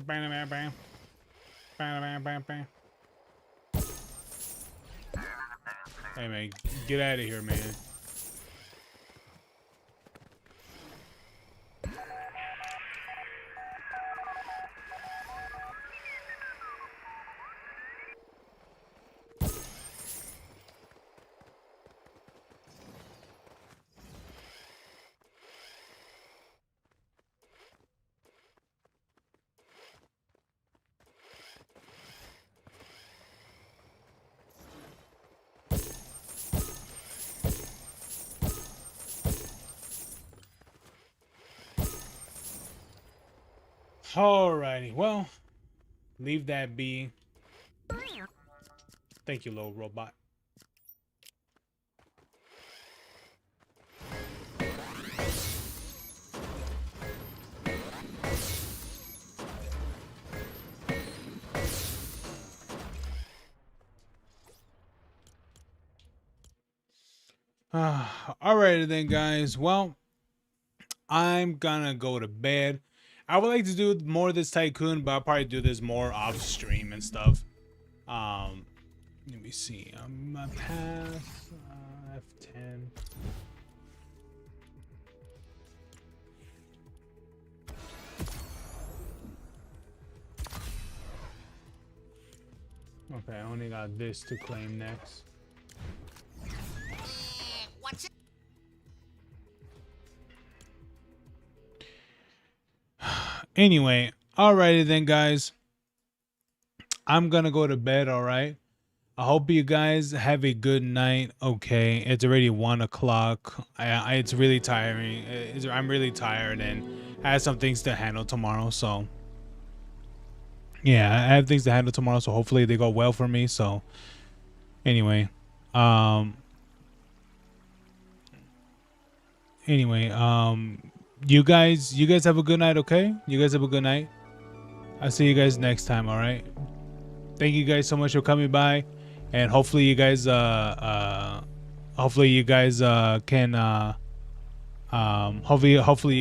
Bam, bam, bam. Bam, bam, bam, bam. Hey, man, get out of here, man. Alrighty, well, leave that be. Thank you, little robot. Alrighty then, guys. Well, I'm gonna go to bed. I would like to do more of this Tycoon, but I'll probably do this more off stream and stuff. Let me see. My path, F10. Okay, I only got this to claim next. What's it? Anyway, alrighty then, guys. I'm gonna go to bed. All right. I hope you guys have a good night. Okay, it's already 1 o'clock. It's really tiring. I'm really tired and I have some things to handle tomorrow. So yeah, I have things to handle tomorrow. So hopefully they go well for me. So anyway, you guys have a good night. Okay, you guys have a good night. I'll see you guys next time. All right. Thank you guys so much for coming by. And hopefully you guys can hopefully you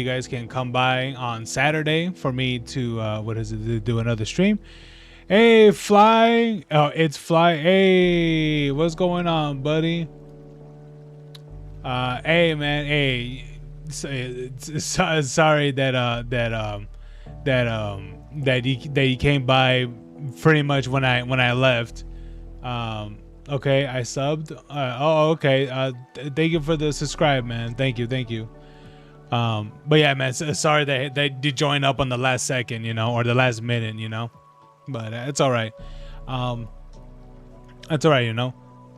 guys can come by on Saturday for me to to do another stream. Hey, Fly. Oh, it's Fly. Hey, what's going on, buddy? Hey, man. Hey, sorry that he came by pretty much when I left. Okay, I subbed. Okay. Thank you for the subscribe, man. Thank you. But yeah, man, sorry that they did join up on the last second, or the last minute, but it's all right. That's all right,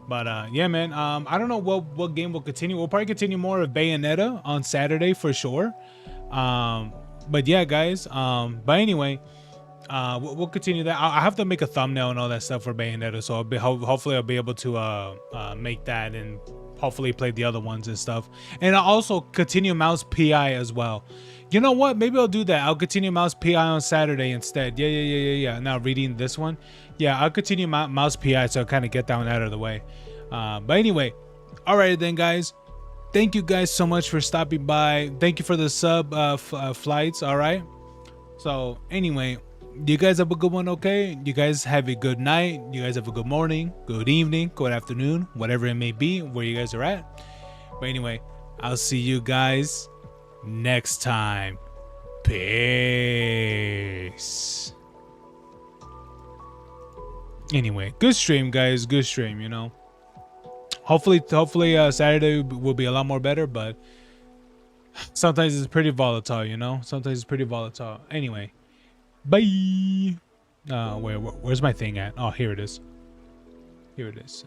But yeah, man. I don't know what game will continue. We'll probably continue more of Bayonetta on Saturday for sure. But yeah, guys. But anyway. We'll continue that. I have to make a thumbnail and all that stuff for Bayonetta, so hopefully I'll be able to make that and hopefully play the other ones and stuff. And I'll also continue Mouse PI as well. You know what? Maybe I'll do that. I'll continue Mouse PI on Saturday instead. Yeah. Now reading this one. Yeah, I'll continue Mouse PI so I kind of get that one out of the way. But anyway, all right then, guys. Thank you guys so much for stopping by. Thank you for the sub flights. All right. So anyway, you guys have a good one, okay? You guys have a good night. You guys have a good morning, good evening, good afternoon, whatever it may be, where you guys are at. But anyway, I'll see you guys next time. Peace. Anyway, good stream, guys. Good stream, you know. Hopefully Saturday will be a lot more better, but sometimes it's pretty volatile, you know. Sometimes it's pretty volatile. Anyway, bye. Where's my thing at? Oh, here it is. Here it is.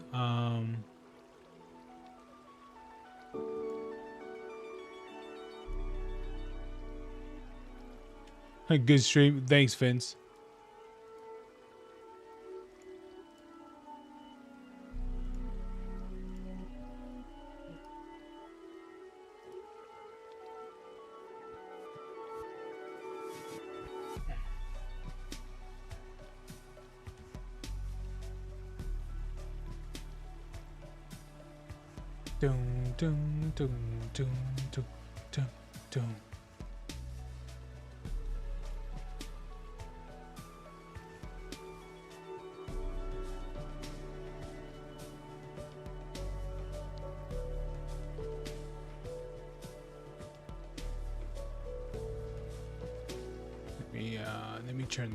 Good stream. Thanks, Vince. Dun, dun, dun, dun, dun, dun, dun.